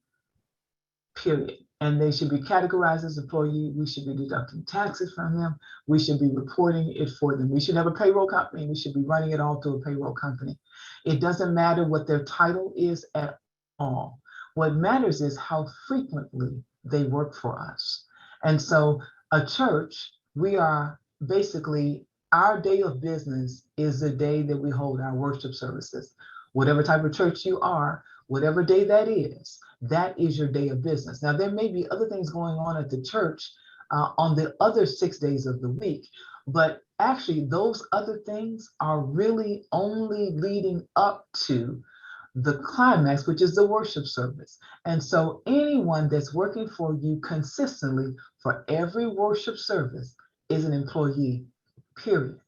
period. And they should be categorized as employee. We should be deducting taxes from them. We should be reporting it for them. We should have a payroll company. We should be running it all through a payroll company. It doesn't matter what their title is at all. What matters is how frequently they work for us. And so a church, we are basically, our day of business is the day that we hold our worship services. Whatever type of church you are, whatever day that is your day of business. Now, there may be other things going on at the church on the other 6 days of the week, but actually those other things are really only leading up to the climax, which is the worship service. And so anyone that's working for you consistently for every worship service is an employee, period.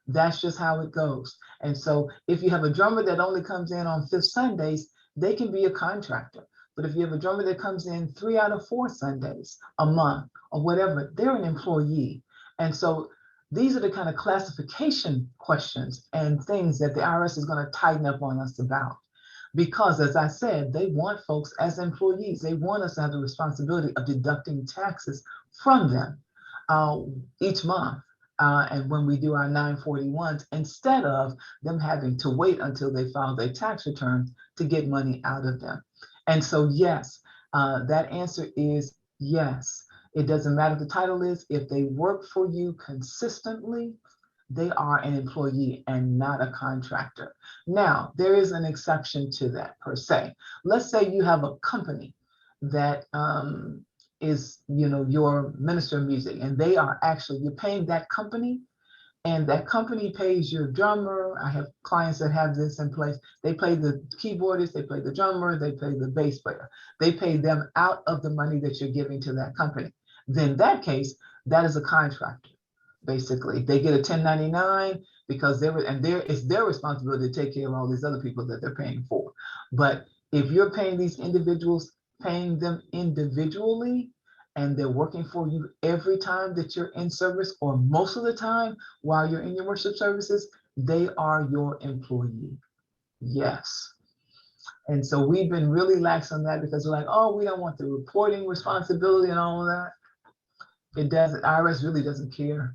That's just how it goes. And so if you have a drummer that only comes in on fifth Sundays, they can be a contractor. But if you have a drummer that comes in 3 out of 4 Sundays a month or whatever, they're an employee. And so these are the kind of classification questions and things that the IRS is going to tighten up on us about. Because as I said, they want folks as employees. They want us to have the responsibility of deducting taxes from them each month. And when we do our 941s, instead of them having to wait until they file their tax returns to get money out of them. And so, yes, that answer is yes. It doesn't matter what the title is. If they work for you consistently, they are an employee and not a contractor. Now, there is an exception to that per se. Let's say you have a company that is, your minister of music, and they are actually, you're paying that company, and that company pays your drummer. I have clients that have this in place. They pay the keyboardist, they pay the drummer, they pay the bass player. They pay them out of the money that you're giving to that company. Then in that case, that is a contractor. Basically, they get a 1099 because it's their responsibility to take care of all these other people that they're paying for. But if you're paying these individuals, paying them individually, and they're working for you every time that you're in service, or most of the time while you're in your worship services, they are your employee. Yes. And so we've been really lax on that because we're like, oh, we don't want the reporting responsibility and all of that. It doesn't, IRS really doesn't care.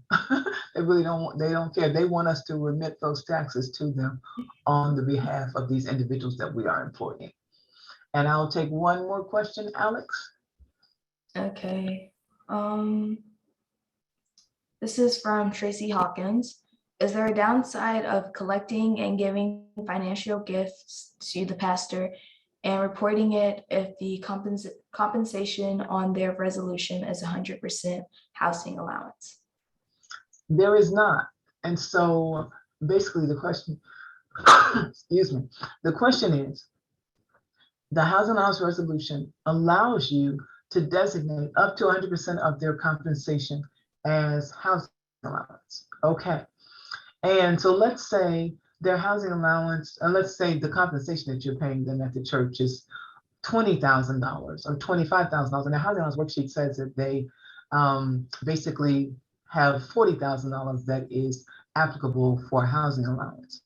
They really don't care. They want us to remit those taxes to them on the behalf of these individuals that we are employing. And I'll take one more question, Alex. Okay. This is from Tracy Hawkins. Is there a downside of collecting and giving financial gifts to the pastor and reporting it if the compensation on their resolution is 100% housing allowance? There is not. And so basically the question, excuse me, the question is, the housing allowance resolution allows you to designate up to 100% of their compensation as housing allowance. Okay. And so let's say their housing allowance, and let's say the compensation that you're paying them at the church is $20,000 or $25,000. And the housing allowance worksheet says that they basically have $40,000 that is applicable for housing allowance.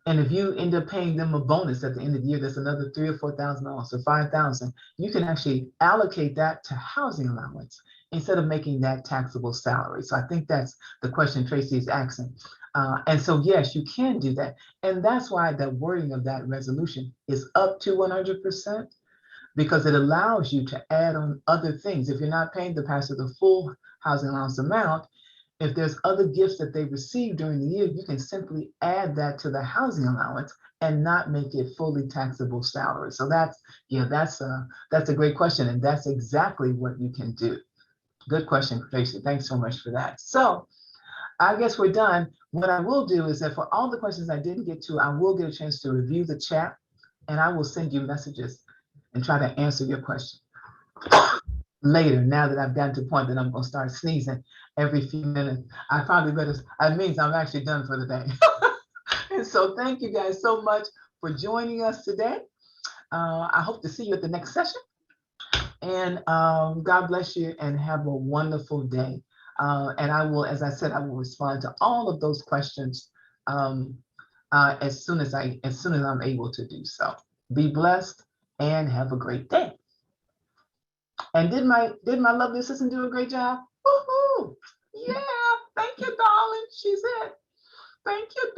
And if you end up paying them a bonus at the end of the year, that's another $3,000 or $4,000, so $5,000. You can actually allocate that to housing allowance instead of making that taxable salary. So I think that's the question Tracy is asking. And so yes, you can do that, and that's why the wording of that resolution is up to 100%, because it allows you to add on other things. If you're not paying the pastor the full housing allowance amount, If there's other gifts that they received during the year, you can simply add that to the housing allowance and not make it fully taxable salary. So that's a great question, and that's exactly what you can do. Good question, Tracy. Thanks so much for that. So I guess we're done. What I will do is that for all the questions I didn't get to, I will get a chance to review the chat, and I will send you messages and try to answer your question later. Now that I've gotten to the point that I'm going to start sneezing every few minutes, I probably better. That means I'm actually done for the day. And so thank you guys so much for joining us today. I hope to see you at the next session. And God bless you and have a wonderful day. And I will, as I said, I will respond to all of those questions as soon as I'm able to do so. Be blessed and have a great day. And did my lovely assistant do a great job? Woohoo! Yeah, thank you, darling. She's it. Thank you.